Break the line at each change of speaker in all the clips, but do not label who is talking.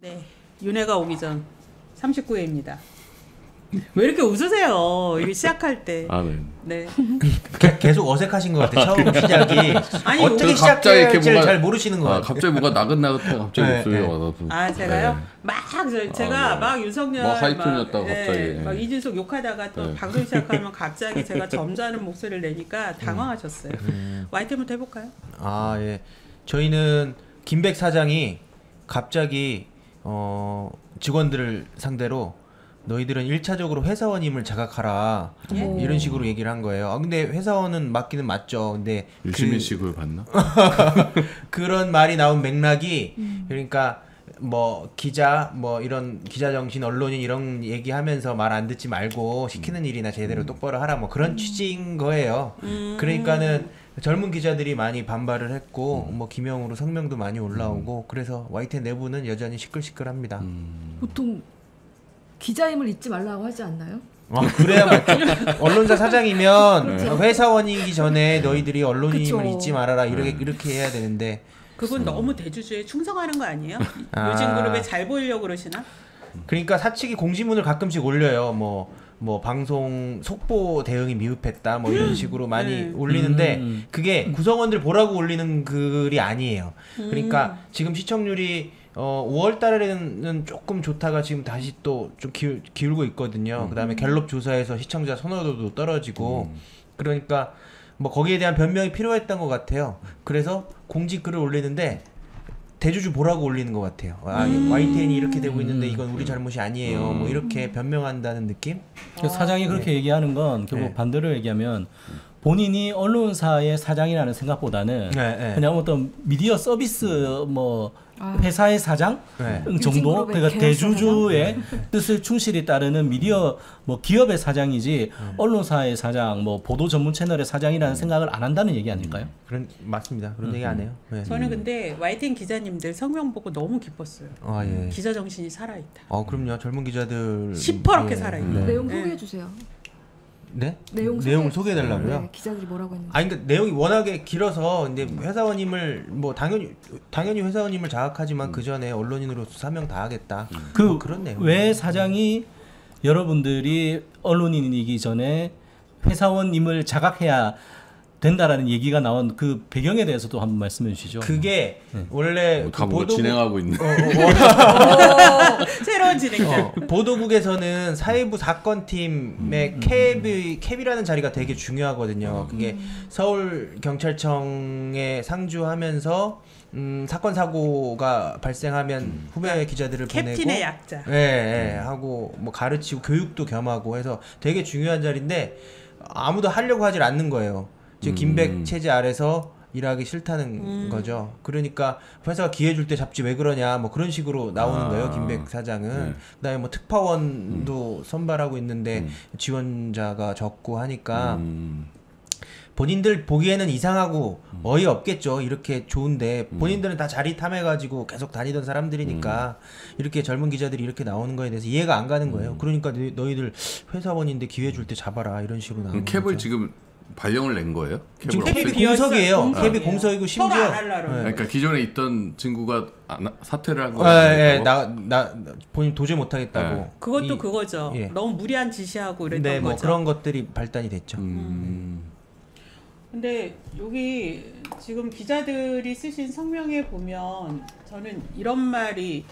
네, 윤회가 오기 전 39회입니다. 왜 이렇게 웃으세요? 이게 시작할 때.
아, 네.
네.
계속 어색하신 것 같아요. 처음 시작이
아니,
어떻게
갑자기 이렇게
시작할지를
뭔가-
잘 모르시는 것 같아요.
갑자기 뭔가 나긋나긋해 갑자기
네,
목소리가
네.
와서.
아 제가요?
네.
막 제가
네.
막 윤석열
막 하이톤이었다가 갑자기.
막 이준석 욕하다가 또
네.
방송 시작하면 갑자기 제가 점잖은 목소리를 내니까 당황하셨어요. YT부터 해볼까요?
아 예, 저희는 김백 사장이 갑자기 직원들을 상대로 너희들은 1차적으로 회사원임을 자각하라
예?
이런 식으로 얘기를 한 거예요. 아 근데 회사원은 맞기는 맞죠. 근데
유시민식을 봤나?
그런 말이 나온 맥락이 그러니까 뭐 기자 뭐 이런 기자 정신 언론인 이런 얘기하면서 말 안 듣지 말고 시키는 일이나 제대로 똑바로 하라 뭐 그런 취지인 거예요. 그러니까는 젊은 기자들이 많이 반발을 했고 뭐 김영우로 성명도 많이 올라오고 그래서 YTN 내부는 여전히 시끌시끌합니다.
보통 기자임을 잊지 말라고 하지 않나요?
그래야 맞죠. 언론사 사장이면
그렇죠.
회사원이기 전에 너희들이 언론인임을
그쵸.
잊지 말아라 이렇게 해야 되는데
그분 너무 대주주에 충성하는 거 아니에요?
아.
요즘그룹에 잘 보이려고 그러시나?
그러니까 사측이 공지문을 가끔씩 올려요. 뭐 방송 속보 대응이 미흡했다 뭐 이런 식으로 많이 올리는데 그게 구성원들 보라고 올리는 글이 아니에요. 그러니까 지금 시청률이 5월 달에는 조금 좋다가 지금 다시 또 좀 기울고 있거든요. 그다음에 갤럽 조사에서 시청자 선호도도 떨어지고 그러니까 뭐 거기에 대한 변명이 필요했던 것 같아요. 그래서 공지 글을 올리는데 대주주 보라고 올리는 것 같아요. YTN이 이렇게 되고 있는데 이건 우리 잘못이 아니에요. 뭐 이렇게 변명한다는 느낌?
사장이 그렇게 얘기하는 건 결국
네.
반대로 얘기하면 본인이 언론사의 사장이라는 생각보다는
네.
그냥 어떤 미디어 서비스 뭐 회사의 사장
네.
정도,
유진그룹의
그러니까
계열
대주주의 뜻을 충실히 따르는 미디어 뭐 기업의 사장이지 언론사의 사장, 뭐 보도 전문 채널의 사장이라는 생각을 안 한다는 얘기 아닐까요?
맞습니다. 그런 얘기 안 해요. 네.
저는 근데 YTN 기자님들 성명 보고 너무 기뻤어요.
아 예.
기자 정신이 살아있다.
그럼요. 젊은 기자들
시퍼렇게 살아있다.
내용
네.
소개해 주세요.
네?
내용을
소개해달라고요?
네, 기자들이 뭐라고 했는지.
아니 그러니까 내용이 워낙에 길어서 근데 회사원임을 뭐 당연히 회사원임을 자각하지만 그 전에 언론인으로서 사명 다하겠다. 뭐 그런 내용.
왜 사장이 여러분들이 언론인이기 전에 회사원임을 자각해야 된다라는 얘기가 나온 그 배경에 대해서도 한번 말씀해 주시죠.
그게 원래
다 뭔가 진행하고 있는.
새로운 진행자.
보도국에서는 사회부 사건팀의 캡이라는 자리가 되게 중요하거든요. 그게 서울 경찰청에 상주하면서 사건 사고가 발생하면 후배 기자들을 보내고
캡틴의 약자.
예, 하고 뭐 가르치고 교육도 겸하고 해서 되게 중요한 자리인데 아무도 하려고 하질 않는 거예요. 즉 김백 체제 아래서 일하기 싫다는 거죠. 그러니까 회사가 기회 줄 때 잡지 왜 그러냐 뭐 그런 식으로 나오는 거예요. 김백 사장은.
네.
그다음에 뭐 특파원도 선발하고 있는데 지원자가 적고 하니까 본인들 보기에는 이상하고 어이없겠죠. 이렇게 좋은데 본인들은 다 자리 탐해가지고 계속 다니던 사람들이니까 이렇게 젊은 기자들이 이렇게 나오는 거에 대해서 이해가 안 가는 거예요. 그러니까 너희들 회사원인데 기회 줄 때 잡아라 이런 식으로 나오는
캡을
거죠.
지금 발령을 낸 거예요?
지금
캡을
캡이
없애고?
공석이에요.
공석이에요.
캡이 공석이고
서로
심지어
안 하려고.
네.
그러니까 기존에 있던 친구가 사퇴를 한 거예요.
예, 나 본인 도저히 못하겠다고.
네.
그것도 그거죠.
예.
너무 무리한 지시하고 이랬던
네, 뭐
거죠.
그런 것들이 발단이 됐죠.
근데 여기 지금 기자들이 쓰신 성명에 보면 저는 이런 말이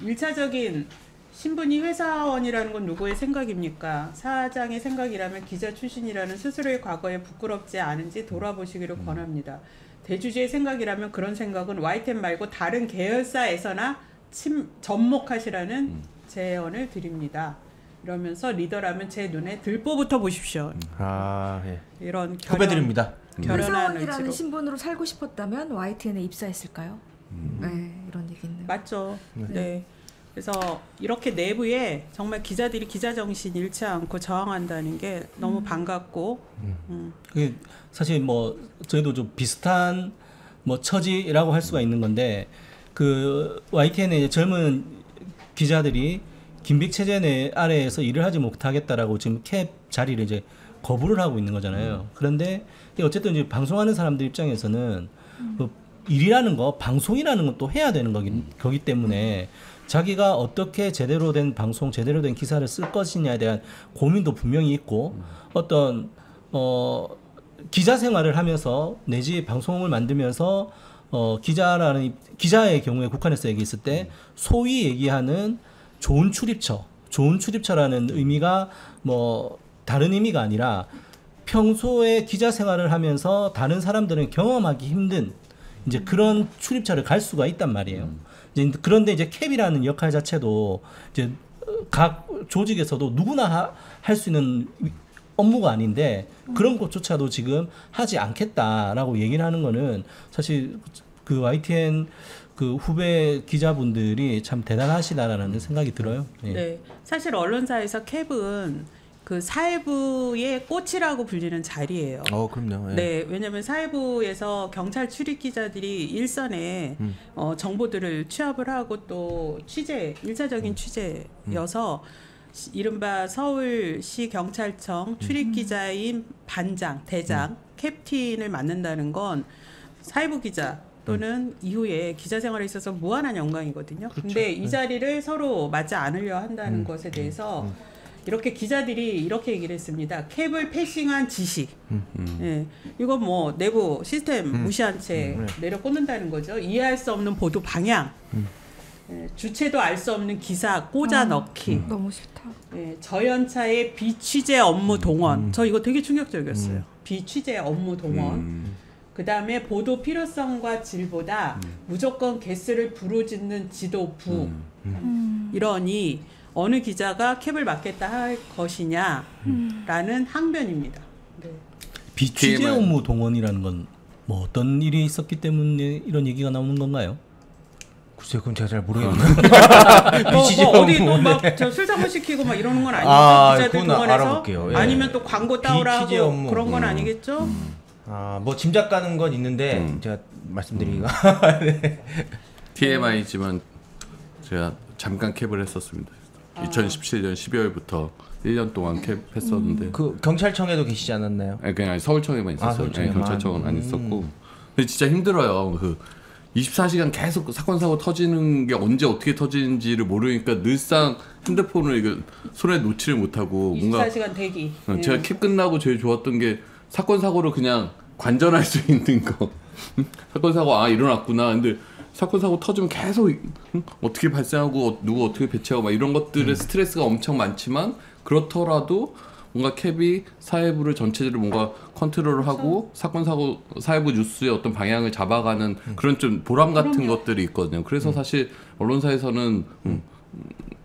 1차적인 신분이 회사원이라는 건 누구의 생각입니까? 사장의 생각이라면 기자 출신이라는 스스로의 과거에 부끄럽지 않은지 돌아보시기를 권합니다. 대주주의 생각이라면 그런 생각은 YTN 말고 다른 계열사에서나 접목하시라는 제언을 드립니다. 이러면서 리더라면 제 눈에 들보부터 보십시오.
아, 예.
이런
후배들입니다.
결연한
회사원이라는
의지로.
신분으로 살고 싶었다면 YTN에 입사했을까요? 네, 이런 얘기는.
맞죠. 네. 그래서 이렇게 내부에 정말 기자들이 기자 정신 잃지 않고 저항한다는 게 너무 반갑고.
그게 사실 뭐 저희도 좀 비슷한 뭐 처지라고 할 수가 있는 건데 그 YTN의 젊은 기자들이 김백 체제 내 아래에서 일을 하지 못하겠다라고 지금 캡 자리를 이제 거부를 하고 있는 거잖아요. 그런데 어쨌든 이제 방송하는 사람들 입장에서는 그 일이라는 거, 방송이라는 건 또 해야 되는 거기 때문에 자기가 어떻게 제대로 된 방송, 제대로 된 기사를 쓸 것이냐에 대한 고민도 분명히 있고 어떤 기자 생활을 하면서 내지 방송을 만들면서 기자의 경우에 국한에서 얘기했을 때 소위 얘기하는 좋은 출입처라는 의미가 뭐 다른 의미가 아니라 평소에 기자 생활을 하면서 다른 사람들은 경험하기 힘든 이제 그런 출입처를 갈 수가 있단 말이에요. 이제 그런데 이제 캡이라는 역할 자체도 이제 각 조직에서도 누구나 할 수 있는 업무가 아닌데 그런 것조차도 지금 하지 않겠다라고 얘기를 하는 거는 사실 그 YTN 그 후배 기자분들이 참 대단하시다라는 생각이 들어요. 예.
네, 사실 언론사에서 캡은 그 사회부의 꽃이라고 불리는 자리예요.
그럼요. 예.
네, 왜냐하면 사회부에서 경찰 출입 기자들이 일선에 정보들을 취합을 하고 또 일차적인 취재여서 이른바 서울시 경찰청 출입 기자인 반장, 대장, 캡틴을 맡는다는 건 사회부 기자 또는 이후에 기자 생활에 있어서 무한한 영광이거든요. 근데 이 자리를 서로 맞지 않으려 한다는 것에 대해서 이렇게 기자들이 이렇게 얘기를 했습니다. 캡을 패싱한 지식. 예, 이거 뭐 내부 시스템 무시한 채 내려 꽂는다는 거죠. 이해할 수 없는 보도 방향. 예, 주체도 알 수 없는 기사 꽂아 넣기.
너무 싫다.
예, 저연차의 비취재 업무 동원. 저 이거 되게 충격적이었어요. 비취재 업무 동원. 그 다음에 보도 필요성과 질보다 무조건 개수를 부르짖는 지도부. 이러니 어느 기자가 캡을 맡겠다 할 것이냐라는 항변입니다. 네.
비취재 업무 동원이라는 건 뭐 어떤 일이 있었기 때문에 이런 얘기가 나오는 건가요?
글쎄 그건 제가 잘 모르겠네요.
어디 또 막 술 상무 시키고 막 이러는 건 아니죠? 기자들 동원해서
알아볼게요. 예.
아니면 또 광고 따오라 하고 그런 건 아니겠죠?
뭐 짐작 가는 건 있는데 제가 말씀드리기가
TMI지만 제가 잠깐 캡을 했었습니다. 2017년 12월부터 1년 동안 캡 했었는데
그 경찰청에도 계시지 않았나요?
아니, 그냥 서울청에만 있었어요.
서울청에만.
경찰청은 안 있었고. 근데 진짜 힘들어요. 그 24시간 계속 사건 사고 터지는 게 언제 어떻게 터지는지를 모르니까 늘상 핸드폰을 이거 손에 놓지를 못하고
24시간 대기.
제가 캡 끝나고 제일 좋았던 게 사건 사고를 그냥 관전할 수 있는 거. 사건 사고 일어났구나. 근데 사건 사고 터지면 계속 어떻게 발생하고 누구 어떻게 배치하고 막 이런 것들의 스트레스가 엄청 많지만 그렇더라도 뭔가 캡이 사회부를 전체적으로 뭔가 컨트롤을 하고 사건 사고 사회부 뉴스의 어떤 방향을 잡아가는 그런 좀 보람 같은 것들이 있거든요. 그래서 사실 언론사에서는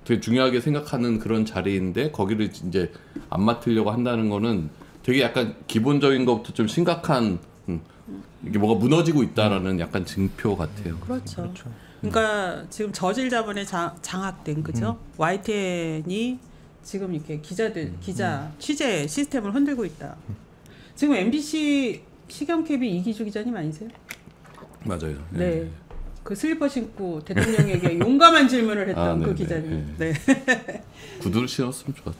되게 중요하게 생각하는 그런 자리인데 거기를 이제 안 맡으려고 한다는 거는 되게 약간 기본적인 것부터 좀 심각한 이게 뭐가 무너지고 있다라는 약간 징표 같아요.
그렇죠. 그러니까 지금 저질 자본에 장악된 그죠? YTN이 지금 이렇게 기자 취재 시스템을 흔들고 있다. 지금 MBC 시경캡이 이기주 기자님 아니세요?
맞아요.
네. 그 슬리퍼 신고 대통령에게 용감한 질문을 했던 그 기자님. 네.
구두를 신었으면 좋았어.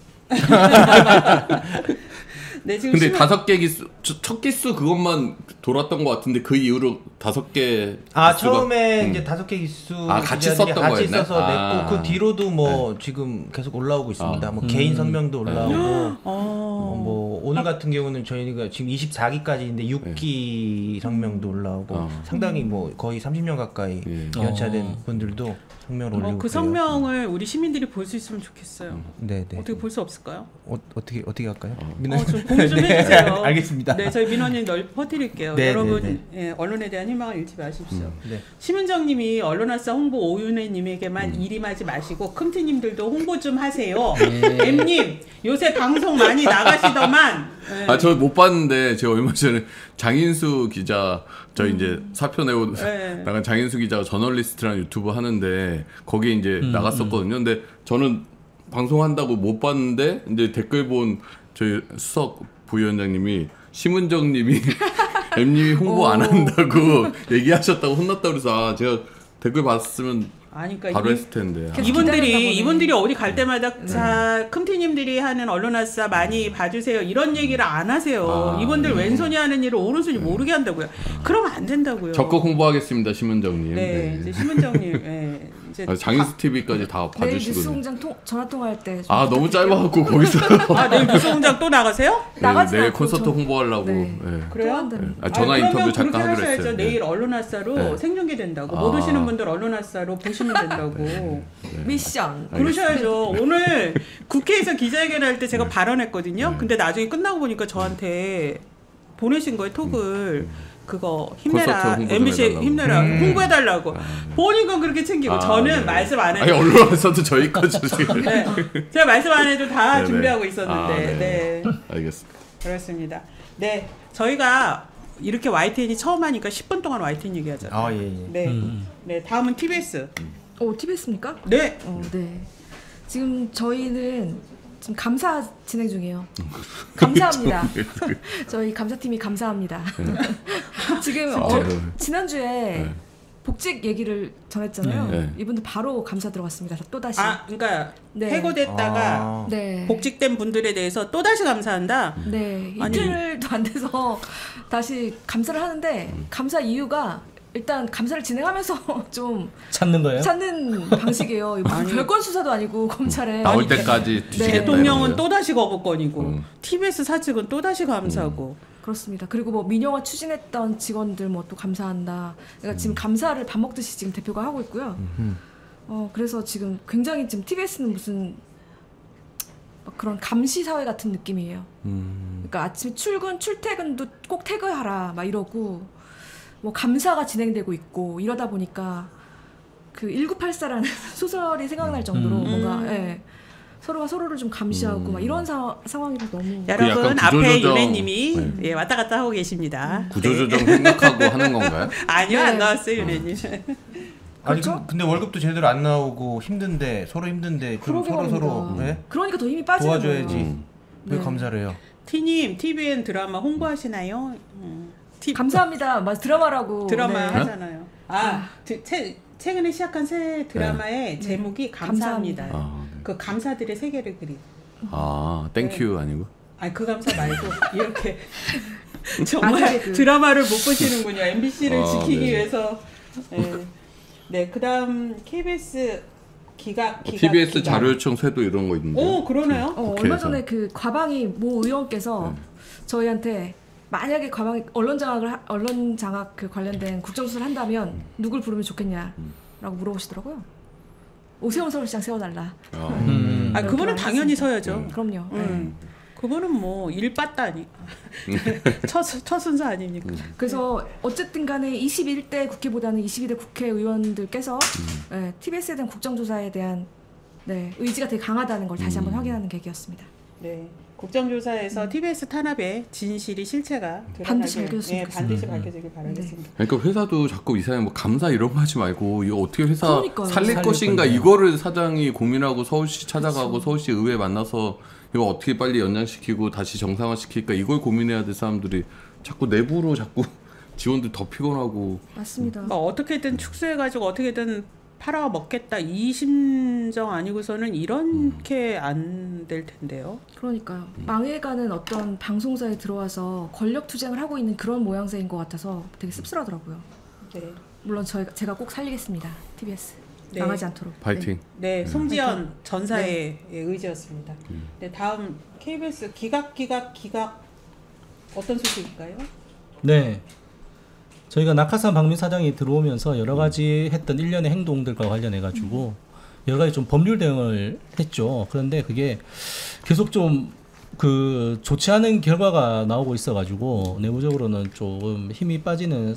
네, 지금
근데 5개 기수 첫 기수 그것만 돌았던 것 같은데 그 이후로 5개
처음에 이제 5개 기수
같이 썼던
같이
거였네?
써서 냈고 그 뒤로도 뭐 지금 계속 올라오고 있습니다. 뭐 개인 성명도 올라오고 뭐 오늘 같은 경우는 저희가 지금 24기까지인데 6기 성명도 올라오고 상당히 뭐 거의 30년 가까이 연차된 분들도 성명을 올리고
그 성명을 우리 시민들이 볼 수 있으면 좋겠어요.
네.
어떻게 볼 수 없을까요?
어떻게 할까요?
좀 공유 좀 해주세요.
알겠습니다.
네, 저희 민원인 널 퍼뜨릴게요.
네,
여러분,
네,
예, 언론에 대한 희망을 잃지 마십시오.
네.
심은정님이 언론학사 홍보 오윤혜님에게만 일임하지 마시고 큼트님들도 홍보 좀 하세요. M님 요새 방송 많이 나가시더만. 네.
저 못 봤는데 제가 얼마 전에 장인수 기자 저희 이제 사표 내고 나간 장인수 기자가 저널리스트라는 유튜브 하는데 거기에 이제 나갔었거든요. 근데 저는 방송한다고 못 봤는데 이제 댓글 본 저희 수석 부위원장님이 심은정님이 M님이 홍보 안 한다고 얘기하셨다고 혼났다고 그래서 제가 댓글 봤으면
아니 그러니까
바로 했을 텐데.
계속 기다렸나 보네.
이분들이 어디 갈 때마다 자 큼티님들이 하는 언론아싸 많이 봐주세요 이런 얘기를 안 하세요. 이분들 왼손이 하는 일을 오른손이 모르게 한다고요. 그러면 안 된다고요.
적극 홍보하겠습니다, 심은정님.
네, 이제 심은정님. 네, 이제
장인수 TV까지 다
내일
봐주시고.
뉴스공장 전화 통화할 때.
아 너무 짧아갖고 거기서.
내일 뉴스공장 또 나가세요?
나가지
내일
않고
콘서트
저-
홍보하려고.
네.
예.
그래요?
또 한다니.
전화 인터뷰
그러면
잠깐
그렇게
하기로
하셔야죠.
했어요.
내일 언론아싸로
네.
생중계 된다고. 못 오시는 분들 언론아싸로 보시면 된다고.
미션.
그러셔야죠. 오늘 국회에서 기자회견할 때 제가 발언했거든요. 근데 나중에 끝나고 보니까 저한테 보내신 거예요, 톡을. 그거 힘내라.
콘서트 홍보 좀
MBC
해달라고.
힘내라. 홍보해달라고. 본인 건 그렇게 챙기고 저는
네.
말씀 안
아니
해도
언론에서도 저희 거 주시고.
네. 제가 말씀 안 해도 다
네네.
준비하고 있었는데.
네.
네.
알겠습니다.
그렇습니다. 네. 저희가 이렇게 YTN이 처음 하니까 10분 동안 YTN 얘기하잖아요.
아, 예, 예.
네. 네. 다음은 TBS.
TBS입니까?
네.
네. 지금 저희는 지금 감사 진행 중이에요. 감사합니다. 저희 감사팀이 감사합니다. 지금
진짜로.
지난주에
네.
복직 얘기를 전했잖아요.
네.
이분들 바로 감사 들어갔습니다. 또 다시.
그러니까
네.
해고됐다가
아.
네.
복직된 분들에 대해서 또 다시 감사한다.
네.
아니.
이틀도 안 돼서 다시 감사를 하는데 감사 이유가 일단 감사를 진행하면서 좀
찾는 거예요?
찾는 방식이에요. 이거 무슨 별건 수사도 아니고 검찰에
나올 때까지 주시겠다.
대통령은
이런 거예요?
또 다시 거부권이고 TBS 사측은 또 다시 감사고.
그렇습니다. 그리고 뭐 민영화 추진했던 직원들 뭐 또 감사한다. 그러니까 지금 감사를 밥 먹듯이 지금 대표가 하고 있고요. 그래서 지금 굉장히 지금 TBS는 무슨 막 그런 감시 사회 같은 느낌이에요. 그러니까 아침 출근 출퇴근도 꼭 태그하라 막 이러고 뭐 감사가 진행되고 있고 이러다 보니까 그 1984라는 소설이 생각날 정도로 뭔가 예, 서로가 서로를 좀 감시하고 막 이런 상황이라 너무
여러분
약간
앞에
구조조정.
유래님이
네.
예, 왔다 갔다 하고 계십니다.
구조조정 생각하고 하는 건가요?
아니요 안
네.
나왔어요 유래님.
아니
그렇죠?
근데 월급도 제대로 안 나오고 힘든데 서로 힘든데 좀
그러게
서로
말입니다.
예?
그러니까 더 힘이 빠지는
도와줘야지.
거예요.
왜
네.
감사를 해요?
T님 TVN 드라마 홍보하시나요?
감사합니다. 막 드라마라고
드라마
네.
하잖아요. 최근에 시작한 새 드라마의 제목이 감사합니다.
아, 네.
그 감사들의 세계를 그린.
땡큐 아니고?
아니 그 감사 말고 이렇게 정말
아직은.
드라마를 못 보시는군요. MBC를 지키기
네.
위해서. 네, 그다음 KBS 기각.
TBS 자료 요청 쇄도 이런 거 있는데.
오 그러네요.
얼마
국회에서.
전에 그 과방위 모 의원께서 저희한테 만약에 과방위 언론 장악 그 관련된 국정수사를 한다면 누굴 부르면 좋겠냐라고 물어보시더라고요. 오세훈 서울시장 세워달라.
아 그분은 당연히 서야죠.
그럼요. 네.
그분은 뭐 일빠따니 첫 순서 아닙니까?
그래서 어쨌든 간에 21대 국회보다는 22대 국회의원들께서 TBS에 대한 국정조사에 대한 의지가 되게 강하다는 걸 다시 한번 확인하는 계기였습니다.
네. 국정조사에서 TBS 탄압의 진실이 실체가
반드시
드러나게,
밝혀졌으면
반드시 밝혀지길 바라겠습니다.
그러니까 회사도 자꾸 이사회 뭐 감사 이런 거 하지 말고 이거 어떻게 회사
그러니까요.
살릴
살릴
것인가
건데.
이거를 사장이 고민하고 서울시 찾아가고 서울시 의회 만나서 이거 어떻게 빨리 연장시키고 다시 정상화시킬까 이걸 고민해야 될 사람들이 자꾸 내부로 자꾸 지원들 더 피곤하고
맞습니다.
뭐 어떻게든 축소해가지고 어떻게든 팔아 먹겠다 이 심정 아니고서는 이렇게 안 될 텐데요.
그러니까요. 망해가는 어떤 방송사에 들어와서 권력 투쟁을 하고 있는 그런 모양새인 것 같아서 되게 씁쓸하더라고요.
네.
물론 제가 꼭 살리겠습니다. TBS
네.
망하지 않도록.
파이팅.
네, 송지연 전사의 의지였습니다. 네, 다음 KBS 기각 어떤 소식일까요?
네. 저희가 낙하산 박민 사장이 들어오면서 여러 가지 했던 일련의 행동들과 관련해 가지고 여러 가지 좀 법률 대응을 했죠. 그런데 그게 계속 좀 그 좋지 않은 결과가 나오고 있어 가지고 내부적으로는 조금 힘이 빠지는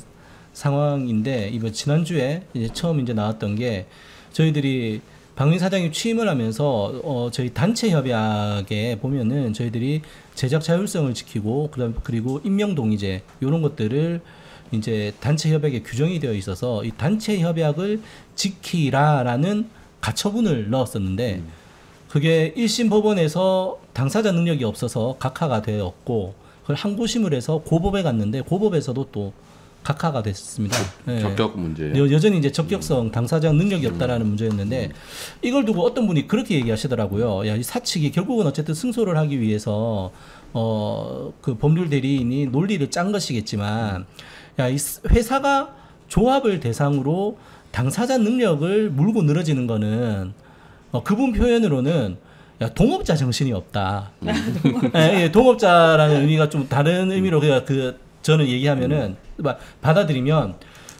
상황인데 이번 지난주에 이제 처음 이제 나왔던 게 저희들이 박민 사장이 취임을 하면서 저희 단체 협약에 보면은 저희들이 제작 자율성을 지키고 그리고 임명 동의제 이런 것들을 이제 단체 협약에 규정이 되어 있어서 이 단체 협약을 지키라라는 가처분을 넣었었는데 그게 1심 법원에서 당사자 능력이 없어서 각하가 되었고 그걸 항고심을 해서 고법에 갔는데 고법에서도 또 각하가 됐습니다. 예.
적격 문제예요.
여전히 이제 적격성 당사자 능력이 없다라는 문제였는데 이걸 두고 어떤 분이 그렇게 얘기하시더라고요. 야, 이 사측이 결국은 어쨌든 승소를 하기 위해서 그 법률 대리인이 논리를 짠 것이겠지만 야, 이 회사가 조합을 대상으로 당사자 능력을 물고 늘어지는 거는 그분 표현으로는 야, 동업자 정신이 없다. 예, 동업자라는 의미가 좀 다른 의미로 저는 얘기하면은 받아들이면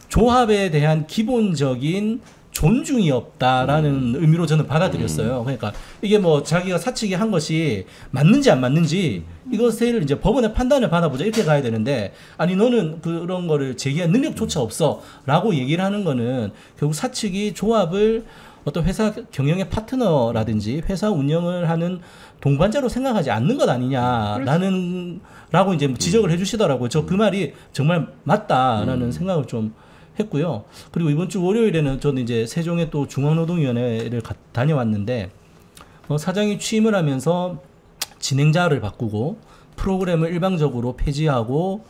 조합에 대한 기본적인 존중이 없다라는 의미로 저는 받아들였어요. 그러니까 이게 뭐 자기가 사측이 한 것이 맞는지 안 맞는지 이것을 이제 법원의 판단을 받아보자 이렇게 가야 되는데 아니 너는 그런 거를 제기할 능력조차 없어라고 얘기를 하는 거는 결국 사측이 조합을 어떤 회사 경영의 파트너라든지 회사 운영을 하는 동반자로 생각하지 않는 것 아니냐라는 라고 이제 지적을 해주시더라고요. 저 그 말이 정말 맞다라는 생각을 좀 했고요. 그리고 이번 주 월요일에는 저는 이제 세종의 또 중앙노동위원회를 다녀왔는데 사장이 취임을 하면서 진행자를 바꾸고 프로그램을 일방적으로 폐지하고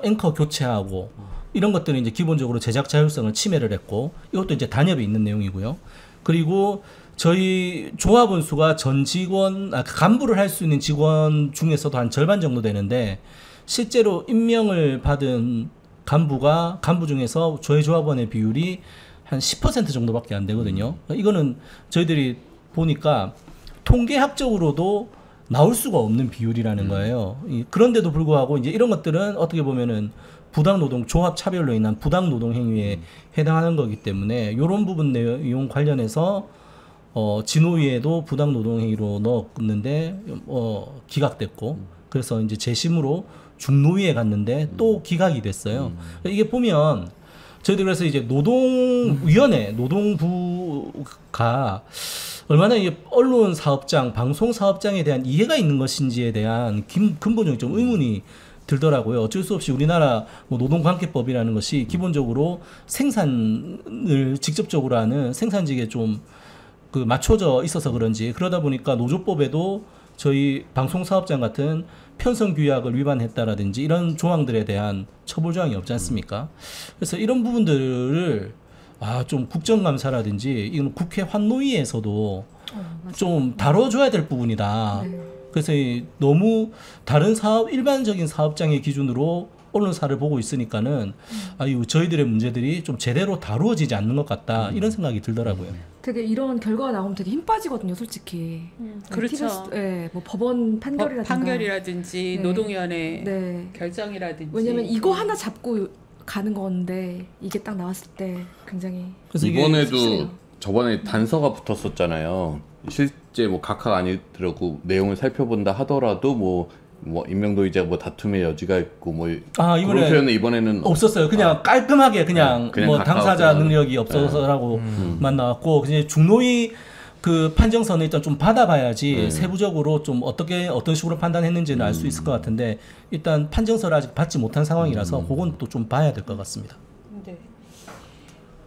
앵커 교체하고 이런 것들은 이제 기본적으로 제작 자율성을 침해를 했고 이것도 이제 단협에 있는 내용이고요. 그리고 저희 조합원 수가 전 직원, 간부를 할 수 있는 직원 중에서도 한 절반 정도 되는데 실제로 임명을 받은 간부 중에서 저희 조합원의 비율이 한 10% 정도밖에 안 되거든요. 이거는 저희들이 보니까 통계학적으로도 나올 수가 없는 비율이라는 거예요. 그런데도 불구하고 이제 이런 것들은 어떻게 보면은 부당노동, 조합 차별로 인한 부당노동 행위에 해당하는 거기 때문에 이런 부분 내용 관련해서 진호위에도 부당노동 행위로 넣었는데 기각됐고 그래서 이제 재심으로 중노위에 갔는데 또 기각이 됐어요. 이게 보면 저희들 그래서 이제 노동위원회, 노동부가 얼마나 이 언론 사업장, 방송 사업장에 대한 이해가 있는 것인지에 대한 근본적인 좀 의문이 들더라고요. 어쩔 수 없이 우리나라 노동관계법이라는 것이 기본적으로 생산을 직접적으로 하는 생산직에 좀 맞춰져 있어서 그런지 그러다 보니까 노조법에도 저희 방송사업장 같은 편성규약을 위반했다라든지 이런 조항들에 대한 처벌 조항이 없지 않습니까? 그래서 이런 부분들을 좀 국정감사라든지 이건 국회 환노위에서도 좀 다뤄줘야 될 부분이다. 네. 그래서 너무 다른 일반적인 사업장의 기준으로 언론사를 보고 있으니까는 저희들의 문제들이 좀 제대로 다루어지지 않는 것 같다 이런 생각이 들더라고요.
되게 이런 결과가 나오면 되게 힘 빠지거든요, 솔직히.
그렇죠.
네, 뭐 법원
판결이라든지
네.
노동위원회
네.
결정이라든지.
왜냐면 이거 하나 잡고 가는 건데 이게 딱 나왔을 때 굉장히.
그래서 이번에도 저번에 단서가 붙었었잖아요. 실제 뭐 각하가 아니더라도 내용을 살펴본다 하더라도 뭐 임명도의제가 뭐 다툼의 여지가 있고 뭐 그런 표현은 이번에는
없었어요. 그냥 깔끔하게 그냥 뭐 당사자 능력이 없어서라고만 나왔고 이제 중노위 그 판정서는 일단 좀 받아봐야지 세부적으로 좀 어떤 식으로 판단했는지는 알 수 있을 것 같은데 일단 판정서를 아직 받지 못한 상황이라서 그건 또 좀 봐야 될 것 같습니다.
네.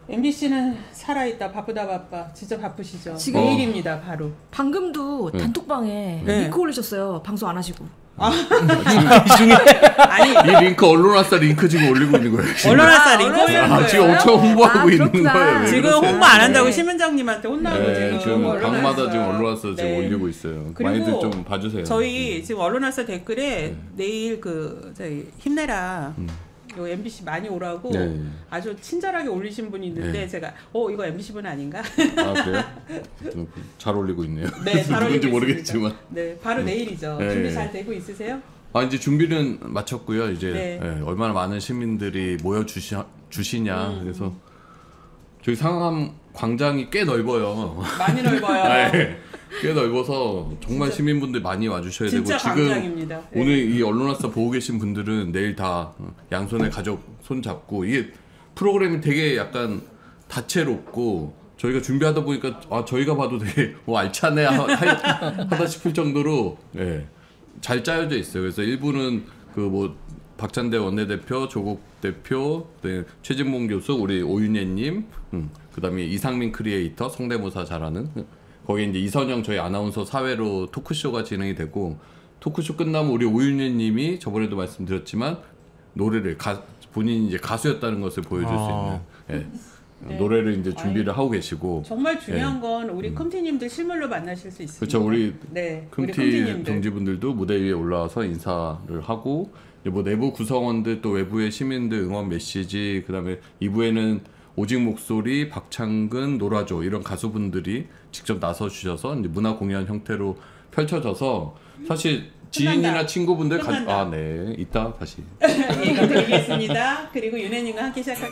MBC는 살아있다. 바쁘다. 진짜 바쁘시죠.
지금
내일입니다. 바로.
방금도 단톡방에 링크 올리셨어요. 방송 안 하시고.
이 중에
이 링크 언론화사 링크 지금 올리고 있는 거예요.
언론화사 링크 올리는 거예요?
지금 엄청 홍보하고 있는 거예요.
지금 홍보 안 한다고 심은정님한테 혼나고
지금 방마다 지금 언론화사 지금 올리고 있어요. 많이들 좀 봐주세요.
저희 지금 언론화사 댓글에 내일 저희 힘내라. 요 MBC 많이 오라고 아주 친절하게 올리신 분이 있는데 제가 이거 MBC 분 아닌가?
그래요? 잘 올리고 있네요.
네, 잘 올리고
모르겠지만.
네, 바로 내일이죠. 준비 잘 되고 있으세요?
이제 준비는 마쳤고요. 이제 얼마나 많은 시민들이 모여 주시냐. 그래서 저희 상암 광장이 꽤 넓어요.
많이 넓어요.
꽤 넓어서 정말 진짜, 시민분들 많이 와주셔야 되고 지금
광장입니다.
오늘 이 언론화사 보고 계신 분들은 내일 다 양손에 가족 손 잡고 이게 프로그램이 되게 약간 다채롭고 저희가 준비하다 보니까 저희가 봐도 되게 알차네 하다 싶을 정도로 잘 짜여져 있어요. 그래서 일부는 박찬대 원내대표, 조국 대표, 최진봉 교수, 우리 오윤예님, 그다음에 이상민 크리에이터, 성대모사 잘하는. 거기 이제 이선영 저희 아나운서 사회로 토크쇼가 진행이 되고 토크쇼 끝나면 우리 오윤예님이 저번에도 말씀드렸지만 노래를 본인이 이제 가수였다는 것을 보여줄 수 있는 예.
네.
노래를 이제 준비를 하고 계시고
정말 중요한 건 우리 컴티님들 실물로 만나실 수 있습니다.
그렇죠. 우리
네,
컴티
컴티님들.
동지분들도 무대 위에 올라와서 인사를 하고 이제 뭐 내부 구성원들 또 외부의 시민들 응원 메시지 그다음에 2부에는 오직 목소리, 박창근, 노라조 이런 가수분들이 직접 나서 주셔서 이제 문화 공연 형태로 펼쳐져서 사실 지인이나
끝난다.
친구분들
끝난다.
아, 네. 이따 다시.
얘기 드리겠습니다. 그리고 윤혜님과 함께 시작할.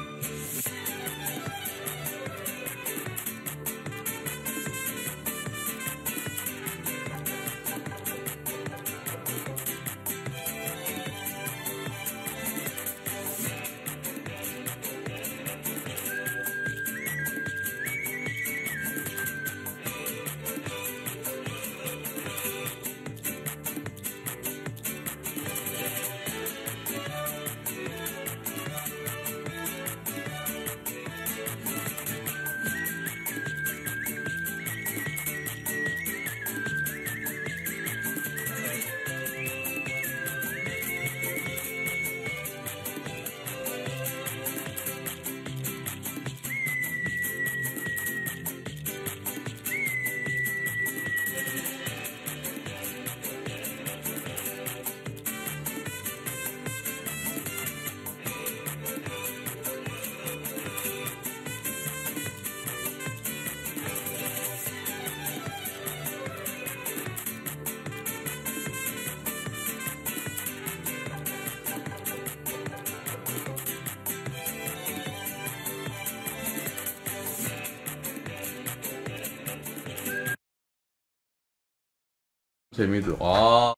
재미도 아.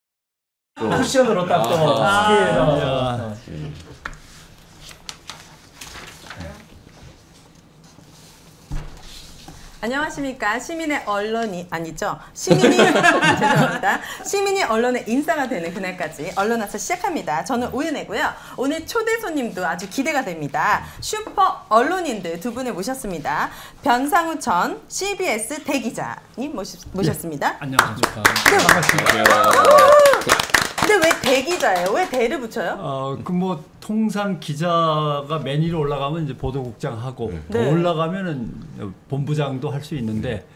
또
쿠션으로 딱 또.
안녕하십니까. 시민의 언론이 아니죠. 시민이 죄송합니다. 시민이 언론의 인싸가 되는 그날까지 언론화서 시작합니다. 저는 오윤혜고요. 오늘 초대 손님도 아주 기대가 됩니다. 슈퍼 언론인들 두 분을 모셨습니다. 변상우 전 CBS 대기자님 모셨습니다.
안녕하십니까.
근데 왜 대기자예요? 왜 대를 붙여요?
그 뭐 통상 기자가 맨 위로 올라가면 이제 보도국장하고
네.
더 올라가면은 본부장도 할 수 있는데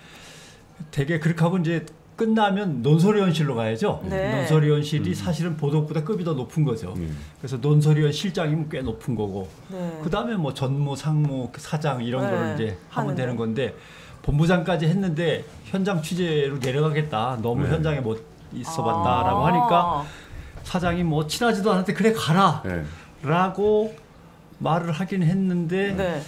되게 그렇게 하고 이제 끝나면 논설위원실로 가야죠.
네.
논설위원실이 사실은 보도국보다 급이 더 높은 거죠. 그래서 논설위원 실장이면 꽤 높은 거고
네.
그 다음에 뭐 전무, 상무, 사장 이런
네.
거를 이제 하면
하는데.
되는 건데 본부장까지 했는데 현장 취재로 내려가겠다. 너무 현장에 못 있어봤다라고 하니까 사장이 뭐 친하지도 않은데 그래 가라
네.
라고 말을 하긴 했는데
네.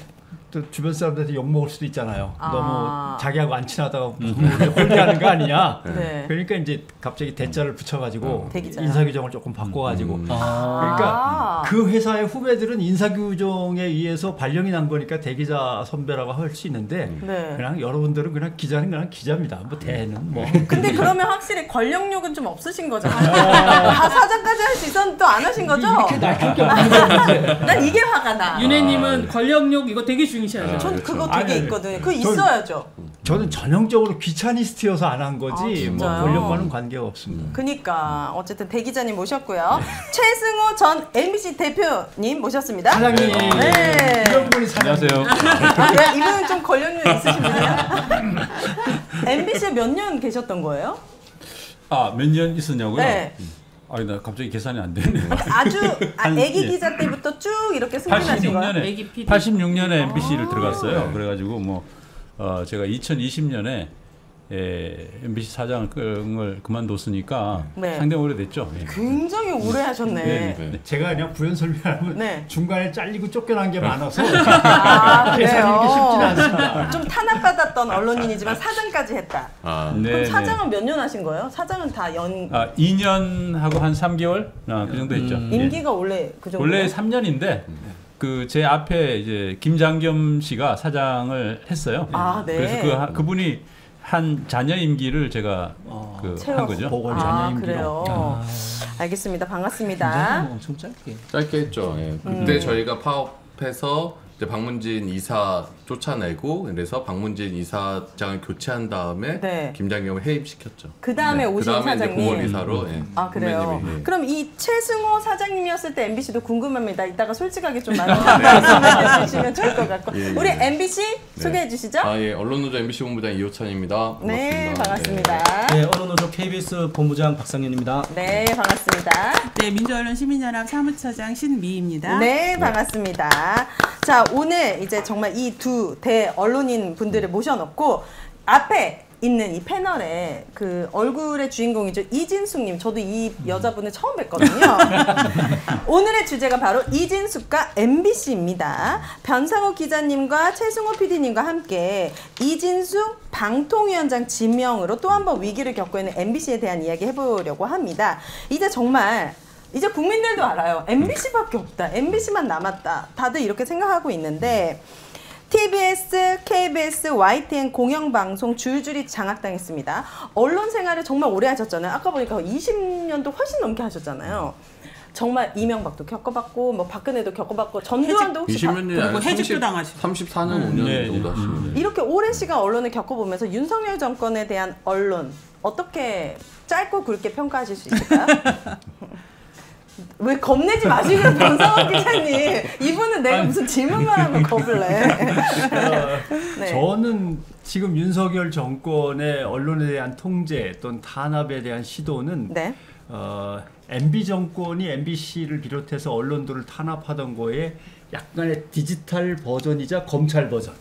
또 주변 사람들한테 욕먹을 수도 있잖아요.
아.
너무 자기하고 안 친하다가 홀대하는 거 아니냐.
네.
그러니까 이제 갑자기 대자를 붙여가지고
대기자.
인사규정을 조금 바꿔가지고
아.
그러니까 그 회사의 후배들은 인사규정에 의해서 발령이 난 거니까 대기자 선배라고 할 수 있는데
네.
그냥 여러분들은 그냥 기자는 그냥 기자입니다. 뭐 대는 뭐
근데 그러면 확실히 권력욕은 좀 없으신 거죠? 다 사장까지 할 수 있었는데 또 안 하신 거죠?
이렇게 날릴 게 없는데
난 이게 화가 나.
윤혜님은 권력욕 이거 되게 중시하죠.
전 그거
아니,
되게
아니,
있거든요. 그거
전-
있어야죠.
저는 전형적으로 귀차니스트여서 안 한 거지
아,
뭐
진짜요?
권력과는 관계가 없습니다.
그니까 어쨌든 대 기자님 모셨고요. 최승호 전 MBC 대표님 모셨습니다.
사장님
네.
이런 분이 사장님.
네, 이분은 좀 권력욕 있으신 분이에요. MBC에 몇 년 계셨던 거예요?
아, 몇 년 있었냐고요?
네.
아니, 나 갑자기 계산이 안 되네.
아주 애기
예.
기자 때부터 쭉 이렇게 승진하신 거예요?
86년에
애기 PD.
86년에 MBC를 들어갔어요. 그래가지고 뭐 제가 2020년에 MBC 사장을 그만뒀으니까
네.
상당히 오래됐죠. 예.
굉장히 오래 하셨네.
네.
제가 그냥 부연 설명하면
네.
중간에 잘리고 쫓겨난 게 많아서
아,
계산이 이렇게 쉽지는
그래요?
않습니다.
좀 탄압받았던 언론인이지만 사장까지 했다.
아.
네,
그럼
네.
사장은 몇 년 하신 거예요? 사장은 다
2년하고 한 3개월 그 정도 했죠. 예.
임기가 원래 그 정도.
원래 3년인데 그 제 앞에 이제 김장겸 씨가 사장을 했어요.
아, 네.
그래서 그분이 한 자녀 임기를 제가 한
채워서.
거죠.
보궐
아,
자녀 임기로.
그래요. 알겠습니다. 반갑습니다.
엄청 짧게.
짧게 했죠. 예. 그때 저희가 파업해서 이제 박문진 이사 쫓아내고 그래서 박문진 이사장을 교체한 다음에
네.
김장겸을 해임시켰죠.
그 다음에 오신
그다음에 이제
사장님.
공원이사로
아 그래요.
선배님이, 예.
그럼 이 최승호 사장님이었을 때 MBC도 궁금합니다. 이따가 솔직하게 좀 말씀해 주시면 좋을 것 같고.
예, 예.
우리 MBC 소개해 주시죠.
예, 언론노조 MBC 본부장 이호찬입니다.
네,
반갑습니다.
반갑습니다.
네, 언론노조 KBS 본부장 박상현입니다.
네, 반갑습니다.
네, 민주언론 시민연합 사무처장 신미희입니다.
네, 반갑습니다. 자, 오늘 이제 정말 이 두 대 언론인 분들을 모셔놓고 앞에 있는 이 패널에 그 얼굴의 주인공이죠. 이진숙님. 저도 이 여자분을 처음 뵀거든요. 오늘의 주제가 바로 이진숙과 MBC입니다. 변상욱 기자님과 최승호 PD님과 함께 이진숙 방통위원장 지명으로 또 한 번 위기를 겪고 있는 MBC에 대한 이야기 해보려고 합니다. 이제 정말 이제 국민들도 알아요. MBC밖에 없다. MBC만 남았다. 다들 이렇게 생각하고 있는데 TBS, KBS, YTN 공영방송 줄줄이 장악당했습니다. 언론 생활을 정말 오래 하셨잖아요. 아까 보니까 20년도 훨씬 넘게 하셨잖아요. 정말 이명박도 겪어봤고 뭐 박근혜도 겪어봤고 전두환도 혹시
20년
그리고 해직도 당하시고
34년 5년
네,
정도 하시면
이렇게 오랜 시간 언론을 겪어보면서 윤석열 정권에 대한 언론 어떻게 짧고 굵게 평가하실 수 있을까요? 왜 겁내지 마시고요, 변상욱 기자님. 이분은 내가 무슨 질문만 하면 겁을 내. 네.
저는 지금 윤석열 정권의 언론에 대한 통제 또는 탄압에 대한 시도는
네.
MB 정권이 MBC를 비롯해서 언론들을 탄압하던 거에 약간의 디지털 버전이자 검찰 버전.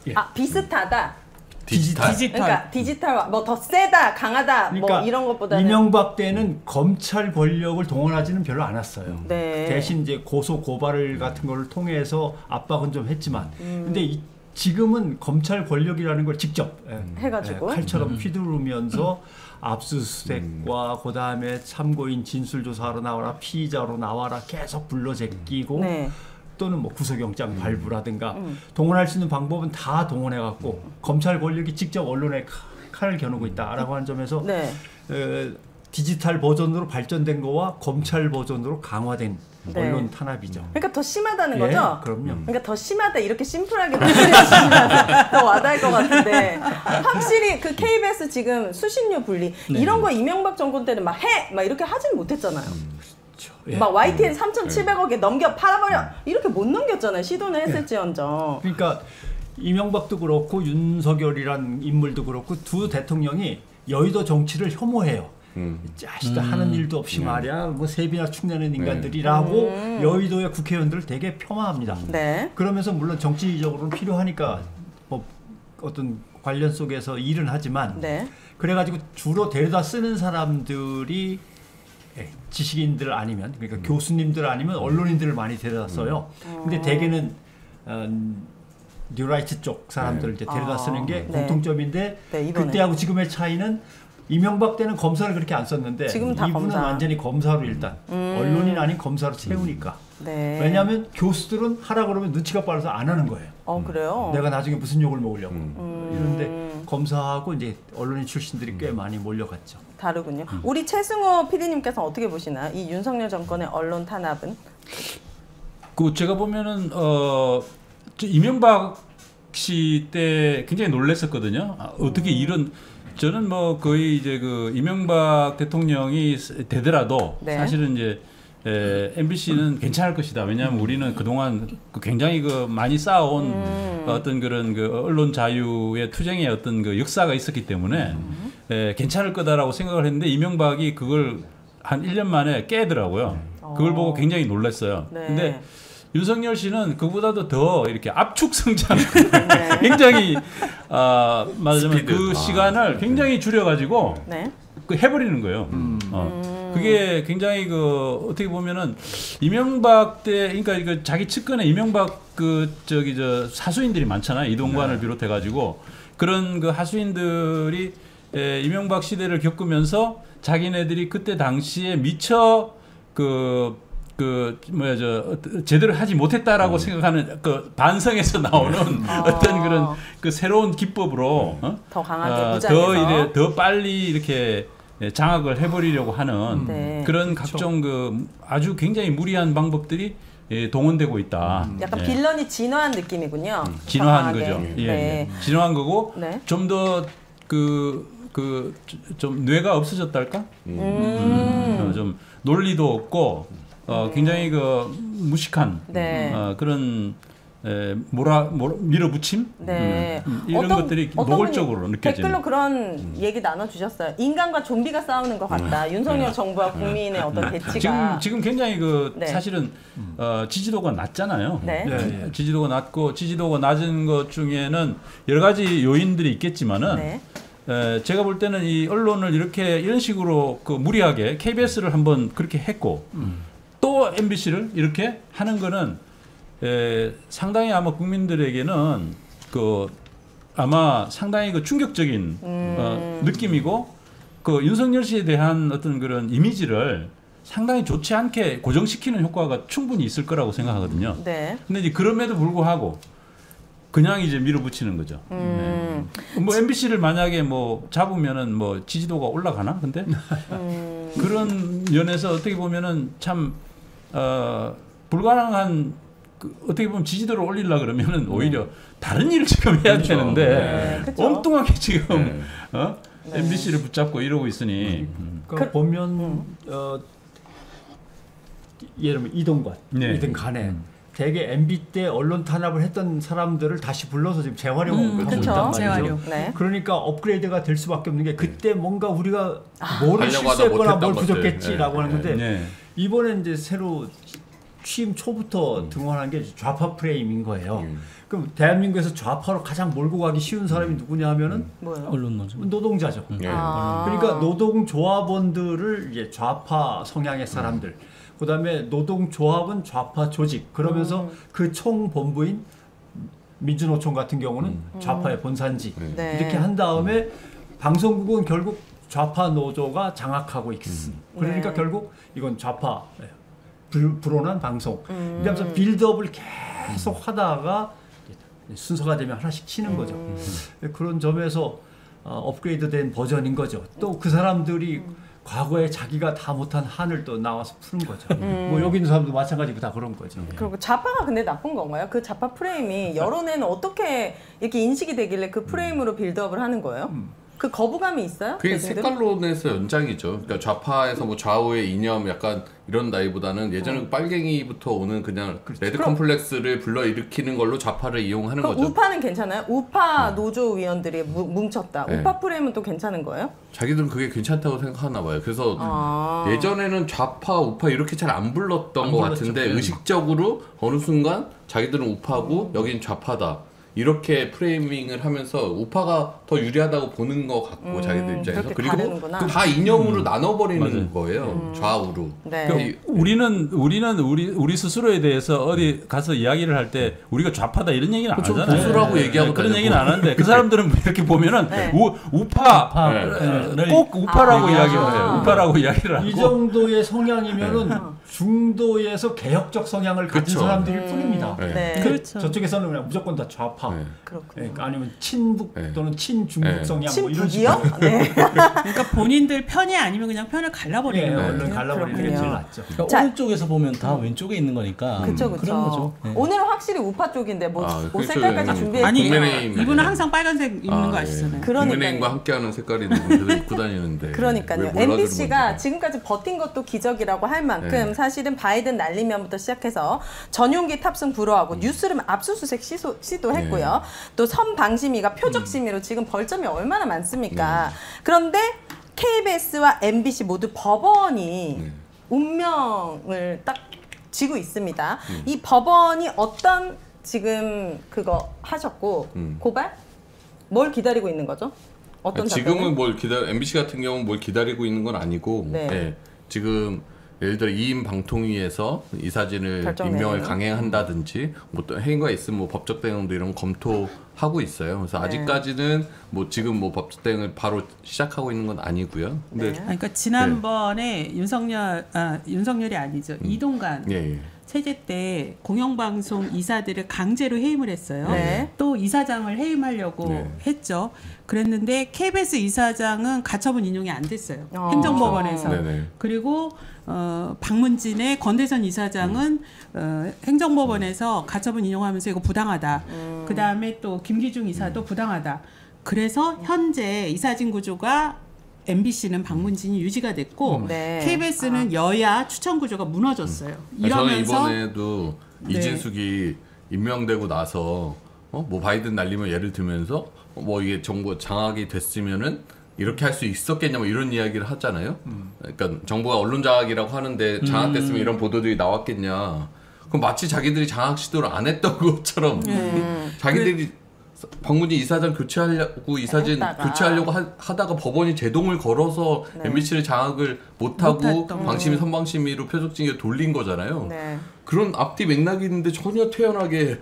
예.
아, 비슷하다.
디지털.
그러니까 디지털 뭐 더 세다, 강하다
그러니까
뭐 이런 것보다는
이명박 때는 검찰 권력을 동원하지는 별로 않았어요.
네.
대신 이제 고소 고발 같은 거를 통해서 압박은 좀 했지만, 근데 지금은 검찰 권력이라는 걸 직접
해가지고
칼처럼 휘두르면서 압수수색과 그 다음에 참고인 진술조사하러 나와라, 피의자로 나와라 계속 불러 제끼고.
네.
또는 뭐 구속영장 발부라든가 동원할 수 있는 방법은 다 동원해갖고 검찰 권력이 직접 언론에 칼을 겨누고 있다라고 하는 점에서
네.
디지털 버전으로 발전된 거와 검찰 버전으로 강화된
네.
언론 탄압이죠.
그러니까 더 심하다는
예,
거죠?
그럼요.
그러니까 더 심하다 이렇게 심플하게 말씀해주시면 더 와닿을 것 같은데 확실히 그 KBS 지금 수신료 분리 이런 거 이명박 정권 때는 막 이렇게 하지는 못했잖아요.
예.
막 YTN 3,700억에 넘겨 팔아버려 이렇게 못 넘겼잖아요. 시도는 했을지언정.
그러니까 이명박도 그렇고 윤석열이란 인물도 그렇고 두 대통령이 여의도 정치를 혐오해요. 자시다 하는 일도 없이 말이야 뭐 세비나 축내는 인간들이라고 여의도의 국회의원들을 되게 폄하합니다.
네.
그러면서 물론 정치적으로는 필요하니까 뭐 어떤 관련 속에서 일은 하지만
네.
그래가지고 주로 데려다 쓰는 사람들이 지식인들 아니면 그러니까 교수님들 아니면 언론인들을 많이 데려다 써요. 근데 대개는 뉴라이트 쪽 사람들을 이제 데려다 쓰는 게
네.
공통점인데
네, 이번에.
그때하고 지금의 차이는 이명박 때는 검사를 그렇게 안 썼는데
지금은 다
이분은
검사.
완전히 검사로 일단 언론인 아닌 검사로 채우니까.
네.
왜냐하면 교수들은 하라 그러면 눈치가 빨라서 안 하는 거예요.
그래요?
내가 나중에 무슨 욕을 먹으려고. 이런데 검사하고 이제 언론인 출신들이 꽤 많이 몰려갔죠.
다르군요. 우리 최승호 PD님께서 어떻게 보시나요? 이 윤석열 정권의 언론 탄압은?
그 제가 보면은 저 이명박 씨 때 굉장히 놀랐었거든요. 어떻게 이런 저는 뭐 거의 이제 그 이명박 대통령이 되더라도
네.
사실은 이제 MBC는 괜찮을 것이다. 왜냐하면 우리는 그동안 굉장히 그 많이 쌓아온 어떤 그런 그 언론 자유의 투쟁의 어떤 그 역사가 있었기 때문에 괜찮을 거다라고 생각을 했는데 이명박이 그걸 한 1년 만에 깨더라고요. 그걸 보고 굉장히 놀랐어요.
네.
근데 윤석열 씨는 그보다도 더 이렇게 압축 성장
네.
굉장히 말하자면
스피드.
그 시간을 굉장히 줄여가지고
네.
그 해버리는 거예요. 그게 굉장히 그 어떻게 보면은 이명박 때 그러니까 이거 자기 측근에 이명박 그 저기 저 사수인들이 많잖아요. 이동관을 비롯해가지고 그런 그 하수인들이 이명박 시대를 겪으면서 자기네들이 그때 당시에 미처 제대로 하지 못했다라고 생각하는 그 반성에서 나오는 어떤 그런 그 새로운 기법으로
더 강하게 무장해서
더 빨리 이렇게 장악을 해버리려고 하는
네.
그런 각종 그 아주 굉장히 무리한 방법들이 동원되고 있다.
약간
예.
빌런이 진화한 느낌이군요.
진화한
정확하게.
거죠. 예,
네.
예. 진화한 거고
네.
좀 더 좀 뇌가 없어졌달까? 좀 논리도 없고 굉장히 무식한
네.
그런 밀어붙임
네.
이런 것들이
어떤
노골적으로
분이
느껴지는.
댓글로 그런 얘기 나눠주셨어요. 인간과 좀비가 싸우는 것 같다. 윤석열 정부와 국민의 어떤 대치가.
지금 굉장히
네.
사실은 지지도가 낮잖아요.
네.
네.
지지도가 낮고 지지도가 낮은 것 중에는 여러 가지 요인들이 있겠지만은
네.
제가 볼 때는 이 언론을 이런 식으로 무리하게 KBS를 한번 그렇게 했고 또 MBC를 이렇게 하는 거는 상당히 아마 국민들에게는 아마 상당히 충격적인 느낌이고 윤석열 씨에 대한 어떤 그런 이미지를 상당히 좋지 않게 고정시키는 효과가 충분히 있을 거라고 생각하거든요.
네.
근데 이제 그럼에도 불구하고 그냥 이제 밀어붙이는 거죠. 네. 뭐 MBC를 만약에 잡으면은 지지도가 올라가나? 근데 그런 면에서 어떻게 보면은 참 불가능한 어떻게 보면 지지도를 올리려 그러면은 오히려 다른 일을 지금 해야
그렇죠.
되는데
그렇죠.
엉뚱하게 지금 MBC를 붙잡고 이러고 있으니
그러니까 보면 예를 들면 이든 간에 대개 MB 때 언론 탄압을 했던 사람들을 다시 불러서 지금 재활용을 하고
그쵸.
있단 말이죠.
재활용.
네.
그러니까 업그레이드가 될 수밖에 없는 게 그때 뭔가 우리가 뭐를
하려고 하다
실수했거나 뭘
못했던
부족했지라고
것들.
하는 건데
네.
이번에 이제 새로 취임 초부터 등원한 게 좌파 프레임인 거예요. 그럼 대한민국에서 좌파로 가장 몰고 가기 쉬운 사람이 누구냐 하면은
뭐요?
언론노조.
노동자죠.
예.
그러니까 노동조합원들을 이제 좌파 성향의 사람들, 그다음에 노동조합은 좌파 조직, 그러면서 그 총본부인 민주노총 같은 경우는 좌파의 본산지
네.
이렇게 한 다음에 방송국은 결국 좌파 노조가 장악하고 있습니다. 그러니까
네.
결국 이건 좌파 불온한 방송 이러면서 빌드업을 계속 하다가 순서가 되면 하나씩 치는 거죠. 그런 점에서 업그레이드된 버전인 거죠. 또 그 사람들이 과거에 자기가 다 못한 한을 또 나와서 푸는 거죠. 뭐 여기 있는 사람도 마찬가지고 다 그런 거죠.
그리고 좌파가 근데 나쁜 건가요? 그 좌파 프레임이 여론에는 어떻게 이렇게 인식이 되길래 그 프레임으로 빌드업을 하는 거예요? 그 거부감이 있어요?
그게
대중들은?
색깔론에서 연장이죠. 그러니까 좌파에서 좌우의 이념 약간 이런 나이보다는 예전에 빨갱이부터 오는 그냥 레드 컴플렉스를 불러일으키는 걸로 좌파를 이용하는
그럼
거죠.
우파는 괜찮아요? 우파 노조 위원들이 뭉쳤다.
네.
우파 프레임은 또 괜찮은 거예요?
자기들은 그게 괜찮다고 생각하나 봐요. 그래서 예전에는 좌파, 우파 이렇게 잘 안 불렀던
안
것
불렀죠.
같은데 의식적으로 어느 순간 자기들은 우파고 여긴 좌파다. 이렇게 프레이밍을 하면서 우파가 더 유리하다고 보는 것 같고 자기들 입장에서
그렇게
그리고
가르는구나.
다 이념으로 나눠버리는
맞아요.
거예요. 좌우로.
네.
그러니까
우리는 우리 스스로에 대해서 어디 가서 이야기를 할 때 우리가 좌파다 이런 얘기는 안
그쵸,
하잖아요.
보수라고 얘기하고
그런
다니고.
얘기는 안 하는데 그 사람들은 이렇게 보면은
네.
우파 꼭 우파라고 이야기를 해요. 우파라고 이야기를 하고.
이 정도의 성향이면은 중도에서 개혁적 성향을 가진
그쵸.
사람들일 뿐입니다.
네.
네.
근데
그렇죠.
저쪽에서는 그냥 무조건 다 좌파.
네.
그렇군요.
그러니까 아니면 친북
네.
또는 친중국
네.
성향 뭐 이런
친북이요?
식으로.
네.
그러니까 본인들 편이 아니면 그냥 편을 갈라버리는
예,
거예요.
얼른 갈라버리는 게
그렇군요.
제일 낫죠.
그러니까
자.
오른쪽에서 보면 다 왼쪽에 있는 거니까
그쵸, 그쵸.
그런 거죠. 네.
오늘은 확실히 우파 쪽인데 뭐 옷
그렇죠.
색깔까지 준비했고.
아니
국민의힘.
이분은 항상 빨간색 입는 거 아시잖아요.
그러니까요.
국민의힘과 함께하는 색깔이 누군데도 입고 다니는데.
그러니까요.
왜 몰라주는
MBC가
건지.
지금까지 버틴 것도 기적이라고 할 만큼
네.
사실은 바이든 날리면부터 시작해서 전용기 탑승 불허하고 뉴스룸 압수수색 시도했고요. 또 선방심위가 표적심의로 지금 벌점이 얼마나 많습니까? 그런데 KBS와 MBC 모두 법원이 운명을 딱 쥐고 있습니다. 이 법원이 어떤 지금 그거 하셨고 고발? 뭘 기다리고 있는 거죠? 어떤
지금은 뭘 MBC 같은 경우는 뭘 기다리고 있는 건 아니고
네.
예, 지금 예를 들어 2인 방통위에서 이 사진을
결정
임명을
내용이요?
강행한다든지 뭐 또 행위가 있으면 뭐 법적 대응도 이런 거 검토하고 있어요. 그래서
네.
아직까지는 뭐 지금 뭐 법적 대응을 바로 시작하고 있는 건 아니고요. 근데
네.
그러니까 지난번에 윤석열이 아니죠. 이동관
예, 예.
체제 때 공영방송 이사들을 강제로 해임을 했어요.
네.
또 이사장을 해임하려고
네.
했죠. 그랬는데 KBS 이사장은 가처분 인용이 안 됐어요.
어.
행정법원에서.
네네.
그리고 박문진의 건대선 이사장은 행정법원에서 가처분 인용하면서 이거 부당하다. 그 다음에 또 김기중 이사도 부당하다. 그래서 현재 이사진 구조가 MBC는 박문진이 유지가 됐고
네.
KBS는 여야 추천 구조가 무너졌어요.
저는
이러면서
이번에도
네.
이진숙이 임명되고 나서 뭐 바이든 날리면 예를 들면서 뭐 이게 정부 장악이 됐으면은 이렇게 할 수 있었겠냐 뭐 이런 이야기를 하잖아요. 그러니까 정부가 언론 장악이라고 하는데 장악됐으면 이런 보도들이 나왔겠냐. 그럼 마치 자기들이 장악 시도를 안 했던 것처럼 자기들이 박문진 이사장 교체하려고 이사진
했다가.
교체하려고 하다가 법원이 제동을 걸어서 MBC를 장악을 못하고
못했던
방심위 선방심위로 표적징계 돌린 거잖아요.
네.
그런 앞뒤 맥락이 있는데 전혀 태연하게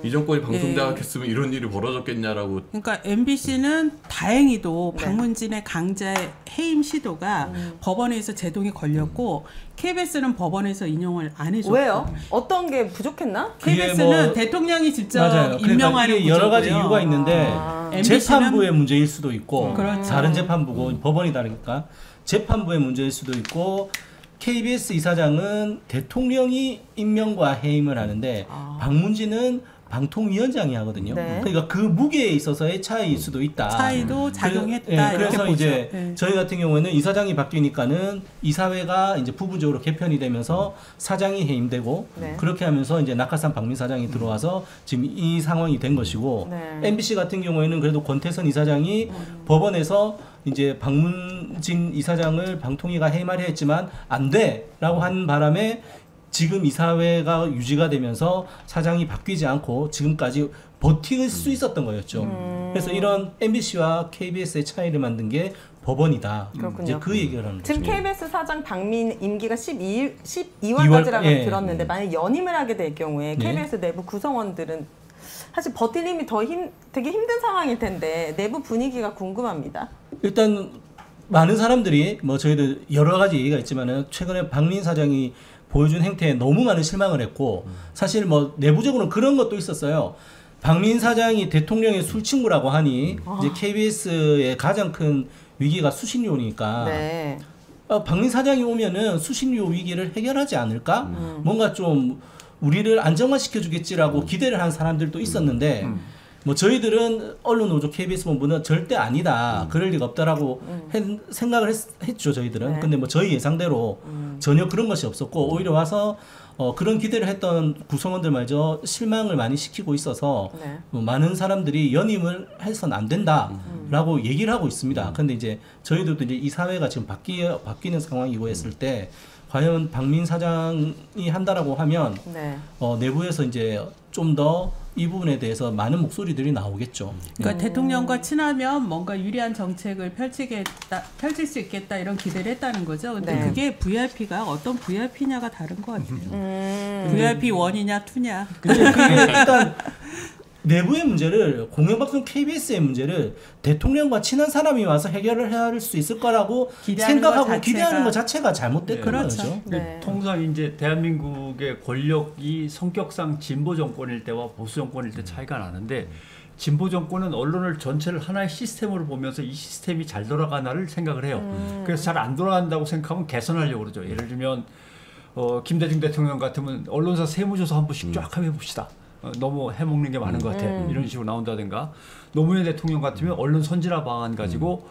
이 정권이 방송 장악했으면 이런 일이 벌어졌겠냐라고.
그러니까 MBC는 다행히도
네.
박문진의 강제 해임 시도가 법원에서 제동이 걸렸고 KBS는 법원에서 인용을 안 해줬고.
왜요? 어떤 게 부족했나?
그게
KBS는
뭐-
대통령이 직접
맞아요. 그러니까
임명하는
이게 여러 가지
구조고요.
이유가 있는데
MBC 는
재판부의 문제일 수도 있고
그렇죠.
다른 재판부고 법원이 다르니까 재판부의 문제일 수도 있고 KBS 이사장은 대통령이 임명과 해임을 하는데 박문진은 방통위원장이 하거든요.
네.
그러니까 그 무게에 있어서의 차이일 수도 있다.
차이도 작용했다. 이렇게
그래서
보죠.
이제
예.
저희 같은 경우에는 이사장이 바뀌니까는 이사회가 이제 부분적으로 개편이 되면서 사장이 해임되고
네.
그렇게 하면서 이제 낙하산 박민 사장이 들어와서 지금 이 상황이 된 것이고
네.
MBC 같은 경우에는 그래도 권태선 이사장이 법원에서 이제 박문진 이사장을 방통위가 해임하려 했지만 안 돼라고 한 바람에 지금 이사회가 유지가 되면서 사장이 바뀌지 않고 지금까지 버틸 수 있었던 거였죠. 그래서 이런 MBC와 KBS의 차이를 만든 게 법원이다.
그렇군요.
이제 그 얘기를 하는
지금
거죠.
KBS 사장 박민 임기가 12월까지라고
예.
들었는데 만약 연임을 하게 될 경우에
네.
KBS 내부 구성원들은 사실 버틸 힘이 되게 힘든 상황일 텐데 내부 분위기가 궁금합니다.
일단 많은 사람들이 뭐 저희도 여러 가지 얘기가 있지만은 최근에 박민 사장이 보여준 행태에 너무 많은 실망을 했고 사실 뭐 내부적으로는 그런 것도 있었어요. 박민 사장이 대통령의 술친구라고 하니 이제 KBS의 가장 큰 위기가 수신료니까
네.
박민 사장이 오면은 수신료 위기를 해결하지 않을까? 뭔가 좀 우리를 안정화시켜 주겠지라고 기대를 한 사람들도 있었는데 뭐 저희들은 언론노조 KBS 본부는 절대 아니다. 그럴 리가 없다라고 생각을 했죠 저희들은.
네.
근데 뭐 저희 예상대로 전혀 그런 것이 없었고 오히려 와서 그런 기대를 했던 구성원들마저 실망을 많이 시키고 있어서
네.
많은 사람들이 연임을 해서는 안 된다라고 얘기를 하고 있습니다. 근데 이제 저희들도 이제 이 사회가 지금 바뀌는 상황이고 했을 때 과연 박민 사장이 한다라고 하면
네.
내부에서 이제 좀 더 이 부분에 대해서 많은 목소리들이 나오겠죠.
그러니까 대통령과 친하면 뭔가 유리한 정책을 펼칠 수 있겠다 이런 기대를 했다는 거죠. 근데
네.
그게 VIP가 어떤 VIP냐가 다른 것 같아요. VIP 1이냐 2냐.
근데 그게 일단 내부의 문제를 공영방송 KBS의 문제를 대통령과 친한 사람이 와서 해결을 할 수 있을 거라고
기대하는
생각하고
것 자체가-
기대하는 것 자체가 잘못됐던
그렇죠.
거죠.
네.
통상 이제 대한민국의 권력이 성격상 진보 정권일 때와 보수 정권일 때 차이가 나는데 진보 정권은 언론을 전체를 하나의 시스템으로 보면서 이 시스템이 잘 돌아가나를 생각을 해요. 그래서 잘 안 돌아간다고 생각하면 개선하려고 그러죠. 예를 들면 김대중 대통령 같으면 언론사 세무조사 한 번씩 쫙 한번 해봅시다. 너무 해먹는 게 많은 것 같아. 이런 식으로 나온다든가. 노무현 대통령 같으면 언론 선진화 방안 가지고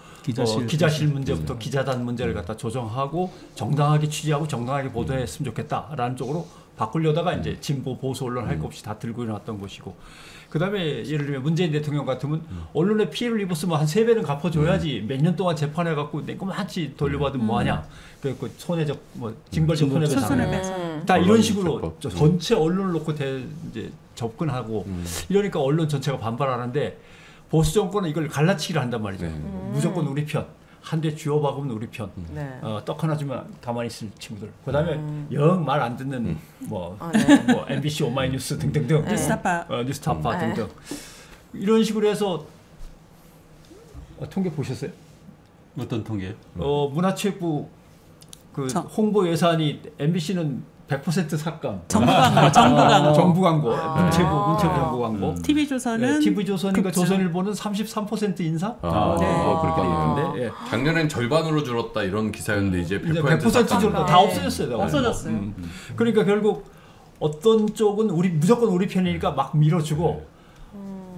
기자실 문제부터 기자단 문제를 갖다 조정하고 정당하게 취재하고 정당하게 보도했으면 좋겠다라는 쪽으로 바꾸려다가 이제 진보 보수 언론 할 것 없이 다 들고 일어났던 것이고. 그다음에 예를 들면 문재인 대통령 같으면 언론에 피해를 입었으면 한 3배는 갚아줘야지 몇 년 동안 재판해갖고 내꼬만치 돌려받으면 뭐하냐. 그 손해적 뭐 징벌적 손해배상
손해배상.
다 이런
언론
식으로
입법법.
전체 언론을 놓고 이제 접근하고 이러니까 언론 전체가 반발하는데 보수 정권은 이걸 갈라치기를 한단 말이죠. 무조건 우리 편. 한 대 쥐어박으면 우리 편.
네.
떡 하나 주면 가만히 있을 친구들. 그다음에 영 말 안 듣는 뭐 MBC 오마이뉴스 등등등.
뉴스타파.
뉴스타파
네.
등등. 이런 식으로 해서 통계 보셨어요?
어떤 통계?
문화체육부 그
저.
홍보 예산이 MBC는 100% 삭감.
정부 광고, 정부 광고.
정부 광고. 문체부 정부 광고.
TV조선은
TV조선과 조선일보는 33% 인상?
그렇게
있는데. 예.
작년엔 절반으로 줄었다 이런 기사였는데 이제
100% 줄었다. 다 없어졌어요.
없어졌어요.
그러니까 결국 어떤 쪽은 무조건 우리 편이니까 막 밀어주고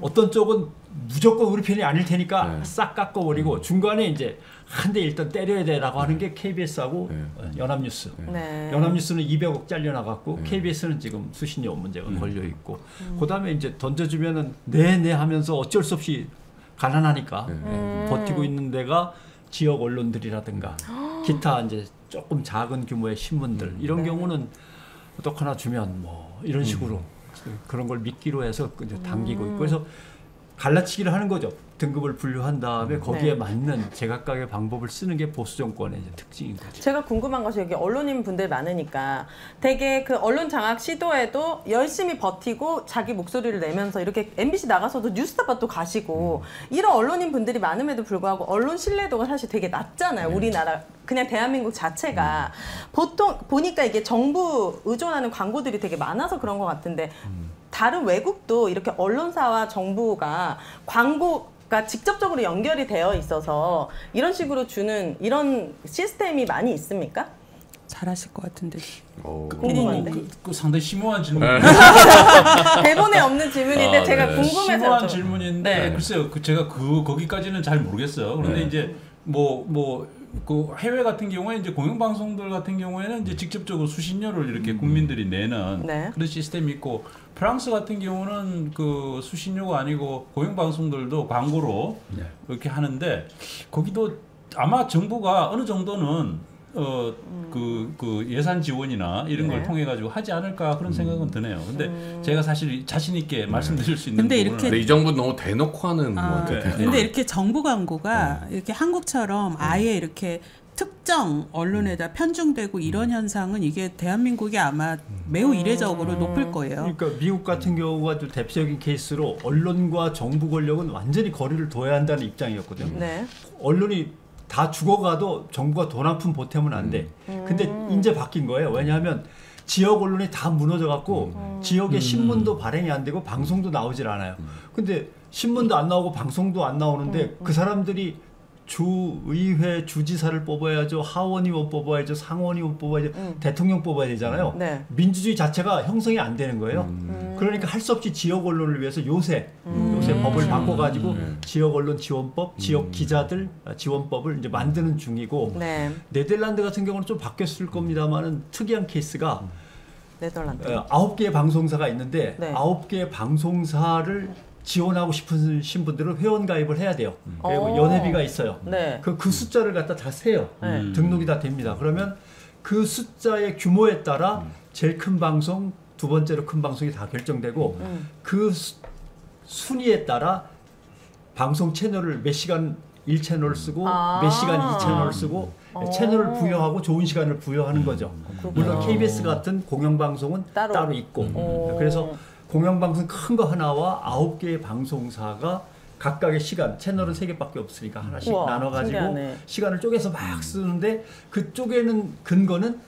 어떤 쪽은 무조건 우리 편이 아닐 테니까 싹 깎아버리고 중간에 이제 한 대 일단 때려야 되라고 하는 게 KBS하고 연합뉴스. 연합뉴스는 200억 잘려나갔고 KBS는 지금 수신료 문제가 걸려 있고 그다음에 이제 던져주면은 네네 하면서 어쩔 수 없이 가난하니까 버티고 있는 데가 지역 언론들이라든가 기타 이제 조금 작은 규모의 신문들 이런 경우는 떡 하나 주면 뭐 이런 식으로 그런 걸 미끼로 해서 이제 당기고 있고 그래서 갈라치기를 하는 거죠. 등급을 분류한 다음에 거기에 맞는 제각각의 방법을 쓰는 게 보수 정권의 이제 특징인 거죠.
제가 궁금한 것이 여기 언론인 분들 많으니까 되게 그 언론 장악 시도에도 열심히 버티고 자기 목소리를 내면서 이렇게 MBC 나가서도 뉴스타파 또 가시고 이런 언론인 분들이 많음에도 불구하고 언론 신뢰도가 사실 되게 낮잖아요. 우리나라 그냥 대한민국 자체가 보통 보니까 이게 정부 의존하는 광고들이 되게 많아서 그런 것 같은데 다른 외국도 이렇게 언론사와 정부가 광고가 직접적으로 연결이 되어 있어서 이런 식으로 주는 이런 시스템이 많이 있습니까?
잘하실 것 같은데.
궁금한데.
그 상당히 심오한 질문.
대본에 없는 질문인데 제가 궁금해서
심오한
여쭤봐요.
질문인데 글쎄요, 제가 거기까지는 잘 모르겠어요. 그런데 이제 그 해외 같은 경우에 이제 공영방송들 같은 경우에는 이제 직접적으로 수신료를 이렇게 국민들이 내는 그런 시스템이 있고 프랑스 같은 경우는 그 수신료가 아니고 공영방송들도 광고로 이렇게 하는데 거기도 아마 정부가 어느 정도는 그 예산 지원이나 이런 걸 통해 가지고 하지 않을까 그런 생각은 드네요. 근데 제가 사실 자신 있게 말씀드릴 수 있는
근데
근데 이 정부 너무 대놓고 하는 것 같아요.
근데 이렇게 정부 광고가 이렇게 한국처럼 아예 이렇게 특정 언론에다 편중되고 이런 현상은 이게 대한민국이 아마 매우 이례적으로 높을 거예요.
그러니까 미국 같은 경우가 좀 대표적인 케이스로 언론과 정부 권력은 완전히 거리를 둬야 한다는 입장이었거든요. 언론이 다 죽어가도 정부가 돈 한 푼 보태면 안 돼. 근데 이제 바뀐 거예요. 왜냐하면 지역 언론이 다 무너져갖고 지역의 신문도 발행이 안 되고 방송도 나오질 않아요. 근데 신문도 안 나오고 방송도 안 나오는데 그 사람들이 주의회 주지사를 뽑아야죠. 하원의원 뽑아야죠. 상원의원 뽑아야죠. 대통령 뽑아야 되잖아요. 민주주의 자체가 형성이 안 되는 거예요. 그러니까 할 수 없이 지역 언론을 위해서 요새 법을 바꿔가지고 지역 언론 지원법, 지역 기자들 지원법을 이제 만드는 중이고 네덜란드 같은 경우는 좀 바뀌었을 겁니다만은 특이한 케이스가
네덜란드
9개의 방송사가 있는데 9개의 방송사를 지원하고 싶으신 분들은 회원 가입을 해야 돼요. 그리고 연회비가 있어요. 그 숫자를 갖다 다 세요. 등록이 다 됩니다. 그러면 그 숫자의 규모에 따라 제일 큰 방송, 두 번째로 큰 방송이 다 결정되고 그 순위에 따라 방송 채널을 몇 시간 1채널 쓰고 몇 시간 2채널 쓰고 채널을 부여하고 좋은 시간을 부여하는 거죠. 물론 KBS 같은 공영방송은 따로 있고 그래서 공영방송 큰 거 하나와 9개의 방송사가 각각의 시간, 채널은 3개밖에 없으니까 하나씩 나눠가지고 신기하네. 시간을 쪼개서 막 쓰는데 그 쪼개는 근거는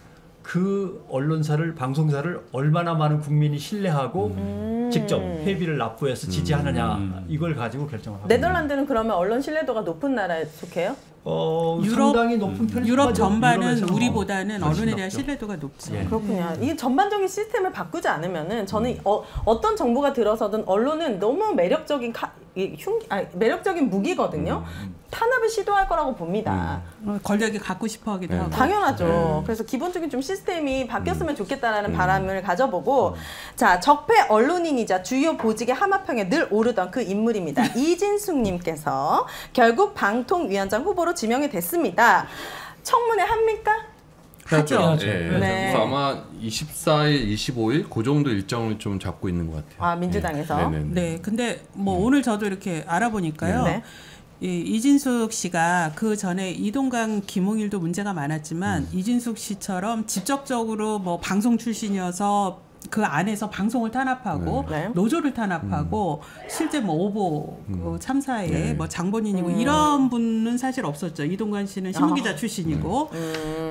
그 언론사를, 방송사를 얼마나 많은 국민이 신뢰하고 직접 회비를 납부해서 지지하느냐 이걸 가지고 결정을 합니다.
네덜란드는 그러면 언론 신뢰도가 높은 나라에 속해요?
상당히 높은 편이죠.
유럽 전반은 우리보다는 언론에 대한 신뢰도가 높죠.
그렇군요. 이 전반적인 시스템을 바꾸지 않으면은 저는 어떤 정부가 들어서든 언론은 너무 매력적인 매력적인 무기거든요. 탄압을 시도할 거라고 봅니다.
권력이 갖고 싶어 하기도 하고.
당연하죠. 그래서 기본적인 좀 시스템이 바뀌었으면 좋겠다라는 바람을 가져보고 자, 적폐 언론인이자 주요 보직의 하마평에 늘 오르던 그 인물입니다. 이진숙님께서 결국 방통위원장 후보로 지명이 됐습니다. 청문회 합니까?
하죠.
그래서 아마 24일, 25일 그 정도 일정을 좀 잡고 있는 것 같아요.
민주당에서.
네, 근데 뭐 오늘 저도 이렇게 알아보니까요. 이진숙 씨가 그 전에 이동강, 김홍일도 문제가 많았지만 이진숙 씨처럼 직접적으로 뭐 방송 출신이어서 그 안에서 방송을 탄압하고
네.
노조를 탄압하고 실제 뭐 오보 참사에
네.
뭐 장본인이고 이런 분은 사실 없었죠. 이동관 씨는 신문기자 출신이고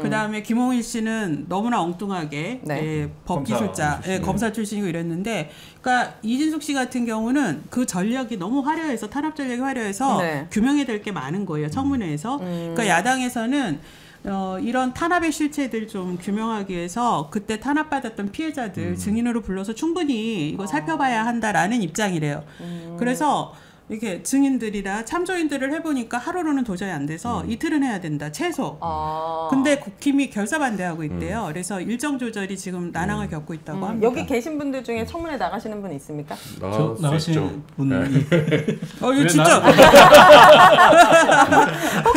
그다음에 김홍일 씨는 너무나 엉뚱하게
네.
예, 법기술자 검사 출신이고 이랬는데 그러니까 이진숙 씨 같은 경우는 그 전략이 너무 화려해서 탄압 전략이 화려해서
네.
규명해야 될 게 많은 거예요. 청문회에서. 그러니까 야당에서는 이런 탄압의 실체들 좀 규명하기 위해서 그때 탄압받았던 피해자들 증인으로 불러서 충분히 이거 살펴봐야 한다라는 입장이래요. 그래서 이렇게 증인들이나 참조인들을 해보니까 하루로는 도저히 안 돼서 이틀은 해야 된다. 최소. 근데 국힘이 결사 반대하고 있대요. 그래서 일정 조절이 지금 난항을 겪고 있다고 합니다.
여기 계신 분들 중에 청문회 나가시는 분 있습니까?
나가신 분이
이거 진짜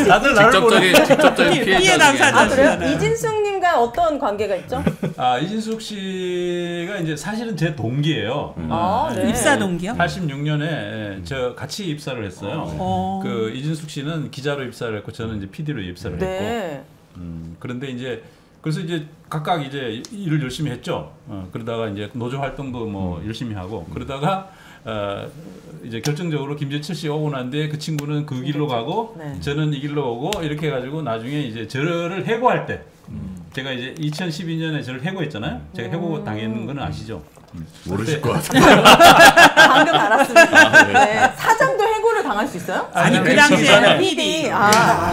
다들 나를
직접적인
피해
피해자
당사자.
중에
아, 그래요? 이진숙님과 어떤 관계가 있죠?
이진숙 씨가 이제 사실은 제 동기예요.
네.
입사 동기요?
86년에 저 같이 입사를 했어요. 그 이진숙 씨는 기자로 입사를 했고 저는 이제 PD로 입사를 했고.
네.
그런데 이제 그래서 이제 각각 이제 일을 열심히 했죠. 그러다가 이제 노조 활동도 뭐 열심히 하고 그러다가 이제 결정적으로 김재철 씨 오고 난 뒤에 그 친구는 그 길로 가고
네.
저는 이 길로 오고 이렇게 해가지고 나중에 이제 저를 해고할 때 제가 이제 2012년에 저를 해고했잖아요. 제가 해고 당했는 거는 아시죠?
모르실 것
그때-
같아요.
방금 알았습니다. 네. 사장도 해고를 당할 수 있어요?
아니 그
네,
당시에는
PD.
PD.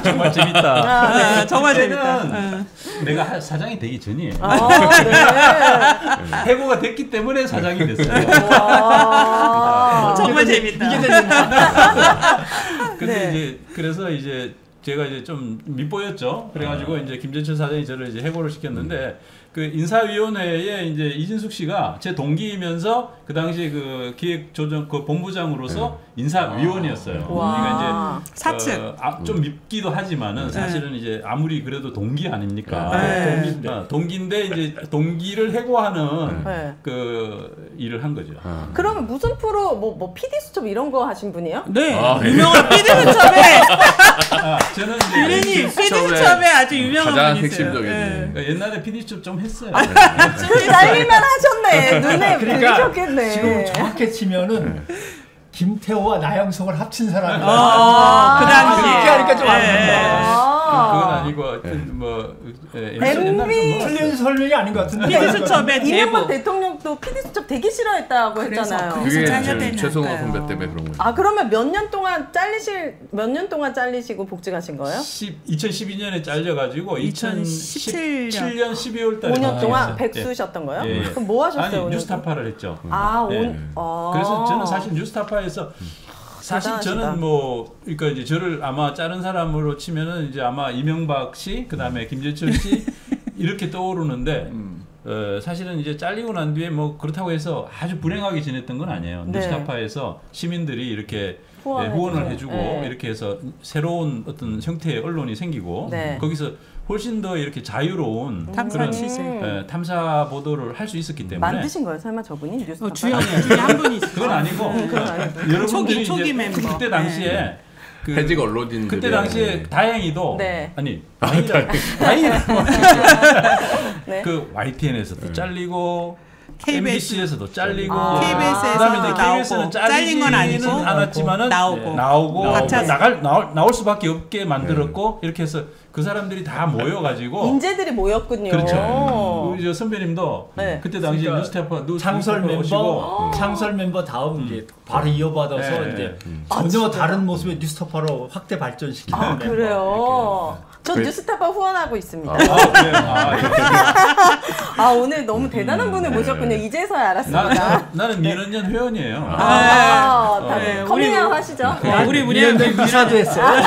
정말 재밌다.
정말
그때는
재밌다.
내가 사장이 되기 전이에요.
네.
해고가 됐기 때문에 사장이 됐어요.
와.
정말 재밌다.
근데
네.
이제 그래서 이제 제가 이제 좀 밉보였죠. 그래가지고 이제 김재철 사장이 저를 이제 해고를 시켰는데 그 인사위원회에 이제 이진숙 씨가 제 동기이면서 그 당시 그 기획조정 그 본부장으로서 인사위원이었어요.
와.
그러니까 이제
사측.
좀 밉기도 하지만은 사실은 이제 아무리 그래도 동기 아닙니까?
네.
동기인데 이제 동기를 해고하는
네.
그 일을 한 거죠.
그러면 무슨 프로 뭐 PD 수첩 이런 거 하신 분이에요?
네,
네.
유명한 PD 수첩에
저는 이제
유린이 PD
수첩에
수첩에 아주 유명한
가장
분이세요.
핵심적인.
네.
그러니까 옛날에 PD 수첩 좀 했어요.
그 날일만 하셨네. 눈에
그러니까
들으셨겠네.
지금 정확히 치면은 김태호와 나영석을 합친 사람이야.
그 당시에.
이렇게 하니까 좀
네.
아는데.
그건 아니고 하여튼 뭐 옛날에 좀
틀린 설명이 아닌 것 같은데.
PD 수첩에
이명박
대부.
대통령도 PD 수첩 되게 싫어했다고
그래서
했잖아요.
그-
그게
잘려야
지금
되는
최승호
거예요.
선배 때문에 그런 거예요.
아 그러면 몇 년 동안 잘리시고 복직하신 거예요?
2012년에 잘려가지고
2017
2017년 12월 달에
5년 동안
복직했어요.
백수셨던 거예요?
예, 예.
그럼 뭐 하셨어요?
아니
5년
뉴스타파를 했죠.
아,
예. 그래서 저는 사실 뉴스타파에서 사실
대단하시다.
저는 뭐 그러니까 이제 저를 아마 자른 사람으로 치면은 이제 아마 이명박 씨 그다음에 김재철 씨 이렇게 떠오르는데 사실은 이제 잘리고 난 뒤에 뭐 그렇다고 해서 아주 불행하게 지냈던 건 아니에요.
네.
뉴스타파에서 시민들이 이렇게
후원을
후원을
해주고.
해주고
네.
이렇게 해서 새로운 어떤 형태의 언론이 생기고
네.
거기서 훨씬 더 이렇게 자유로운
탐사
그런
취재.
탐사 보도를 할 수 있었기 때문에
만드신 거예요? 설마 저분이 뉴스타파?
주연이 중에 한 분이 있어요.
그건 아니고 여러분들이
초기
이제
멤버.
그때 당시에 그
해직 언론인들
그때 당시에 다행히도
네.
아니 다행히도
네.
그 YTN에서도 잘리고
KBS.
MBC에서도 잘리고
KBS에서
그다음에 이제
나오고,
KBS는
잘린 건 아니고
않았지만은
나오고.
나오고
박찬.
나올 수밖에 없게 만들었고 이렇게 해서 그 사람들이 다 모여가지고
인재들이 모였군요.
그렇죠. 우리 저 선배님도
네.
그때 당시
그러니까
뉴스타파
창설 멤버,
오시고
창설 멤버 다음 이제 바로 이어받아서
네.
이제
아,
전혀 다른 모습의 뉴스타파로 확대 발전시키는
아
멤버.
그래요. 저
그-
뉴스타파 후원하고 있습니다.
예.
아 오늘 너무 대단한 분을 모셨군요. 이제서야 알았습니다.
나는 민원연 회원이에요.
다들 커밍아웃 하시죠.
우리
위원장님 미사도 했어요.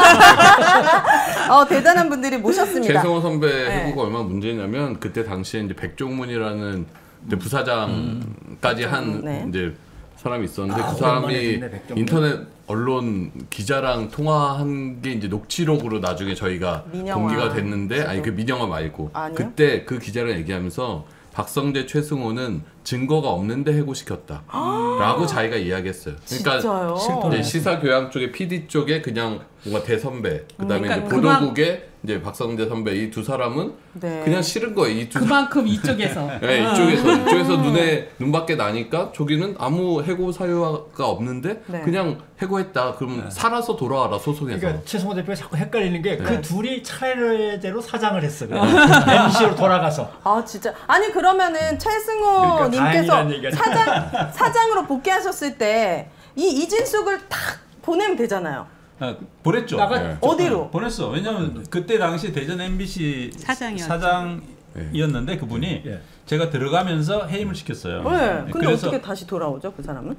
대단한 분들이 모셨습니다.
최승호 선배
네.
해고가 얼마나 문제냐면 그때 당시에 이제 백종문이라는 이제 부사장까지 한
네.
이제 사람이 있었는데 그
오랜만에
사람이
듣네, 백종문.
인터넷 언론 기자랑 통화한 게 이제 녹취록으로 나중에 저희가
민영화.
공개가 됐는데 아니 그 민영화 말고
아니요?
그때 그 기자랑 얘기하면서 박성재 최승호는 증거가 없는데 해고시켰다라고 자기가 이야기했어요. 그러니까
진짜요?
이제 시사교양 쪽에 PD 쪽에 그냥 뭔가 대선배, 그다음에
그러니까
이제 보도국에 이제 박성재 선배 이 두 사람은
네.
그냥 싫은 거예요. 이 두
그만큼 이쪽에서
네, 이쪽에서 눈밖에 나니까 저기는 아무 해고 사유가 없는데
네.
그냥 해고했다. 그러면 살아서 돌아와라 소송해서.
그러니까 최승호 대표가 자꾸 헷갈리는 게 그
네.
둘이 차례대로 사장을 했어. MBC로 돌아가서.
아 진짜 아니 그러면은
그러니까
최승호님께서
다행이라는 얘기가
사장으로 복귀하셨을 때 이 이진숙을 탁 보내면 되잖아요.
보냈죠.
네.
어디로?
보냈어. 왜냐면 그때 당시 대전 MBC
사장이었죠.
사장이었는데 그분이
예.
제가 들어가면서 해임을 시켰어요.
네. 근데
그래서
어떻게 다시 돌아오죠 그 사람은?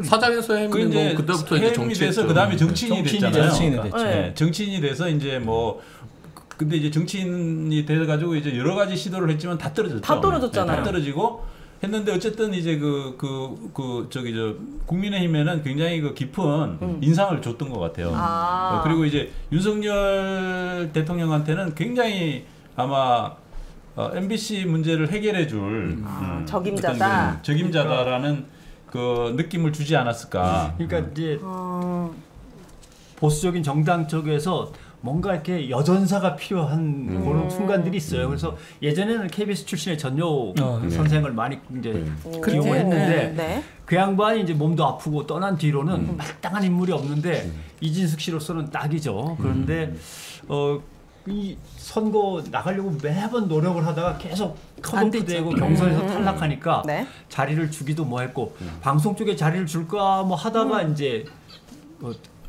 사장에서 해임이
그 이제
그때부터 이제
해임이
정치했죠.
돼서 그다음에 정치인이 됐잖아요.
정치인이 됐죠.
네, 정치인이 돼서 이제 뭐 근데 이제 정치인이 돼 가지고 이제 여러 가지 시도를 했지만 다 떨어졌죠.
다 떨어졌잖아요.
다 떨어지고 했는데 어쨌든 이제 저기 저 국민의힘에는 굉장히 그 깊은 인상을 줬던 것 같아요. 그리고 이제 윤석열 대통령한테는 굉장히 아마 MBC 문제를 해결해줄
적임자다.
어떤 적임자다라는 그 느낌을 주지 않았을까.
그러니까 이제 보수적인 정당 쪽에서 뭔가 이렇게 여전사가 필요한 그런 순간들이 있어요. 그래서 예전에는 KBS 출신의 전효 선생을 많이 이제 기용을 했는데
네.
그 양반이 이제 몸도 아프고 떠난 뒤로는 마땅한 인물이 없는데 이진숙 씨로서는 딱이죠. 그런데 이 선거 나가려고 매번 노력을 하다가 계속 컷오프 되고 경선에서 탈락하니까
네.
자리를 주기도 뭐 했고 방송 쪽에 자리를 줄까 뭐 하다가 이제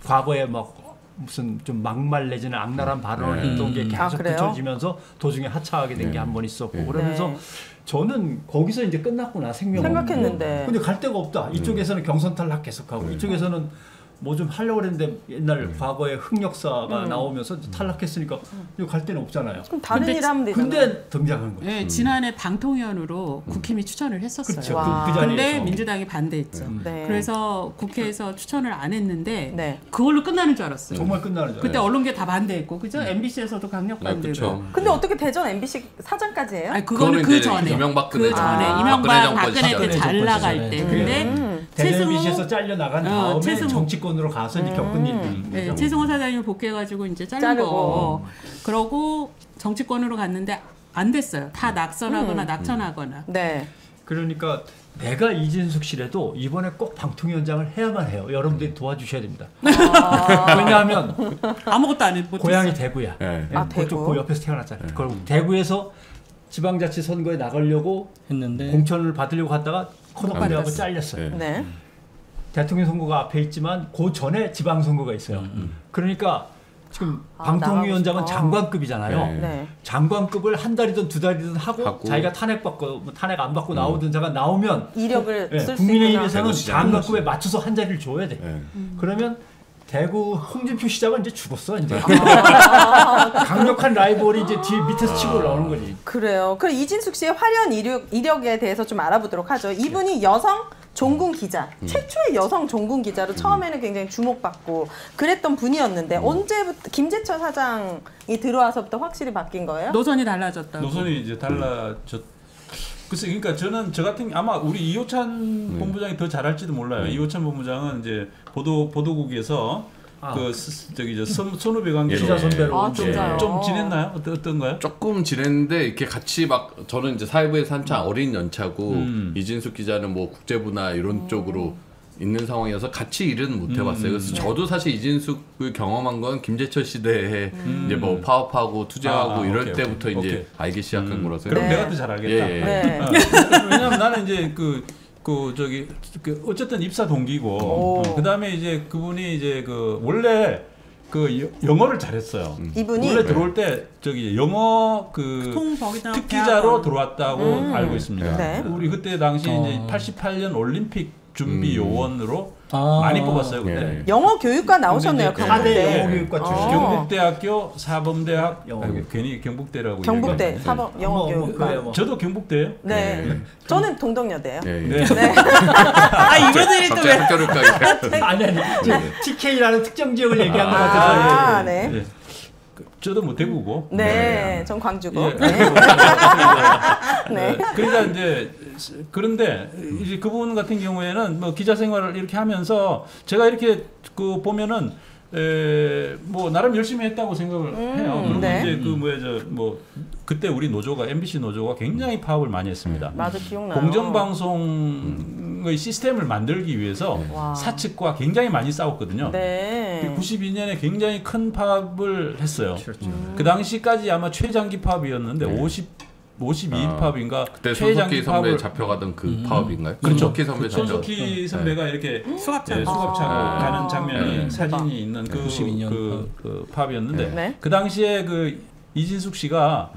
과거에 막 무슨 좀 막말 내지는 악랄한 발언을 했던 게 계속
그래요?
붙여지면서 도중에 하차하게 된 게 한 번 있었고 그러면서
네.
저는 거기서 이제 끝났구나 생명
생각했는데.
근데 갈 데가 없다. 이쪽에서는 경선 탈락 계속하고 이쪽에서는 뭐 좀 하려고 했는데 옛날 과거의 흑역사가 나오면서 탈락했으니까 이거 갈 데는 없잖아요.
그럼 다른
근데
일 하면 되잖아요.
근데 등장한 거예요.
네, 지난해 방통위원으로 국힘이 추천을 했었어요.
그렇죠.
와.
그
근데
자리에서.
민주당이 반대했죠.
네.
그래서 국회에서 추천을 안 했는데
네.
그걸로 끝나는 줄 알았어요.
정말 끝나는 줄
그때
알아요.
언론계 다 반대했고, 그죠? MBC에서도 강력 반대고.
그렇죠.
근데 어떻게 대전 MBC 사장까지 해요?
아니 그거는 그
이제
전에.
이명박근혜
그 전에
정권.
이명박
정권
박근혜 때
시절에.
잘 나갈 때. 근데
대전
최승호
MBC에서 잘려 나간 다음에
최승호.
정치권으로 가서 이제 겪은 일들인
네,
거죠.
최승호 사장님을 복귀해가지고 이제 자른
자르고.
거. 그러고 정치권으로 갔는데 안 됐어요. 다 낙선하거나 낙천하거나.
네.
그러니까 내가 이진숙 씨라도 이번에 꼭 방통위원장을 해야만 해요. 여러분들이 도와주셔야 됩니다. 왜냐하면
아무것도 안 했고.
고향이 대구야.
네.
아,
그쪽
대구?
그 옆에서 태어났잖아요. 그리고 대구에서 지방자치 선거에 나가려고
했는데
공천을 받으려고 하다가 컷오프하고 잘렸어요.
네.
네.
대통령 선거가 앞에 있지만 그 전에 지방 선거가 있어요. 그러니까 지금
아,
방통위원장은
나가고 싶어.
장관급이잖아요.
네.
네.
장관급을 한 달이든 두 달이든 하고
하고.
자기가 탄핵받고 뭐 탄핵 안 받고 나오든 자가 나오면
이력을
네,
쓸 수 있구나.
국민의힘에서는
대구시장.
장관급에 맞춰서 한 자리를 줘야 돼.
네.
그러면 대구 홍준표 시장은 이제 죽었어 이제. 강력한 라이벌이 이제 뒤에 밑에서 치고 올라오는 거지.
그래요. 그럼 이진숙 씨의 화려한 이력에 대해서 좀 알아보도록 하죠. 이분이 여성 종군 기자, 최초의 여성 종군 기자로 처음에는 굉장히 주목받고 그랬던 분이었는데 언제부터 김재철 사장이 들어와서부터 확실히 바뀐 거예요?
노선이 달라졌다고.
노선이 이제 달라졌. 글쎄, 그러니까 저는 저 같은 아마 우리 이호찬 본부장이 더 잘할지도 몰라요. 이호찬 본부장은 이제 보도국에서 저기 선후배 관계로
기자 선배로
아, 진짜요?
좀 지냈나요? 어떤가요?
조금 지냈는데 이렇게 같이 막 저는 이제 사회부에서 한참 어린 연차고 이진숙 기자는 뭐 국제부나 이런 쪽으로 있는 상황이어서 같이 일은 못 해봤어요. 그래서 저도 사실 이진숙을 경험한 건 김재철 시대에 이제 뭐 파업하고 투쟁하고 이럴
오케이,
때부터
오케이.
이제
오케이.
알기 시작한 거라서.
그럼
네.
내가 더 잘 알겠다.
예, 예.
네.
왜냐면 나는 이제 저기 어쨌든 입사 동기고 그다음에 이제 그분이 이제 원래 영어를 잘했어요.
이분이
원래 들어올 때 저기 영어
통 거기다
특기자로
대학원.
들어왔다고 알고 있습니다.
네.
우리 그때 당시 이제 88년 올림픽 준비 요원으로 많이 뽑았어요 그때.
예.
영어 교육과 나오셨네요.
근데 이제
경북대.
사대 영어교육과 출신.
경북대학교 사범대학
영어교육.
괜히 경북대라고
경북대
얘기하는데.
사범 영어 교육과.
저도 경북대예요.
네. 저는 동덕여대요.
예, 예.
네.
아, 이분들이 또
갑자기
왜.
학교를 가게.
아니 TK라는 특정 지역을 얘기한 것
아,
같아서.
네.
예. 저도 뭐 대구고.
네, 전 광주고.
예.
네. 네.
그러니까 이제 그런데 이제 그분 같은 경우에는 뭐 기자 생활을 이렇게 하면서 제가 이렇게 그 보면은 뭐 나름 열심히 했다고 생각을 해요. 그리고
네.
이제 그 뭐야 뭐 그때 우리 노조가 MBC 노조가 굉장히 파업을 많이 했습니다.
맞아, 기억나요.
공정방송의 시스템을 만들기 위해서
와.
사측과 굉장히 많이 싸웠거든요.
네.
92년에 굉장히 큰 파업을 했어요.
그렇죠.
그 당시까지 아마 최장기 파업이었는데 52일 파업인가
그때 손석희 선배 잡혀가던 그 파업인가요?
그렇죠.
손석희 선배
손석희 선배가 이렇게
수갑 차고.
수갑 차고
아.
가는 장면이
네.
사진이 있는 그
92년
그 파업이었는데
네.
그 당시에 그 이진숙 씨가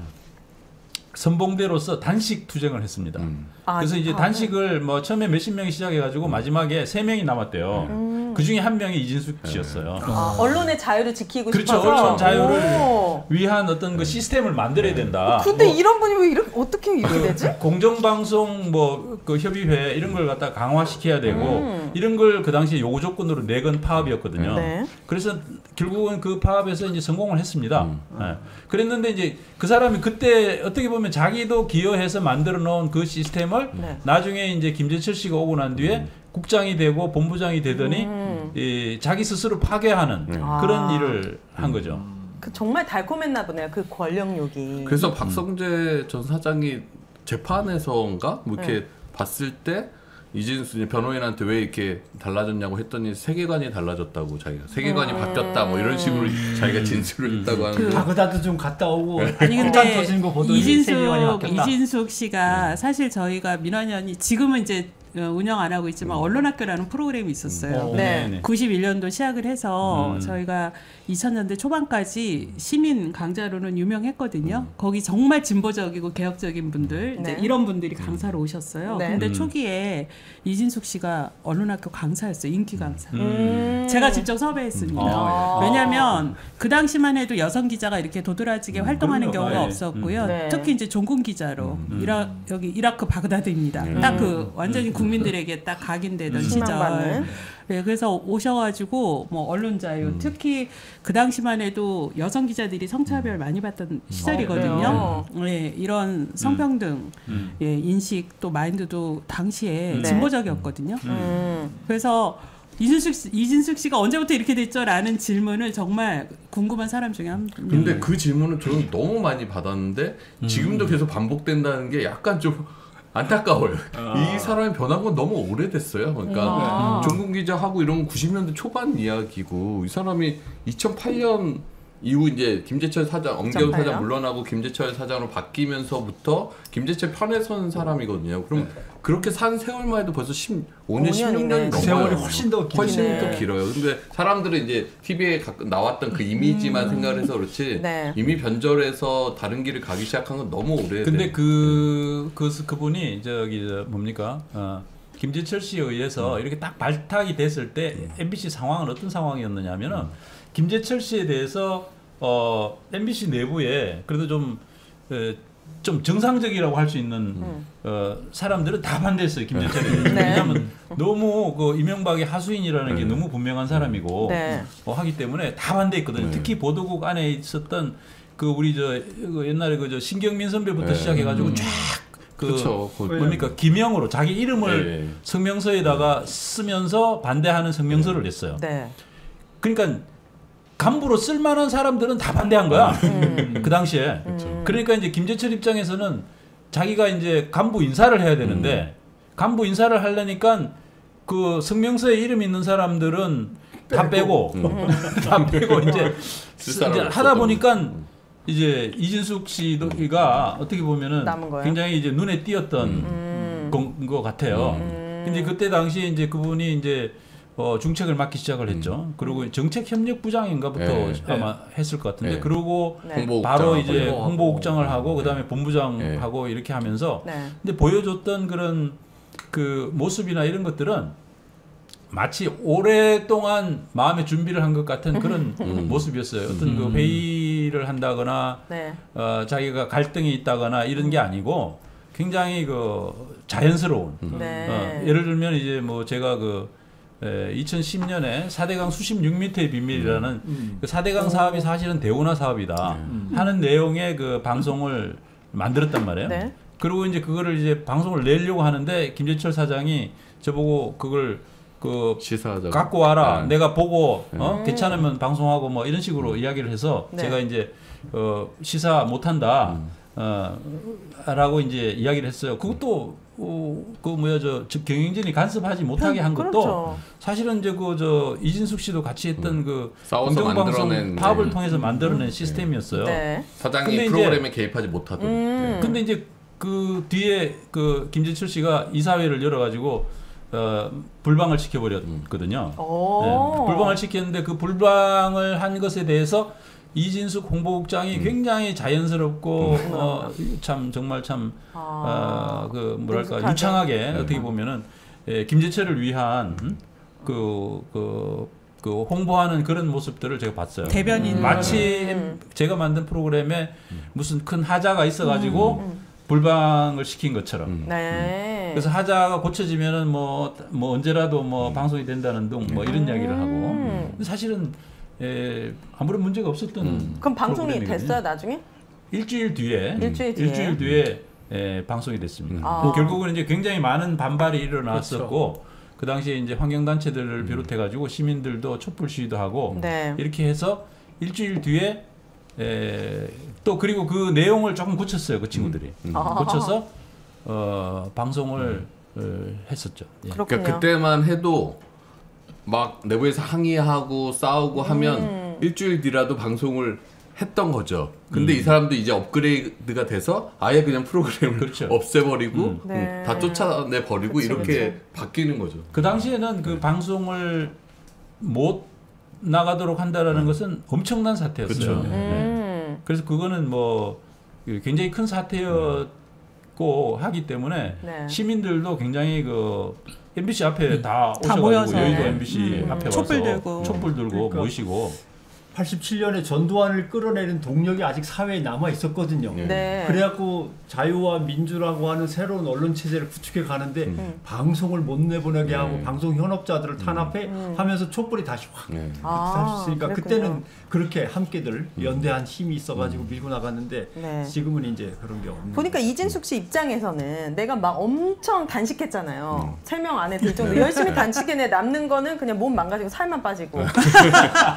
선봉대로서 단식 투쟁을 했습니다. 그래서 이제 단식을 뭐 처음에 몇십 명이 시작해가지고 마지막에 3명이 남았대요. 그 중에 한 명이 이진숙 씨였어요.
아, 언론의 자유를 지키고
그렇죠.
싶어서.
언론 자유를
오.
위한 어떤 그 시스템을 만들어야 된다.
근데 이런 분이 왜 이렇게 어떻게 이렇게 되지?
공정방송 뭐 그 협의회 이런 걸 갖다 강화시켜야 되고 이런 걸 그 당시에 요구 조건으로 내건 파업이었거든요.
네.
그래서 결국은 그 파업에서 이제 성공을 했습니다. 네. 그랬는데 이제 그 사람이 그때 어떻게 보면 자기도 기여해서 만들어 놓은 그 시스템을
네.
나중에 이제 김재철 씨가 오고 난 뒤에 국장이 되고 본부장이 되더니 자기 스스로 파괴하는 그런 일을 한 거죠.
그 정말 달콤했나 보네요. 그 권력욕이.
그래서 박성재 전 사장이 재판에서인가 뭐 이렇게 봤을 때 이진수 변호인한테 왜 이렇게 달라졌냐고 했더니 세계관이 달라졌다고 자기가 세계관이 바뀌었다 뭐 이런 식으로 자기가 진술을 했다고 하는 거.
바그다드 좀 갔다 오고
아니
폭탄
근데
터지는 거 보더니 세계관이 바뀌었다.
이진숙 씨가 사실 저희가 민원연이 지금은 이제 운영 안 하고 있지만 언론학교라는 프로그램이 있었어요.
네.
91년도 시작을 해서 저희가 2000년대 초반까지 시민 강좌로는 유명했거든요. 거기 정말 진보적이고 개혁적인 분들 이제
네.
이런 분들이 강사로 오셨어요.
네.
근데 초기에 이진숙 씨가 언론학교 강사였어요. 인기 강사.
음.
제가 직접 섭외했습니다.
아.
왜냐하면 그 당시만 해도 여성 기자가 이렇게 도드라지게 활동하는
그럼요.
경우가
네.
없었고요.
네.
특히 이제 종군 기자로 여기 이라크 바그다드입니다. 딱 그 완전히 국민들에게 딱 각인되던 시절.
희망받는.
네, 그래서 오셔가지고 뭐 언론 자유, 특히 그 당시만 해도 여성 기자들이 성차별 많이 받던 시절이거든요. 네, 이런 성평등 예, 인식 또 마인드도 당시에
네.
진보적이었거든요. 그래서 이진숙 씨가 언제부터 이렇게 됐죠라는 질문을 정말 궁금한 사람 중에 한 분.
근데 그 질문을 저는 너무 많이 받았는데 지금도 계속 반복된다는 게 약간 좀 안타까워요. 이 사람이 변한 건 너무 오래됐어요. 그러니까 종군 기자 하고 이런 건 90년대 초반 이야기고 이 사람이 2008년 이후 이제 김재철 사장, 엄경
2008년?
사장 물러나고 김재철 사장으로 바뀌면서부터 김재철 편에 선 사람이거든요. 그럼 그렇게 산 세월만 해도 벌써 15년, 16년이 넘어요.
세월이 훨씬 더
훨씬
기네.
더 길어요. 근데 사람들은 이제 TV에 나왔던 그 이미지만 생각을 해서 그렇지
네.
이미 변절해서 다른 길을 가기 시작한 건 너무 오래돼.
근데 그분이 뭡니까? 김재철 씨에 의해서 이렇게 딱 발탁이 됐을 때 MBC 상황은 어떤 상황이었느냐면은 김재철 씨에 대해서 MBC 내부에 그래도 좀 정상적이라고 할 수 있는 사람들은 다 반대했어요. 김재철이.
네.
왜냐하면 너무 그 이명박의 하수인이라는 게 너무 분명한 사람이고
네.
하기 때문에 다 반대했거든요. 특히 보도국 안에 있었던 그 우리 그 옛날에 저 신경민 선배부터 시작해가지고 쫙
그렇죠.
뭡니까 기명으로 자기 이름을
네.
성명서에다가 쓰면서 반대하는 성명서를 냈어요.
네.
그러니까 간부로 쓸만한 사람들은 다 반대한 거야. 그 당시에. 그러니까 이제 김재철 입장에서는 자기가 이제 간부 인사를 해야 되는데 간부 인사를 하려니까 그 성명서에 이름 있는 사람들은 다 빼고 다 빼고 이제 하다 보니까 이제 이진숙 씨가 어떻게 보면은
남은 거예요?
굉장히 이제 눈에 띄었던 것 같아요. 근데 그때 당시에 이제 그분이 이제 중책을 맡기 시작을 했죠. 그리고 정책협력부장인가부터
네.
아마 했을 것 같은데
네.
그러고
네.
바로 이제
하고.
홍보국장을 하고 그다음에 본부장하고 이렇게 하면서
네.
근데 보여줬던 그런 그 모습이나 이런 것들은 마치 오랫동안 마음의 준비를 한 것 같은 그런 모습이었어요. 어떤 그 회의를 한다거나
네.
자기가 갈등이 있다거나 이런 게 아니고 굉장히 그 자연스러운
네.
예를 들면 이제 뭐 제가 그 2010년에 4대강 수심 6m의 비밀이라는 그 4대강 사업이 사실은 대운하 사업이다 하는 내용의 그 방송을 만들었단 말이에요.
네.
그리고 이제 그거를 이제 방송을 내려고 하는데 김재철 사장이 저보고 그걸
시사하자고.
갖고 와라.
네.
내가 보고 괜찮으면 방송하고 뭐 이런 식으로 이야기를 해서
네.
제가 이제 시사 못한다. 라고 이제 이야기를 했어요. 그것도 그 뭐야 저 경영진이 간섭하지 못하게 한 것도
그렇죠.
사실은 이제 그 이진숙 씨도 같이 했던 그
싸워서
공정방송
만들어낸,
파업을
네.
통해서 만들어낸 시스템이었어요.
네.
사장이
근데 이제-
프로그램에 개입하지 못하도록. 네.
근데 이제 그 뒤에 그 김재철 씨가 이사회를 열어가지고 불방을 시켜버렸거든요.
오.
네, 불방을 시켰는데 그 불방을 한 것에 대해서 이진숙 홍보국장이 굉장히 자연스럽고 참 정말 참 그 뭐랄까
능숙하게.
유창하게 어떻게 보면은 김재철을 위한 그 홍보하는 그런 모습들을 제가 봤어요.
대변인.
마치 제가 만든 프로그램에 무슨 큰 하자가 있어가지고 불방을 시킨 것처럼.
네.
그래서 하자가 고쳐지면은 뭐 언제라도 뭐 방송이 된다는 둥 뭐 이런 이야기를 하고 사실은 아무런 문제가 없었던
그럼 방송이
프로그램이거든요.
됐어요 나중에?
일주일 뒤에
일주일 뒤에?
방송이 됐습니다.
아.
결국은 이제 굉장히 많은 반발이 일어났었고 그 당시에 이제 환경단체들을 비롯해가지고 시민들도 촛불 시위도 하고
네.
이렇게 해서 일주일 뒤에 또 그리고 그 내용을 조금 고쳤어요 그 친구들이 고쳐서 방송을 했었죠. 예.
그렇군요.
그러니까 그때만 해도 막 내부에서 항의하고 싸우고 하면 일주일 뒤라도 방송을 했던 거죠. 근데 이 사람도 이제 업그레이드가 돼서 아예 그냥 프로그램을
그렇죠.
없애버리고
네.
다 쫓아내 버리고
그쵸,
이렇게 바뀌는 거죠.
그 당시에는 그 방송을 못 나가도록 한다라는 것은 엄청난 사태였어요.
그쵸.
네. 그래서 그거는 뭐 굉장히 큰 사태였고 하기 때문에
네.
시민들도 굉장히 그 MBC 앞에 다 오셔가지고
모여서.
여의도
네.
MBC 앞에 와서
촛불 들고.
촛불 들고
그러니까.
모이시고
87년에 전두환을 끌어내는 동력이 아직 사회에 남아 있었거든요.
네.
그래갖고 자유와 민주라고 하는 새로운 언론 체제를 구축해 가는데 방송을 못 내보내게 하고 방송 현업자들을 탄압해 하면서 촛불이 다시 확
네.
할 수 있으니까
그랬군요.
그때는 그렇게 함께들 연대한 힘이 있어가지고 밀고 나갔는데
네.
지금은 이제 그런 게 없는.
보니까 이진숙 씨 입장에서는 내가 막 엄청 단식했잖아요. 3명 안에 들 정도 열심히 단식해내 남는 거는 그냥 몸 망가지고 살만 빠지고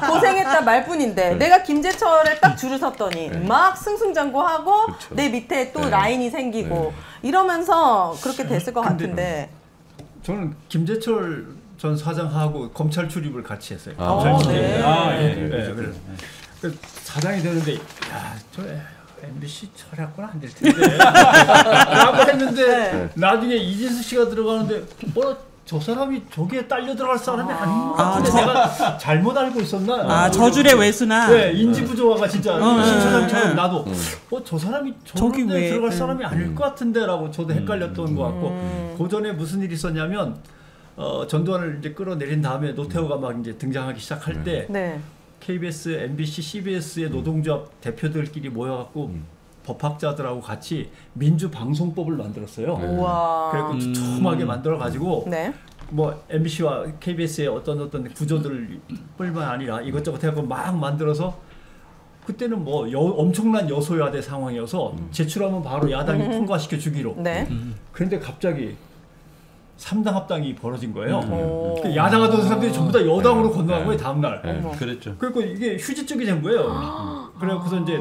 고생했다 말뿐인데 내가 김재철에 딱 줄을 섰더니 막 승승장구하고
그쵸.
내 밑에 또
네.
라인이 생기고 이러면서 그렇게 됐을 것
근데
같은데
저는 김재철 전 사장하고 검찰 출입을 같이 했어요.
아,
검찰 출입.
네.
그래서 사장이 되는데 저 MBC 철학과는 안 될 텐데 라고 했는데
네.
나중에 이진수 씨가 들어가는데 저 사람이 저기에 딸려 들어갈 사람이 아닌 것 같은데
저-
내가 잘못 알고 있었나?
저줄의 외수나.
네, 인지 부조화가 진짜 신처장처럼
네.
나도 저 사람이
저기
저런데
왜,
들어갈 사람이 아닐 것 같은데라고 저도 헷갈렸던 것 같고 그 전에 무슨 일이 있었냐면 전두환을 이제 끌어내린 다음에 노태우가 막 이제 등장하기 시작할 때
네.
KBS, MBC, CBS의 노동조합 대표들끼리 모여갖고 법학자들하고 같이 민주방송법을 만들었어요.
우와.
그래갖고 촘촘하게 만들어가지고
네.
뭐 MBC와 KBS의 어떤 구조들뿐만 아니라 이것저것 해갖고 막 만들어서 그때는 뭐 엄청난 여소야대 상황이어서 제출하면 바로 야당이 통과시켜 주기로.
네.
그런데 갑자기 3당 합당이 벌어진 거예요.
오.
그 야당하던 사람들이 전부 다 여당으로 건너간 거예요 다음날.
그랬죠.
그리고 이게 휴지적이 된 거예요. 그래서 이제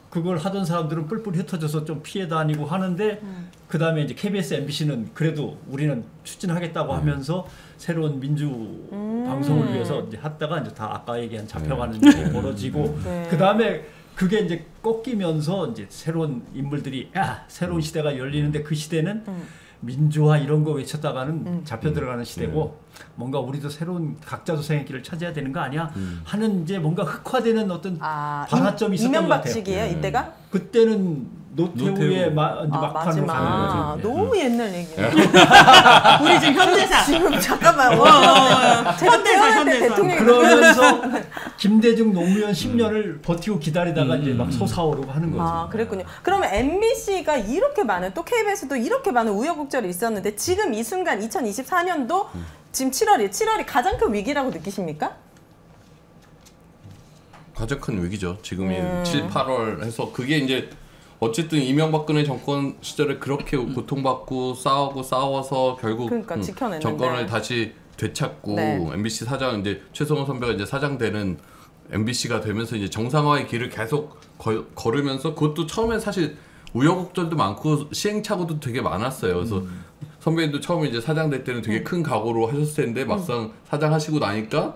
그걸 하던 사람들은 뿔뿔이 흩어져서 좀 피해 다니고 하는데 그 다음에 이제 KBS, MBC는 그래도 우리는 추진하겠다고 하면서 새로운 민주 방송을 위해서 이제 했다가 이제 다 아까 얘기한 잡혀가는 일이 벌어지고
네.
그 다음에 그게 이제 꺾이면서 이제 새로운 인물들이 새로운 시대가 열리는데 그 시대는 민주화 이런 거 외쳤다가는 잡혀 들어가는 시대고 뭔가 우리도 새로운 각자 도생의 길을 찾아야 되는 거 아니야 하는 이제 뭔가 흑화되는 어떤 반화점이 있었던 것
이명박
같아요.
시기예요 이때가?
그때는 노태우의 막판으로 가는 거죠.
너무 옛날 얘기예요.
우리 지금 현대사.
지금 잠깐만. 제가 태어날 때 대통령이
그러면서 김대중 노무현 10년을 버티고 기다리다가 이제 막 솟아오르고 하는 거죠.
아, 그랬군요. 그러면 MBC가 이렇게 많은 또 KBS도 이렇게 많은 우여곡절이 있었는데 지금 이 순간 2024년도 지금 7월이 가장 큰 위기라고 느끼십니까?
가장 큰 위기죠. 지금이 7, 8월 해서 그게 이제 어쨌든 이명박근혜 정권 시절에 그렇게 고통받고 싸워서 결국
그러니까 지켜냈는데.
정권을 다시 되찾고
네.
MBC 사장 이제 최성원 선배가 이제 사장 되는 MBC가 되면서 이제 정상화의 길을 계속 걸으면서 그것도 처음엔 사실 우여곡절도 많고 시행착오도 되게 많았어요. 그래서 선배님도 처음에 이제 사장 될 때는 되게 큰 각오로 하셨을 텐데 막상 사장 하시고 나니까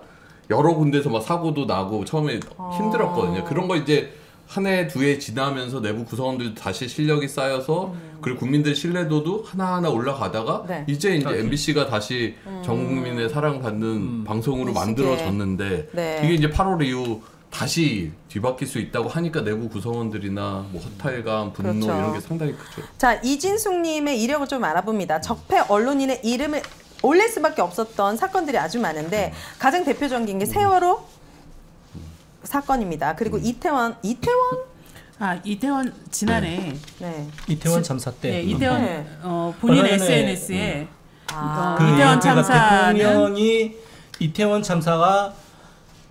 여러 군데서 막 사고도 나고 처음에 힘들었거든요. 그런 거 이제 한 해, 두 해 지나면서 내부 구성원들도 다시 실력이 쌓여서 그리고 국민들의 신뢰도도 하나하나 올라가다가
네.
이제 MBC가 다시 전 국민의 사랑받는 방송으로 만들어졌는데
네.
이게 이제 8월 이후 다시 뒤바뀔 수 있다고 하니까 내부 구성원들이나 뭐 허탈감, 분노
그렇죠.
이런 게 상당히 크죠.
자, 이진숙님의 이력을 좀 알아봅니다. 적폐 언론인의 이름을 올릴 수밖에 없었던 사건들이 아주 많은데 가장 대표적인 게 세월호 사건입니다. 그리고 이태원
이태원 지난해
네.
이태원 참사 때
네, 이태원
네.
본인
얼마 전에,
SNS에
그
이태원 참사는
대통령이 이태원 참사가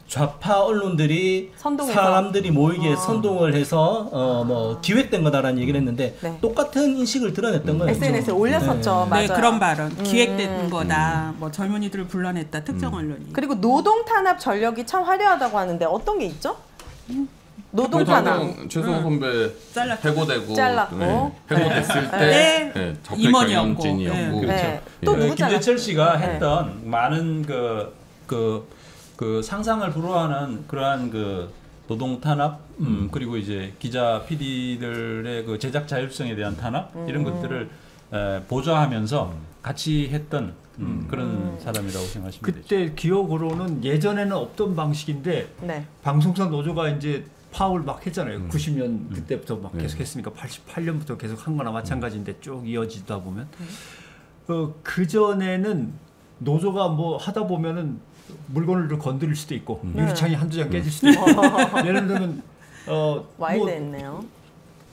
좌파 언론들이
선동해서.
사람들이 모이게 선동을 해서 뭐 기획된 거다라는 얘기를 했는데
네.
똑같은 인식을 드러냈던 거예요.
SNS에 올렸었죠.
네,
맞아요.
그런 발언 기획된 거다. 뭐 젊은이들을 불러냈다. 특정 언론이.
그리고 노동 탄압 전력이 참 화려하다고 하는데 어떤 게 있죠? 노동 탄압.
최성원 선배
잘랐죠.
해고되고
잘랐고.
네, 해고됐을 때
네.
네, 적폐
임원이었고.
경영진이었고
네.
예.
또 누구 잘랐?
김재철 씨가
네.
했던 많은 그 상상을 불허하는 그러한 그 노동 탄압 그리고 이제 기자 PD들의 그 제작 자율성에 대한 탄압 이런 것들을 보좌하면서 같이 했던 그런 사람이라고 생각하시면 되죠.
그때 기억으로는 예전에는 없던 방식인데
네.
방송사 노조가 이제 파업을 막 했잖아요. 90년 그때부터 막 계속 했으니까 88년부터 계속 한 거나 마찬가지인데 쭉 이어지다 보면 그 전에는 노조가 뭐 하다 보면은 물건을 건드릴 수도 있고 유리창이 한두 장 깨질 수도 있고 예를 들면 뭐
와일드했네요.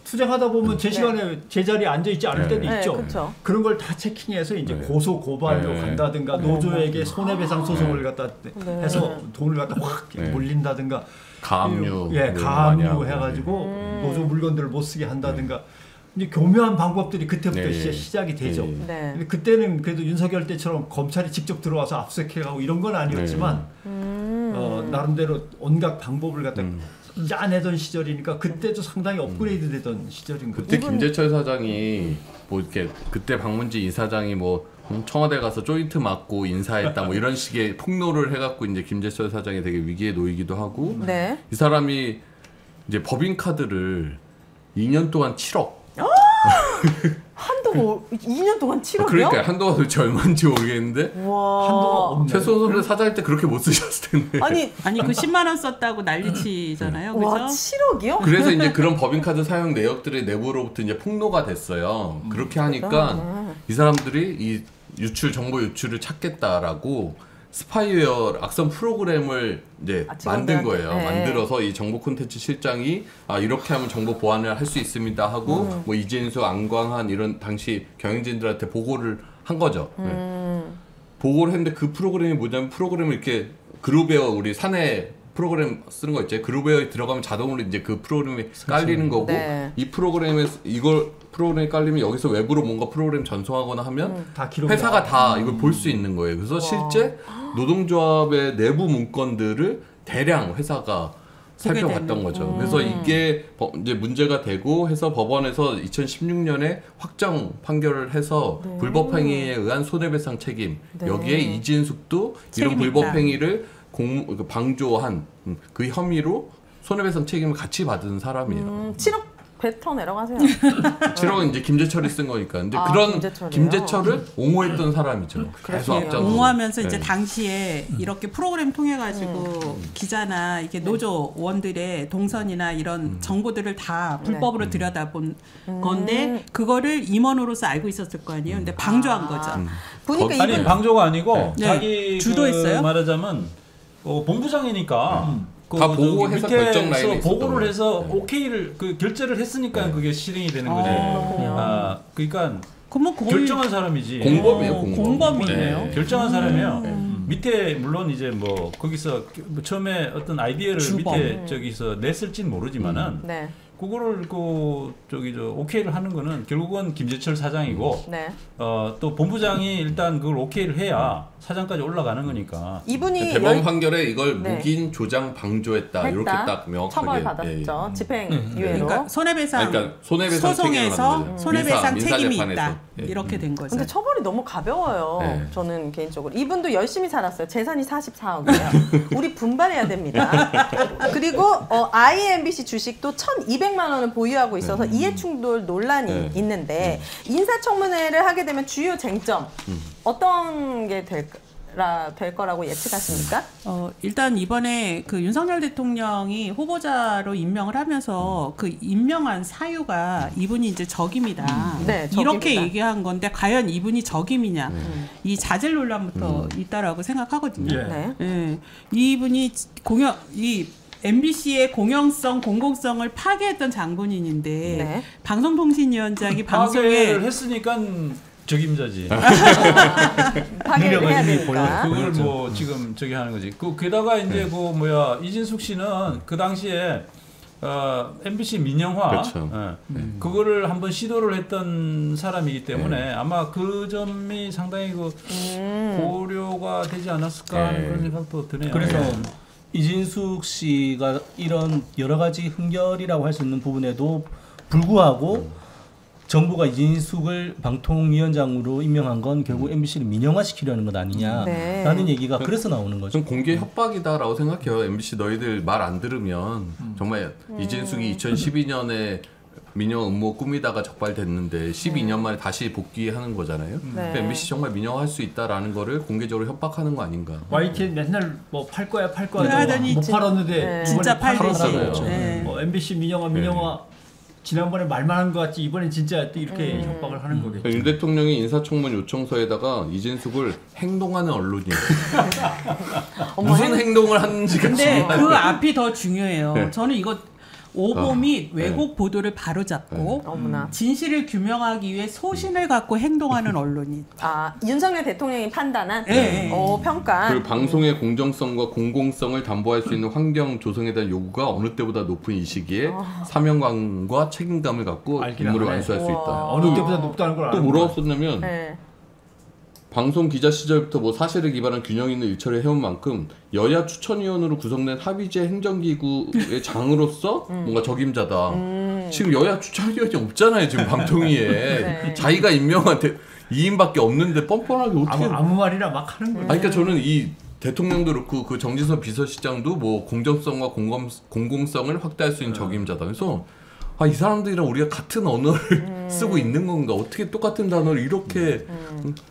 투쟁하다 보면 제 시간에 제 자리에 앉아 있지 않을 때도
네,
있죠.
그쵸.
그런 걸 다 체킹해서 이제 고소 고발로
네.
간다든가 노조에게 손해배상 소송을 갖다 해서 돈을 갖다 확
네.
몰린다든가
가압류
예,
많이
가압류
하고,
해가지고 노조 물건들을 못 쓰게 한다든가 이제 교묘한 방법들이 그때부터
네.
시작이 되죠.
네.
근데 그때는 그래도 윤석열 때처럼 검찰이 직접 들어와서 압수수색하고 이런 건 아니었지만 나름대로 온갖 방법을 갖다 짜내던 시절이니까 그때도 상당히 업그레이드 되던 시절인 거죠.
그때 김재철 사장이 뭐 이렇게 그때 박문지 이사장이 뭐 청와대 가서 조인트 맞고 인사했다 뭐 이런 식의 폭로를 해갖고 이제 김재철 사장이 되게 위기에 놓이기도 하고
네.
이 사람이 이제 법인카드를 2년 동안 7억
한동안 2년 동안 7억이요?
그러니까 한동안 도대체 얼마인지 모르겠는데
와.
한동안 없네.
최소원 선배 사장일 때 그렇게 못 쓰셨을 텐데
아니
그 10만 원 썼다고 난리치잖아요.
와
그죠?
7억이요?
그래서 이제 그런 법인카드 사용 내역들이 내부로부터 이제 폭로가 됐어요. 그렇게 하니까 이 사람들이 이 정보 유출을 찾겠다라고 스파이웨어 악성 프로그램을 이제 만든 거예요.
네.
만들어서 이 정보 콘텐츠 실장이 이렇게 하면 정보 보안을 할 수 있습니다 하고 뭐 이진수, 안광한 이런 당시 경영진들한테 보고를 한 거죠. 네. 보고를 했는데 그 프로그램이 뭐냐면 프로그램을 이렇게 그룹웨어 우리 사내 프로그램 쓰는 거 있죠. 그룹웨어에 들어가면 자동으로 이제 그 프로그램이 깔리는 거고
네.
이 프로그램에 프로그램이 깔리면 여기서 외부로 뭔가 프로그램 전송하거나 하면
다 기록이
회사가
나와요.
다 이걸 볼 수 있는 거예요. 그래서 실제 노동조합의 내부 문건들을 대량 회사가 살펴봤던
되는.
거죠. 그래서 이게 이제 문제가 되고 해서 법원에서 2016년에 확정 판결을 해서 불법행위에 의한 손해배상 책임 여기에 이진숙도 이런
책임이 있다.
불법행위를 방조한 그 혐의로 손해배상 책임을 같이 받은 사람이에요.
7억 뱉어내라고 하세요.
7억은 이제 김재철이 쓴 거니까. 근데 그런
김재철이요?
김재철을 옹호했던 사람이죠. 계속
그렇군요.
앞장서서.
옹호하면서
네.
이제 당시에 이렇게 프로그램 통해 가지고 기자나 이렇게 노조원들의 동선이나 이런 정보들을 다 불법으로 들여다본 건데 그거를 임원으로서 알고 있었을 거 아니에요. 근데 방조한 거죠.
보니까
아니
이분
방조가 아니고
네.
자기
주도했어요?
말하자면 본부장이니까
다 보고해서 결정 라인에 있었던
보고를
거예요.
해서 오케이를 그 결제를 했으니까 그게 실행이 되는 거지.
그렇군요.
그러니까
그러면 거의
결정한 사람이지.
공범이에요,
공범이네요.
네.
결정한 사람이에요. 밑에 물론 이제 뭐 거기서 뭐 처음에 어떤 아이디어를
주범.
밑에 저기서 냈을진 모르지만은
네.
그거를 오케이를 하는 거는 결국은 김재철 사장이고
네.
또 본부장이 일단 그걸 오케이를 해야 사장까지 올라가는 거니까.
이분이
대법원 판결에 이걸
네.
묵인 조장 방조했다 이렇게 딱 명확하게
처벌받았죠. 집행유예로.
그러니까 손해배상,
그러니까 손해배상
소송에서
책임을
손해배상
민사
책임이
재판에서.
있다
예.
이렇게 된 거죠.
근데 처벌이 너무 가벼워요.
네.
저는 개인적으로 이분도 열심히 살았어요. 재산이 44억이에요. 우리 분발해야 됩니다. 그리고 IMBC 주식도 1,200만 원을 보유하고 있어서 이해충돌 논란이 있는데 인사청문회를 하게 되면 주요 쟁점 어떤 게 될 거라고 예측하십니까?
일단 이번에 그 윤석열 대통령이 후보자로 임명을 하면서 그 임명한 사유가 이분이 이제 적임이다.
네,
이렇게
적임이다.
얘기한 건데 과연 이분이 적임이냐. 이 자질 논란부터 있다라고 생각하거든요.
예.
네.
예. 이분이 이 MBC의 공영성, 공공성을 파괴했던 장본인인데
네.
방송통신위원장이 방송에
파괴를 했으니까 적임자지.
파괴를 해야
이미
되니까.
그걸 뭐 지금 저기 하는 거지. 게다가 이제 그 뭐야 이진숙 씨는 그 당시에 MBC 민영화
그렇죠.
그거를 한번 시도를 했던 사람이기 때문에 아마 그 점이 상당히 고려가 되지 않았을까 하는 그런 생각도 드네요.
그래서 이진숙 씨가 이런 여러 가지 흠결이라고 할 수 있는 부분에도 불구하고 정부가 이진숙을 방통위원장으로 임명한 건 결국 MBC를 민영화시키려는 것 아니냐라는 얘기가 그래서 나오는 거죠.
좀 공개 협박이다라고 생각해요. MBC 너희들 말 안 들으면 정말 이진숙이 2012년에 민영 음모 꾸미다가 적발됐는데 12년 만에 다시 복귀하는 거잖아요. 그러니까 MBC 정말 민영화할 수 있다라는 거를 공개적으로 협박하는 거 아닌가.
YTN 맨날 뭐 팔 거야
그러더니
못 팔았는데
진짜 팔듯이.
팔았잖아요.
네.
MBC 민영화 지난번에 말만 한 것 같지 이번엔 진짜 또 이렇게 협박을 하는 거겠죠.
윤 대통령이 인사청문 요청서에다가 이진숙을 행동하는 언론이에요. 무슨 행동을 하는지가
근데
중요해요.
그 앞이 더 중요해요.
네.
저는 이거 오보 및 왜곡 보도를 바로잡고
어머나.
진실을 규명하기 위해 소신을 갖고 행동하는 언론인.
윤석열 대통령이 판단한
네.
평가.
그리고 방송의 공정성과 공공성을 담보할 수 있는 환경 조성에 대한 요구가 어느 때보다 높은 이 시기에 사명감과 책임감을 갖고
알긴
임무를
하네.
완수할 수 있다.
어느 때보다 높다는 걸
또
아는
뭐라고
거야.
썼냐면
네.
방송 기자 시절부터 뭐 사실을 기반한 균형 있는 일처리를 해온 만큼 여야 추천위원으로 구성된 합의제 행정기구의 장으로서 뭔가 적임자다. 지금 여야 추천위원이 없잖아요. 지금 방통위에
네.
자기가 임명한 2인밖에 없는데 뻔뻔하게 어떻게?
아무 말이나 막 하는 거야.
그러니까 저는 이 대통령도 그렇고 그 정진석 비서실장도 뭐 공정성과 공공성을 확대할 수 있는 적임자다. 그래서 이 사람들이랑 우리가 같은 언어를 쓰고 있는 건가? 어떻게 똑같은 단어를 이렇게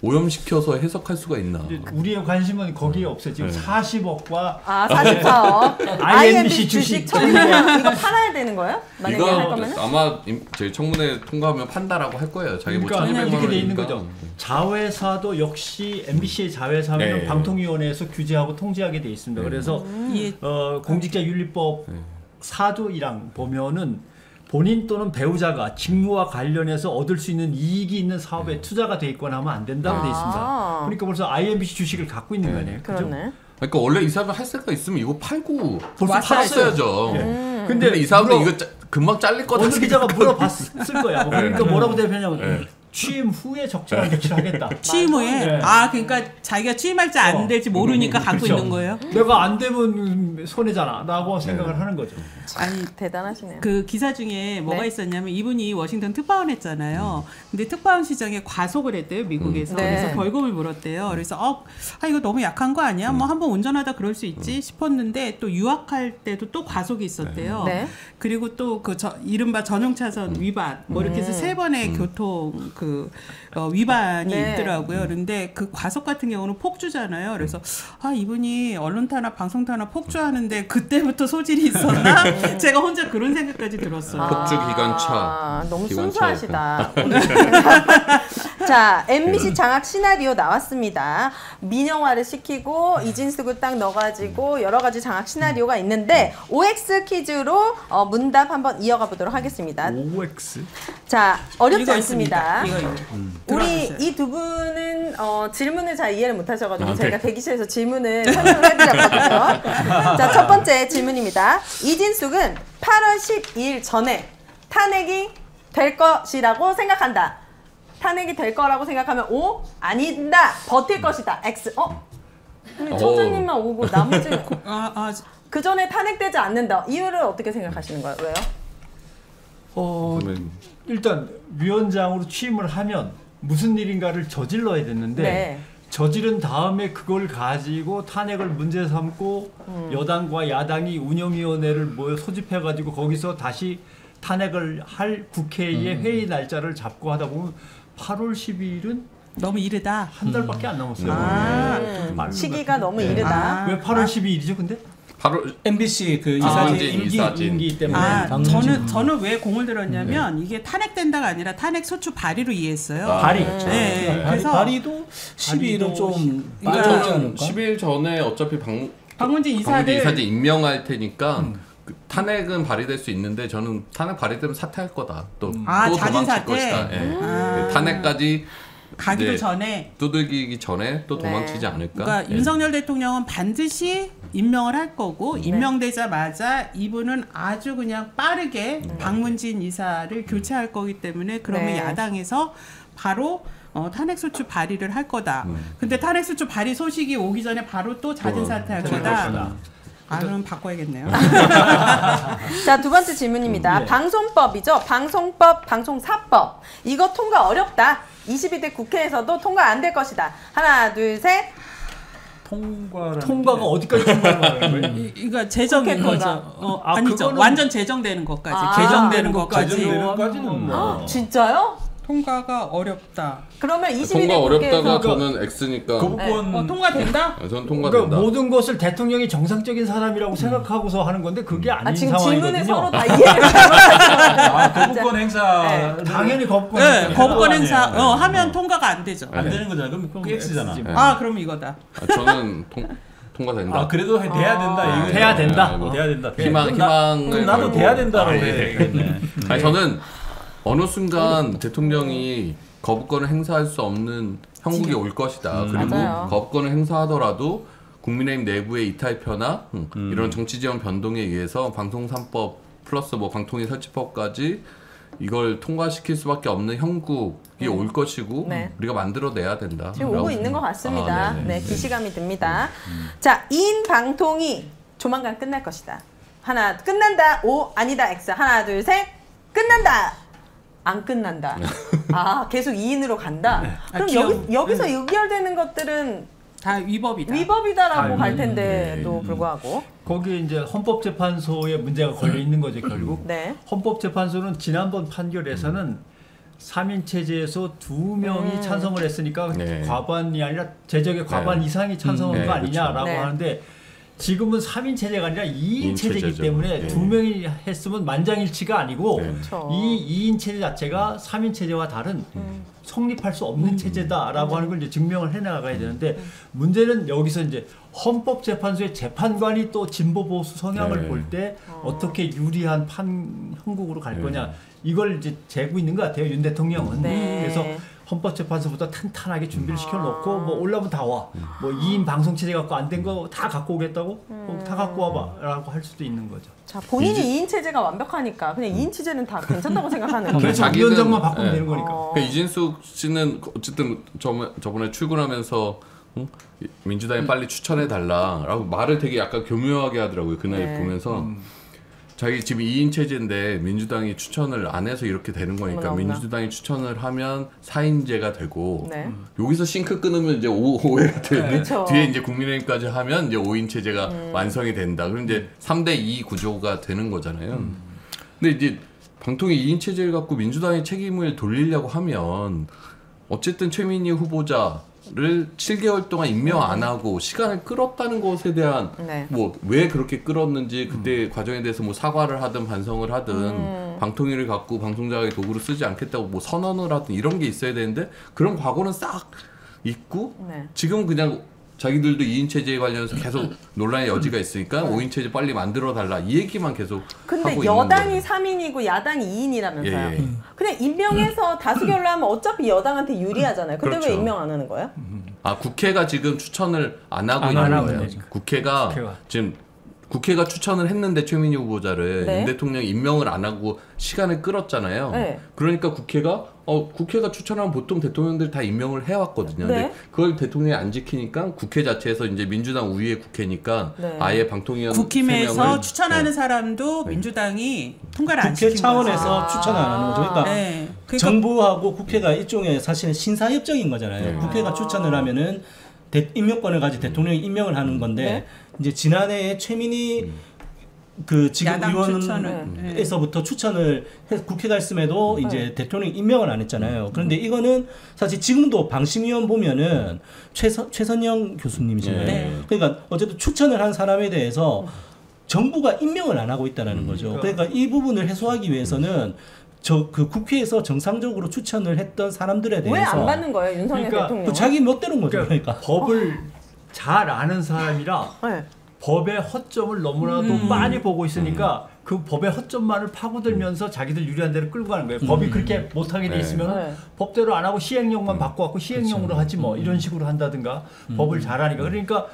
오염시켜서 해석할 수가 있나?
우리의 관심은 거기에 없어요. 지금 40억과
44억.
IMBC 주식
1,200억. 이거 팔아야 되는 거예요? 만약에 할
이거
거면?
아마 저희 청문회 통과하면 판다라고 할 거예요. 자기 뭐
그러니까
1,200만
이렇게 돼 있는
원이니까.
거죠. 자회사도 역시 MBC의 자회사는
네.
방통위원회에서 규제하고 통제하게 돼 있습니다. 그래서 공직자윤리법 4조 1항 보면은 본인 또는 배우자가 직무와 관련해서 얻을 수 있는 이익이 있는 사업에 투자가 돼 있거나 하면 안 된다고 돼 있습니다. 그러니까 벌써 IMBC 주식을 갖고 있는 거 아니에요. 그죠?
그렇네.
그러니까 원래 이 사람이 할 생각 있으면 이거 팔고
벌써
팔았어야죠.
근데
이 사람도 이거 금방 잘릴 거다.
어느 기자가 물어봤을 거야. 그러니까
네.
뭐라고 대표냐면
네.
취임 후에 적절한 조치를 하겠다.
취임 후에?
네.
그러니까 자기가 취임할지 안 될지 모르니까 갖고
그렇죠.
있는 거예요?
내가 안 되면 손해잖아. 라고 생각을 하는 거죠.
아니
대단하시네요.
그 기사 중에 뭐가
네.
있었냐면 이분이 워싱턴 특파원 했잖아요. 근데 특파원 시장에 과속을 했대요, 미국에서.
네.
그래서 벌금을 물었대요. 그래서 이거 너무 약한 거 아니야? 뭐 한번 운전하다 그럴 수 있지 싶었는데 또 유학할 때도 또 과속이 있었대요.
네.
그리고 또 그 이른바 전용차선 위반 뭐 이렇게 해서 3번의 교통 위반이
네.
있더라고요. 그런데 그 과속 같은 경우는 폭주잖아요. 그래서 이분이 언론 탄압, 방송 탄압 폭주하는데 그때부터 소질이 있었나? 제가 혼자 그런 생각까지 들었어요.
폭주 기관차.
너무
기관차
순수하시다. 자, MBC 장학 시나리오 나왔습니다. 민영화를 시키고 이진숙을 딱 넣어가지고 여러 가지 장학 시나리오가 있는데 OX 퀴즈로 문답 한번 이어가 보도록 하겠습니다.
OX?
자, 어렵지
이거
않습니다.
이거.
우리
들어가세요.
이 두 분은 질문을 잘 이해를 못하셔가지고
아,
저희가
네.
대기실에서 질문을 설명을 해드렸거든요. 자, 첫 번째 질문입니다. 이진숙은 8월 12일 전에 탄핵이 될 것이라고 생각한다. 탄핵이 될 거라고 생각하면 O, 아니다, 버틸 것이다, X. 우리 청장님만 오고 나머지 그 전에 탄핵되지 않는다. 이유를 어떻게 생각하시는 거예요? 왜요?
그러면
일단 위원장으로 취임을 하면 무슨 일인가를 저질러야 됐는데
네.
저지른 다음에 그걸 가지고 탄핵을 문제 삼고 여당과 야당이 운영위원회를 모여 소집해가지고 거기서 다시 탄핵을 할 국회의 회의 날짜를 잡고 하다 보면 8월 12일은
너무 이르다.
한 달밖에 안 남았어요. 네.
시기가 너무 이르다.
왜 8월 12일이죠, 근데?
8월
MBC 그
이사진,
이사진
임기 때문에.
저는 왜 공을 들었냐면 이게 탄핵된다가 아니라 탄핵 소추 발의로 이해했어요.
발의.
네. 그래서
발의도 12일은 좀
그러니까
늦지 않을까?
10일 전에 어차피
박문진 이사를
이사진 임명할 테니까 그 탄핵은 발의될 수 있는데 저는 탄핵 발의되면 사퇴할 거다. 또
자진
도망칠
사퇴?
것이다. 예. 탄핵까지
가기도
이제
전에
두들기기 전에 또 도망치지 않을까?
그러니까
예.
윤석열 대통령은 반드시 임명을 할 거고 임명되자마자 이분은 아주 그냥 빠르게 박문진 이사를 교체할 거기 때문에 그러면
네.
야당에서 바로 탄핵소추 발의를 할 거다. 근데 탄핵소추 발의 소식이 오기 전에 바로 또 자진 사퇴할 거다. 그럼 바꿔야겠네요.
자, 두 번째 질문입니다.
네.
방송법이죠. 방송법, 방송사법. 이거 통과 어렵다. 22대 국회에서도 통과 안 될 것이다. 하나, 둘, 셋.
통과가 어디까지 통과하는 거예요?
그러니까 제정인
국회
거죠.
통과.
아니죠.
그거는-
완전 제정되는 것까지.
아.
개정되는 것까지.
제정되는까지는 뭐.
진짜요?
통과가 어렵다.
그러면 22대
통과 어렵다가
국회에서
저는 X니까
그 부분
통과된다?
저는
그러니까
통과된다.
모든 것을 대통령이 정상적인 사람이라고 생각하고서 하는 건데 그게 아닌
지금 질문을
상황이거든요.
서로 다 이해를
거부권 행사
당연히 거부권
네, 거부권 행사
아니에요.
하면 통과가 안 되죠.
안 되는 거잖아. 그럼 그 X잖아.
그럼 이거다.
저는 통과된다.
아 그래도 돼야 된다. 이거
돼야 된다.
뭐
돼야 된다.
희망을
그럼 나도
걸고.
돼야 된다고
예.
해야겠네.
아니 저는 어느 순간 대통령이 거부권을 행사할 수 없는 형국이 올 것이다. 그리고
맞아요.
거부권을 행사하더라도 국민의힘 내부의 이탈표나 이런 정치 지원 변동에 의해서 방송 3법 플러스 뭐 방통위 설치법까지 이걸 통과시킬 수밖에 없는 형국이 올 것이고
네.
우리가 만들어내야 된다.
지금 오고 있는 것 같습니다.
네네.
네, 기시감이 듭니다. 자, 2인 방통이 조만간 끝날 것이다. 하나, 끝난다. O, 아니다. X. 하나, 둘, 셋. 끝난다. 안 끝난다. 계속 2인으로 간다. 그럼
귀여워.
여기서 의결되는 것들은
다 위법이다.
위법이다라고 갈
네.
텐데도 불구하고.
거기에 이제 헌법재판소에 문제가 걸려 있는 거죠, 결국.
네.
헌법재판소는 지난번 판결에서는 3인 체제에서 2명이 찬성을 했으니까
네.
과반이 아니라 제적의 과반
네.
이상이 찬성한
네,
거 아니냐라고
그렇죠.
하는데 지금은 3인 체제가 아니라 2인 체제이기
체제죠.
때문에
네.
2명이 했으면 만장일치가 아니고
네.
그렇죠.
이 2인 체제 자체가 3인 체제와 다른 성립할 수 없는 체제다라고 하는 걸 이제 증명을 해나가야 되는데 문제는 여기서 이제 헌법재판소의 재판관이 또 진보 보수 성향을
네.
볼 때 어떻게 유리한 형국으로 갈 거냐 이걸 이제 재고 있는 것 같아요 윤 대통령은.
네.
그래서 헌법재판소부터 탄탄하게 준비를 시켜놓고 뭐 올라면 다 와. 뭐 2인 방송 체제 갖고 안 된 거 다 갖고 오겠다고? 다 갖고 와봐라고 할 수도 있는 거죠.
자, 본인이 2인 체제가 완벽하니까 그냥 2인 체제는 다 괜찮다고 생각하는 거예요.
그래서
자기는-
위원장만 바꾸면
네.
되는 거니까.
그러니까 이진숙 씨는 어쨌든 저번에 출근하면서 민주당에 빨리 추천해 달라라고 말을 되게 약간 교묘하게 하더라고요. 그날
네.
보면서 자기 지금 2인 체제인데 민주당이 추천을 안 해서 이렇게 되는 거니까
어머나.
민주당이 추천을 하면 4인제가 되고
네.
여기서 싱크 끊으면 이제 오해가 되는데
그쵸.
뒤에 이제 국민의힘까지 하면 이제 5인 체제가 완성이 된다. 그럼 이제 3대2 구조가 되는 거잖아요. 근데 이제 방통위 2인 체제를 갖고 민주당의 책임을 돌리려고 하면 어쨌든 최민희 후보자 를 7개월 동안 임명 안 하고 시간을 끌었다는 것에 대한
네.
뭐 왜 그렇게 끌었는지 그때 과정에 대해서 뭐 사과를 하든 반성을 하든 방통위를 갖고 방송자의 도구로 쓰지 않겠다고 뭐 선언을 하든 이런 게 있어야 되는데 그런 과거는 싹 잊고
네.
지금은 그냥 자기들도 2인 체제에 관련해서 계속 논란의 여지가 있으니까 5인 체제 빨리 만들어 달라 이 얘기만 계속
근데
하고
여당이
있는 거예요.
3인이고 야당이 2인이라면서요.
예, 예.
그냥 임명해서 다수결로 하면 어차피 여당한테 유리하잖아요. 근데
그렇죠.
왜 임명 안 하는 거예요?
아 국회가 지금 추천을 안 하고
안
있는
하고
거예요.
있는 거죠.
국회가 지금 국회가 추천을 했는데 최민희 후보자를
네.
윤 대통령이 임명을 안 하고 시간을 끌었잖아요.
네.
그러니까 국회가 추천하면 보통 대통령들이 다 임명을 해왔거든요.
네.
근데 그걸 대통령이 안 지키니까 국회 자체에서 이제 민주당 우위의 국회니까
네.
아예 방통위원
국힘에서
3명을
추천하는 사람도 민주당이 통과를 안
국회
시킨
차원에서
거죠.
추천을 안 하는 거죠. 그러니까
네. 그러니까
정부하고 국회가 일종의 사실은 신사협정인 거잖아요. 국회가 추천을 하면은 임명권을 가지고 대통령이 임명을 하는 건데
네?
이제 지난해에 최민희 그 지금
야당
의원에서부터 추천을 해서 국회가 했음에도 이제 대통령이 임명을 안 했잖아요. 그런데 이거는 사실 지금도 방심위원 보면은 최선영 교수님이신가요?
네.
그러니까 어쨌든 추천을 한 사람에 대해서 정부가 임명을 안 하고 있다는 거죠. 그러니까 이 부분을 해소하기 위해서는 그 국회에서 정상적으로 추천을 했던 사람들에 대해서
왜 안 받는 거예요, 윤석열
그러니까
대통령?
그 자기 멋대로인 거죠. 그러니까
법을 잘 아는 사람이라
네.
법의 허점을 너무나도 많이 보고 있으니까 그 법의 허점만을 파고들면서 자기들 유리한 대로 끌고 가는 거예요. 법이 그렇게 못하게 돼 있으면
네.
법대로 안 하고 시행령만 바꿔갖고 시행령으로 하지 뭐 이런 식으로 한다든가 법을 잘하니까 그러니까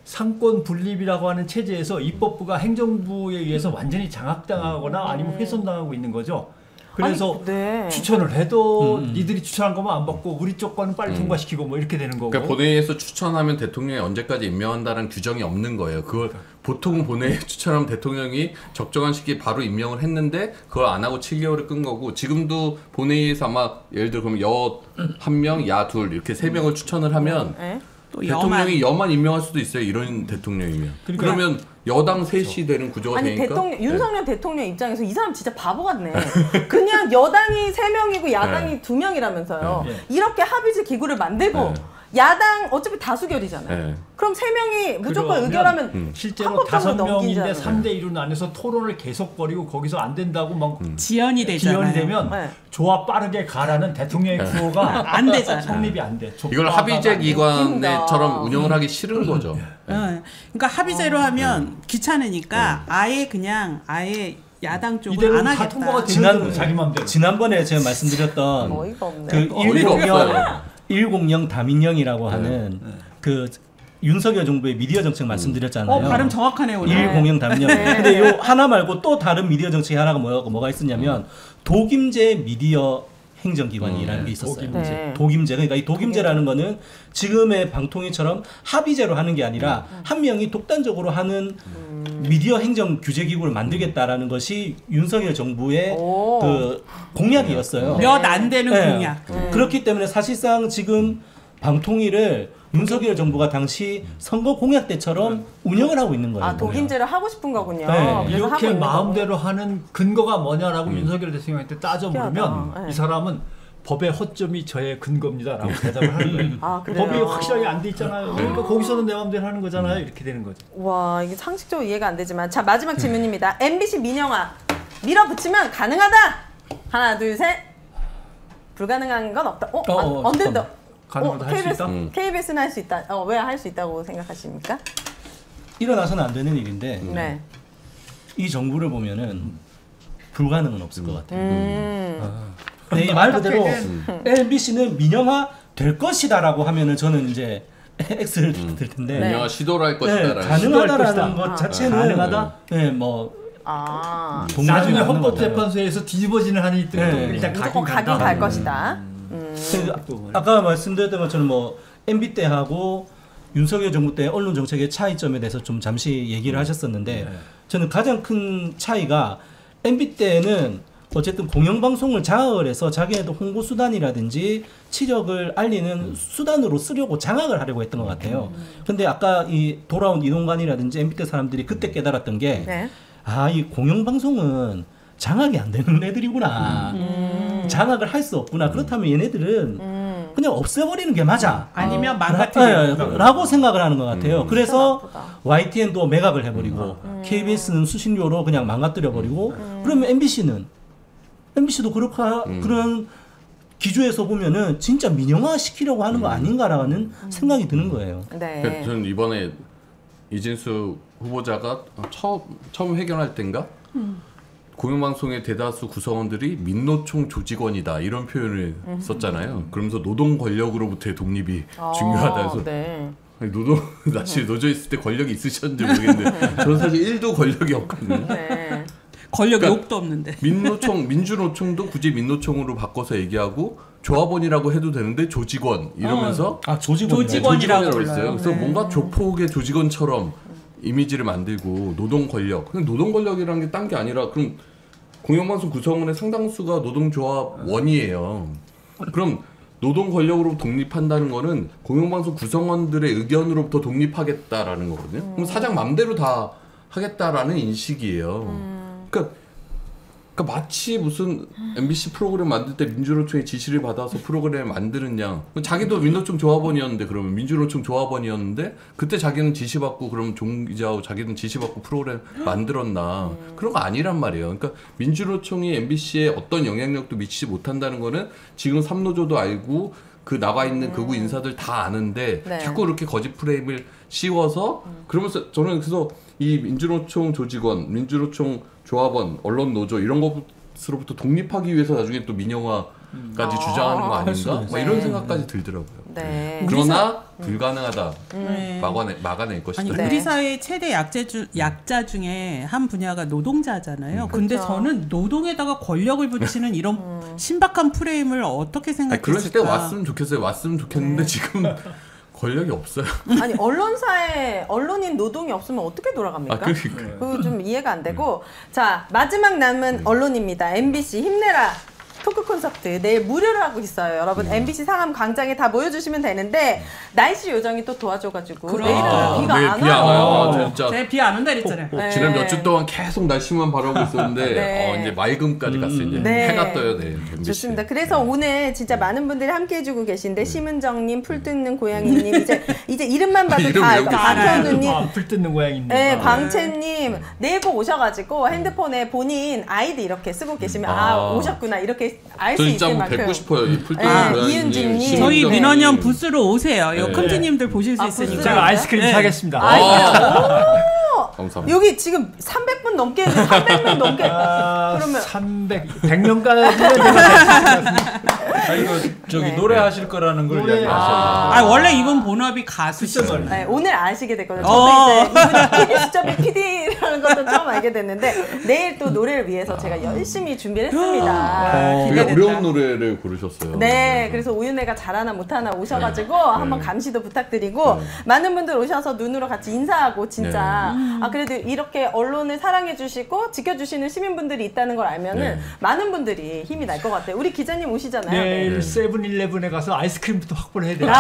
상권 분립이라고 하는 체제에서 입법부가 행정부에 의해서 완전히 장악당하거나 아니면 훼손당하고 있는 거죠. 그래서
아니, 네.
추천을 해도 니들이 추천한 것만 안 받고 우리 쪽 거는 빨리 통과시키고 뭐 이렇게 되는 거고.
그러니까 본회의에서 추천하면 대통령이 언제까지 임명한다는 규정이 없는 거예요. 그걸 보통 본회의에 추천하면 대통령이 적정한 시기에 바로 임명을 했는데 그걸 안 하고 7개월을 끈 거고 지금도 본회의에서 아마 예를 들어 그러면 여 1명, 야 2 이렇게 3명을 추천을 하면
네.
또
대통령이 여만 임명할 수도 있어요. 이런 대통령이면. 그러면 여당 셋이 되는 구조가
아니
되니까.
윤석열 대통령 입장에서 이 사람 진짜 바보 같네. 그냥 여당이 3명이고 야당이 2명이라면서요.
네.
이렇게 합의체 기구를 만들고
네.
야당 어차피 다수결이잖아요.
네.
그럼 3명이 무조건
그러면
의결하면
실제로
헌법적으로
5명인데
넘기잖아요.
3대 1로 나눠서 토론을 계속 벌이고 거기서 안 된다고 막
지연이 되잖아요.
기연이 되면
네.
조합 빠르게 가라는 대통령의 구호가
안 되잖아요.
성립이 안 돼.
이걸 합의제
웃긴다.
기관처럼 운영을 하기 싫은 거죠.
그러니까 합의제로 하면 귀찮으니까 아예 야당 쪽을
이대로
안
다
하겠다.
통과가 되는 거예요. 자기 마음대로.
지난번에 제가 말씀드렸던
어이가 없네.
그
어이가 없어요.
100 다민영이라고 하는 그 윤석열 정부의 미디어 정책 말씀드렸잖아요.
발음 정확하네 오늘.
100 다민영. 근데 요 하나 말고 또 다른 미디어 정책이 하나가 뭐가 있었냐면 독임제 미디어 행정기관이라는 게 있었어요.
독임제.
네.
독임제. 그러니까 이 독임제라는 거는 지금의 방통위처럼 합의제로 하는 게 아니라 한 명이 독단적으로 하는 미디어 행정 규제 기구를 만들겠다라는 것이 윤석열 정부의
오.
그 공약이었어요.
몇 안 되는
네.
공약.
그렇기 때문에 사실상 지금 방통위를 윤석열 정부가 당시 선거 공약 때처럼 운영을 하고 있는 거예요.
아 독임제를 하고 싶은 거군요.
네.
그래서 하고
이렇게
있는
마음대로 하는 근거가 뭐냐라고 윤석열 대통령한테 따져
신기하다.
물으면
네.
이 사람은 법의 허점이 저의 근거입니다라고 대답을 하는 거예요.
아, 그래요?
법이 확실하게 안 돼 있잖아요. 그러니까 거기서는 내 마음대로 하는 거잖아요. 이렇게 되는 거죠.
와 이게 상식적으로 이해가 안 되지만 자 마지막 질문입니다. MBC 민영화 밀어붙이면 가능하다. 하나 둘 셋. 불가능한 건 없다. 안 된다.
가능하다 할 수 있다?
KBS는 할 수 있다. 왜 할 수 있다고 생각하십니까?
일어나서는 안 되는 일인데
네.
이 정부를 보면은 불가능은 없을 것 같아요.
음.
네, 말 그대로 MBC는 민영화 될 것이다라고 하면은 저는 이제 X를 들 텐데
네.
민영화 시도를 할
네,
것이다라는.
가능하다라는 것 자체는
가능하다?
네, 뭐
아
동의하지
나중에
않는 것 같아요.
헌법재판소에서 뒤집어지는 한이 있더라도
네.
일단
무조건
가긴
가긴
간다.
갈 것이다.
아까 말씀드렸던 것처럼 뭐 MB 때하고 윤석열 정부 때 언론 정책의 차이점에 대해서 좀 잠시 얘기를 하셨었는데 저는 가장 큰 차이가 MB 때는 어쨌든 공영방송을 장악을 해서 자기네도 홍보 수단이라든지 치력을 알리는 수단으로 쓰려고 장악을 하려고 했던 것 같아요. 근데 아까 이 돌아온 이동관이라든지 MB 때 사람들이 그때 깨달았던 게
네.
아, 이 공영방송은 장악이 안 되는 애들이구나. 장악을 할 수 없구나. 그렇다면 얘네들은 그냥 없애버리는 게 맞아.
아니면 망가뜨리는
라고 생각을 하는 것 같아요. 그래서
아프다.
YTN도 매각을 해버리고 KBS는 수신료로 그냥 망가뜨려버리고 그러면 MBC도 그런 기조에서 보면은 진짜 민영화 시키려고 하는 거 아닌가라는 생각이 드는 거예요.
네.
그러니까 저는 이번에 이진수 후보자가 처음 회견할 땐가 공영방송의 대다수 구성원들이 민노총 조직원이다 이런 표현을 썼잖아요. 그러면서 노동 권력으로부터의 독립이 중요하다. 그래서
네.
아니, 사실 노조 있을 때 권력이 있으셨는지 모르겠는데 저는 사실 1도 권력이 없거든요.
네.
권력
그러니까
욕도 없는데.
민주노총도 굳이 민노총으로 바꿔서 얘기하고 조합원이라고 해도 되는데 조직원 이러면서
조직원이라고
했어요.
불러요.
그래서 뭔가 조폭의 조직원처럼 이미지를 만들고 노동 권력. 근데 노동 권력이라는 게 딴 게 아니라 그럼 공영방송 구성원의 상당수가 노동조합원이에요. 그럼 노동 권력으로 독립한다는 거는 공영방송 구성원들의 의견으로부터 독립하겠다라는 거거든요. 그럼 사장 맘대로 다 하겠다라는 인식이에요. 그러니까 마치 무슨 MBC 프로그램 만들 때 민주노총의 지시를 받아서 프로그램을 만드는 양. 자기도 민노총 조합원이었는데 그러면 민주노총 조합원이었는데 그때 자기는 지시받고 그럼 종 기자하고 자기는 지시받고 프로그램 만들었나. 그런 거 아니란 말이에요. 그러니까 민주노총이 MBC에 어떤 영향력도 미치지 못한다는 거는 지금 삼노조도 알고 그 나와 있는 극우 인사들 다 아는데
네.
자꾸 이렇게 거짓 프레임을 씌워서 그러면서 저는 그래서 이 민주노총 조직원, 민주노총 조합원, 언론 노조 이런 것으로부터 독립하기 위해서 나중에 또 민영화까지 주장하는 거 아닌가? 막 이런 생각까지 들더라고요.
네.
그러나 불가능하다.
네.
막아낼 것이다.
아니
네.
우리 사회의 최대 약자 중에 한 분야가 노동자잖아요. 근데
그렇죠.
저는 노동에다가 권력을 붙이는 이런 신박한 프레임을 어떻게
아니, 그럴 때
생각했을까?
왔으면 좋겠어요. 왔으면 좋겠는데 지금 권력이 없어요.
아니 언론사에 언론인 노동이 없으면 어떻게 돌아갑니까?
그러니까.
그거 좀 이해가 안 되고. 자, 마지막 남은 언론입니다. MBC 힘내라 토크 콘서트 내일 무료로 하고 있어요. 여러분 MBC 상암 광장에 다 모여주시면 되는데 날씨 요정이 또 도와줘가지고
그럼.
내일은 비가
내일
안
비 안
와요.
와요. 진짜.
제가 비 안 온다 그랬잖아요.
네.
지난 몇 주 동안 계속 날씨만 바라고 있었는데
네.
이제 맑음까지 갔어요. 이제
네.
해가 떠요. 네. MBC.
좋습니다. 그래서 오늘 진짜 많은 분들이 함께 해주고 계신데 심은정님, 풀 뜯는 고양이님 이제 이름만 봐도
이름
다
외우기
알고 박현우님,
풀 뜯는 고양이님.
네, 광채님 내일 꼭 오셔가지고 핸드폰에 본인 아이디 이렇게 쓰고 계시면 오셨구나 이렇게 알
저
수
진짜
있을
한번
만큼.
뵙고 싶어요. 이 풀 뜯는
네,
고양이님,
이은진님.
심은정님.
저희
네.
민원연 부스로 오세요. 요
네.
컴티님들 보실 수 있으니까.
부스로
제가 아이스크림
네.
사겠습니다.
감사합니다.
여기 지금 300분 넘게 했는데 300명 넘게 그러면
100명까지는 내가
아니 저기
네.
노래하실 거라는 걸
노래.
이야기하셨는데
아 원래 이분 본업이 가수시죠.
네, 오늘 아시게 됐거든요. 저도 이제 이분이 수첩의 PD라는 것도 처음 알게 됐는데 내일 또 노래를 위해서 제가 열심히 준비를 했습니다.
되게
기대된다.
어려운 노래를 고르셨어요.
네, 그래서 오윤혜가 잘하나 못하나 오셔가지고 한번 감시도 부탁드리고 많은 분들 오셔서 눈으로 같이 인사하고 진짜 그래도 이렇게 언론을 사랑해주시고 지켜주시는 시민분들이 있다는 걸 알면은 많은 분들이 힘이 날 것 같아요. 우리 기자님 오시잖아요.
내일 세븐일레븐에 가서 아이스크림부터 확보를 해야 돼요.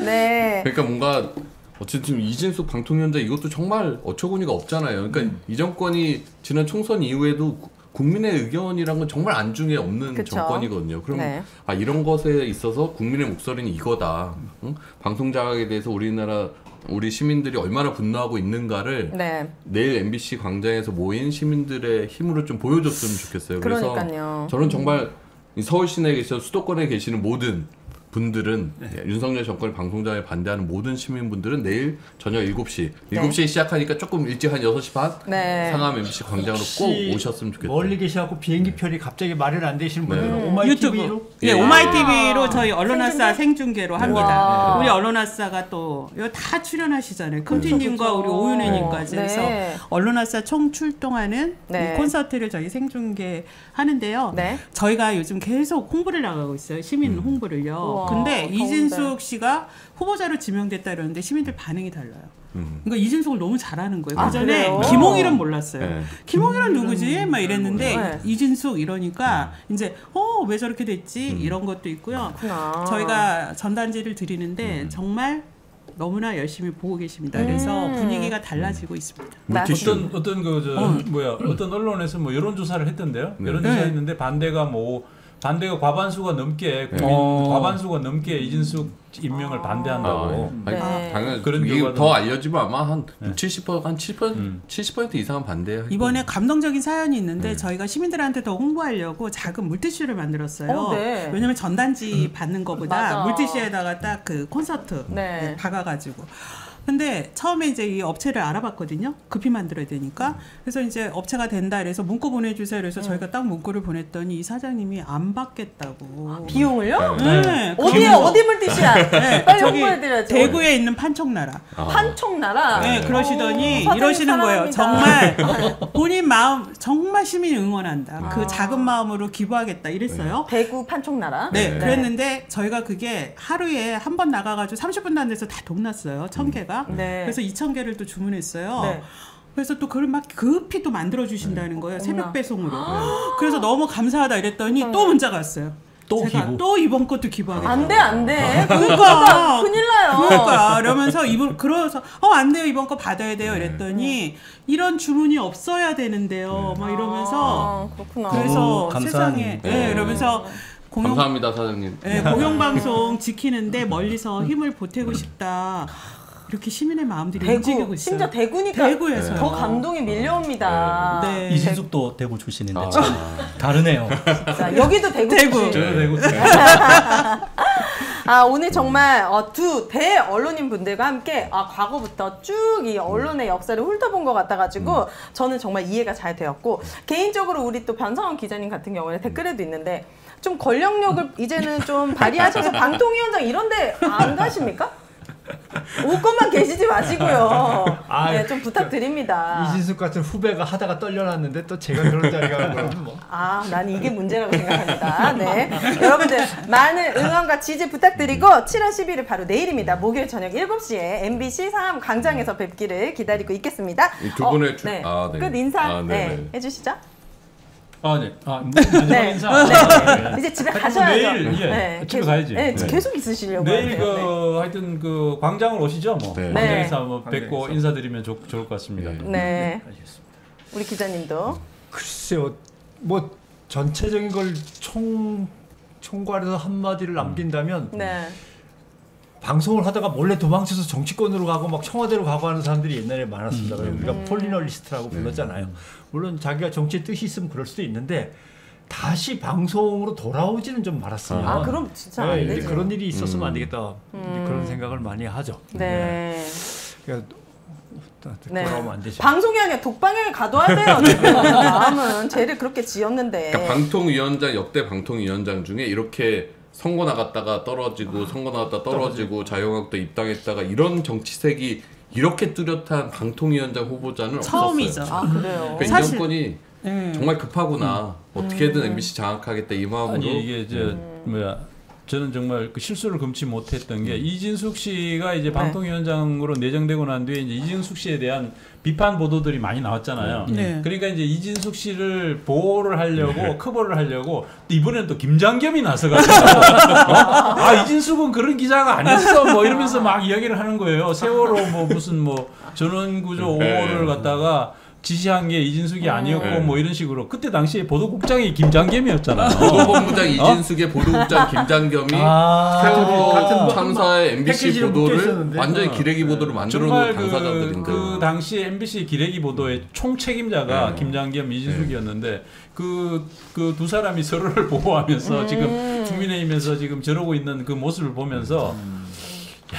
네.
그러니까 뭔가 어쨌든 이진숙 방통위원장 이것도 정말 어처구니가 없잖아요. 그러니까 이 정권이 지난 총선 이후에도 국민의 의견이란 건 정말 안중에 없는
그쵸.
정권이거든요. 그럼
네.
이런 것에 있어서 국민의 목소리는 이거다. 응? 방송 자각에 대해서 우리 시민들이 얼마나 분노하고 있는가를
네.
내일 MBC 광장에서 모인 시민들의 힘으로 좀 보여줬으면 좋겠어요. 그래서
그러니까요.
저는 정말 이 서울 시내에 계셔 수도권에 계시는 모든 분들은 윤석열 정권의 방송장에 반대하는 모든 시민분들은 내일 저녁 7시 7시에 시작하니까 조금 일찍 한 6시 반
네.
상암 MBC 광장으로 꼭 오셨으면 좋겠다.
멀리 계셔갖고 비행기표리 갑자기 마련 안 되시는 분들은
네.
오마이TV로
유튜브. 네, 오마이TV로 저희 언론아싸 생중계로 합니다.
와.
우리 언론아싸가 또 이거 다 출연하시잖아요. 컴티님과 우리 오윤혜님까지.
네.
그래서 언론아싸 총 출동하는
네.
이 콘서트를 저희 생중계 하는데요.
네.
저희가 요즘 계속 홍보를 나가고 있어요. 시민 홍보를요.
우와,
근데
더운데.
이진숙 씨가 후보자로 지명됐다 그러는데 시민들 반응이 달라요. 그러니까 이진숙을 너무 잘하는 거예요. 그 전에
그래요?
김홍일은 몰랐어요.
네.
김홍일은 누구지? 막 이랬는데
네.
이진숙 이러니까 이제 왜 저렇게 됐지? 이런 것도 있고요.
그렇구나.
저희가 전단지를 드리는데 정말 너무나 열심히 보고 계십니다. 그래서 분위기가 달라지고 있습니다.
물티슈.
어떤 어떤 언론에서 뭐 여론조사를 했던데요. 여론조사 했는데 반대가 뭐 반대가 과반수가 넘게 국민 과반수가 넘게 이진숙 임명을 반대한다고.
당연히
그런
이게
결과도-
더 알려지면 아마 한 70%, 한 70% 이상은 반대해요.
이번에 감동적인 사연이 있는데 저희가 시민들한테 더 홍보하려고 작은 물티슈를 만들었어요.
네.
왜냐면 전단지 받는 것보다
맞아.
물티슈에다가 딱 그 콘서트
네.
박아가지고. 근데 처음에 이제 이 업체를 알아봤거든요. 급히 만들어야 되니까. 그래서 이제 업체가 된다 그래서 문구 보내주세요. 그래서 저희가 딱 문구를 보냈더니 이 사장님이 안 받겠다고.
비용을요?
네.
어디에 어디 물티슈야?
네,
빨리
저기
홍보해드려야죠.
대구에 있는 판촉나라.
판촉나라.
네, 그러시더니
사장님
이러시는 거예요.
사랑합니다.
정말 본인 마음 정말 시민 응원한다. 그 작은 마음으로 기부하겠다 이랬어요.
대구 판촉나라.
네, 그랬는데 저희가 그게 하루에 한 번 나가가지고 30분도 안 돼서 다 동났어요. 1000개가.
네.
그래서 2000개를 또 주문했어요.
네.
그래서 또 그걸 막 급히 또 만들어 주신다는 거예요. 새벽 배송으로. 그래서 너무 감사하다 이랬더니 또 문자가 왔어요.
또
제가
기부.
또 이번 것도 기부하겠다.
안 돼.
그러니까
큰일 나요.
그러니까 이러면서 이분 그래서 안 돼요 이번 거 받아야 돼요 이랬더니 이런 주문이 없어야 되는데요. 막 이러면서
그렇구나.
그래서
너무 감사한
세상에
네.
이러면서 공영
감사합니다 사장님.
공영방송 지키는데 멀리서 힘을 보태고 싶다. 이렇게 시민의 마음들이 움직이고
대구,
있어요.
심지어 대구니까
대구에서요.
더 감동이 밀려옵니다.
네.
이진숙도 대구 출신인데 참 다르네요.
자, 여기도 대구.
대구.
출신.
저도 되고
오늘 정말 두 대언론인 분들과 함께 과거부터 쭉 이 언론의 역사를 훑어본 것 같아가지고 저는 정말 이해가 잘 되었고 개인적으로 우리 또 변상원 기자님 같은 경우는 댓글에도 있는데 좀 권력력을 이제는 좀 발휘하셔서 방통위원장 이런데 안 가십니까? 올 것만 계시지 마시고요. 네, 좀 부탁드립니다.
이진숙 같은 후배가 하다가 떨려놨는데 또 제가 그런 자리가 그러면 뭐.
난 이게 문제라고 생각합니다. 네. 여러분들 많은 응원과 지지 부탁드리고 7월 11일 바로 내일입니다. 목요일 저녁 7시에 MBC 상암 광장에서 뵙기를 기다리고 있겠습니다.
이두 분의
네.
네.
끝 인사
네네.
해주시죠.
네. 마지막
네.
인사.
네. 이제 집에 가셔야죠.
내일 집에
계속,
가야지.
네,
네.
계속 있으시려고
내일
하세요.
하여튼 그 광장을 오시죠 뭐.
네.
광장에서 한번
광장에서.
뵙고 인사드리면 좋을 것 같습니다.
네.
네.
알겠습니다.
우리 기자님도.
글쎄요, 뭐 전체적인 걸 총괄해서 한마디를 남긴다면
네.
방송을 하다가 몰래 도망쳐서 정치권으로 가고 막 청와대로 가고 하는 사람들이 옛날에 많았습니다. 그래서 우리가 폴리널리스트라고 불렀잖아요. 물론 자기가 정치에 뜻이 있으면 그럴 수도 있는데 다시 방송으로 돌아오지는 좀 말았어요.
그럼 진짜
네,
안
이제
되지.
그런 일이 있었으면 안 되겠다. 이제 그런 생각을 많이 하죠.
네.
그러니까
네.
돌아오면 안 되죠.
방송이 아니라 독방에 가둬야 돼요. 지금. 마음은 죄를 그렇게 지었는데.
그러니까 방통위원장 역대 방통위원장 중에 이렇게 선거 나갔다가 떨어지고 선거 나갔다 떨어지고 자유한국당 입당했다가 이런 정치색이 이렇게 뚜렷한 방통위원장 후보자는
처음이죠.
없었어요.
그래요.
그러니까 이
사실-
정권이 정말 급하구나. 어떻게든 MBC 장악하겠다 이 마음으로.
아니 이게 저는 정말 그 실수를 금치 못했던 게 이진숙 씨가 이제 방통위원장으로 내정되고 난 뒤에 이제 이진숙 씨에 대한 비판 보도들이 많이 나왔잖아요.
네.
그러니까 이제 이진숙 씨를 보호를 하려고 커버를 하려고 이번에는 또 김장겸이 나서가지고 이진숙은 그런 기자가 아니었어 뭐 이러면서 막 이야기를 하는 거예요. 세월호 뭐 무슨 뭐 전원구조 5호를 갖다가 지시한 게 이진숙이 아니었고 뭐 이런 식으로 그때 당시에 보도국장이 김장겸이었잖아요.
보도본부장 이진숙의 보도국장 김장겸이 세월호
같은
참사의 MBC
패키지로 묶여
보도를
있었는데.
완전히 기레기 보도를 만들어
정말
놓은 당사자들인데.
그 당시 MBC 기레기 보도의 총 책임자가 김장겸, 이진숙이었는데 그 두 사람이 서로를 보호하면서 지금 국민의힘에서 지금 저러고 있는 그 모습을 보면서 야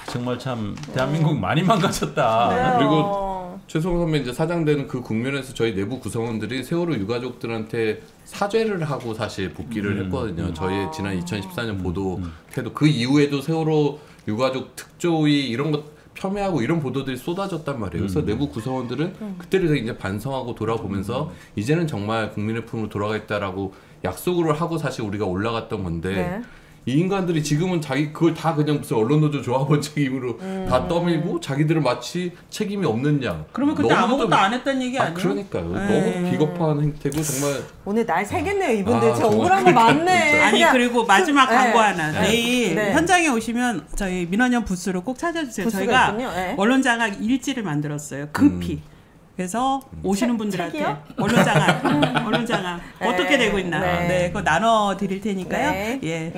정말 참 대한민국 많이 망가졌다.
그리고 최성호 선배 이제 사장되는 그 국면에서 저희 내부 구성원들이 세월호 유가족들한테 사죄를 하고 사실 복귀를 했거든요. 저희의 지난 2014년 보도 태도 그 이후에도 세월호 유가족 특조위 이런 것 폄훼하고 이런 보도들이 쏟아졌단 말이에요. 그래서 내부 구성원들은 그때를 이제 반성하고 돌아보면서 이제는 정말 국민의 품으로 돌아가겠다라고 약속을 하고 사실 우리가 올라갔던 건데
네.
이 인간들이 지금은 그걸 다 그냥 무슨 언론노조 조합원 책임으로 다 떠밀고 자기들은 마치 책임이 없는 양.
그러면 그때
너무도-
아무것도 안 했다는 얘기 아니에요?
그러니까요.
네.
너무 비겁한 행태고 정말
오늘 날 새겠네요 이분들.
아,
제
정말
억울한 거 많네.
아니
그냥
그리고 마지막 광고 하나.
네.
내일
네.
현장에 오시면 저희 민원연 부스로 꼭 찾아주세요.
부스가
저희가
있군요. 네.
언론장악 일지를 만들었어요. 급히. 그래서 오시는 분들한테
책이요?
언론장악 어떻게 되고 있나 네, 그거 나눠 드릴 테니까요.
네.
예,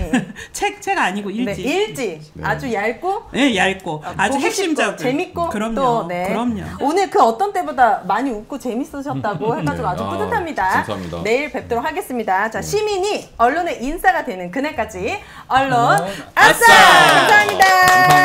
책 아니고 일지.
네, 일지 아주 얇고
네, 얇고 아주
보기
핵심적인.
쉽고 재밌고
그럼요.
또 네.
그럼요.
오늘 그 어떤 때보다 많이 웃고 재밌으셨다고 해가지고 아주
아,
뿌듯합니다.
감사합니다.
내일 뵙도록 하겠습니다. 자, 시민이 언론의 인싸가 되는 그날까지 언론 아싸! 감사합니다.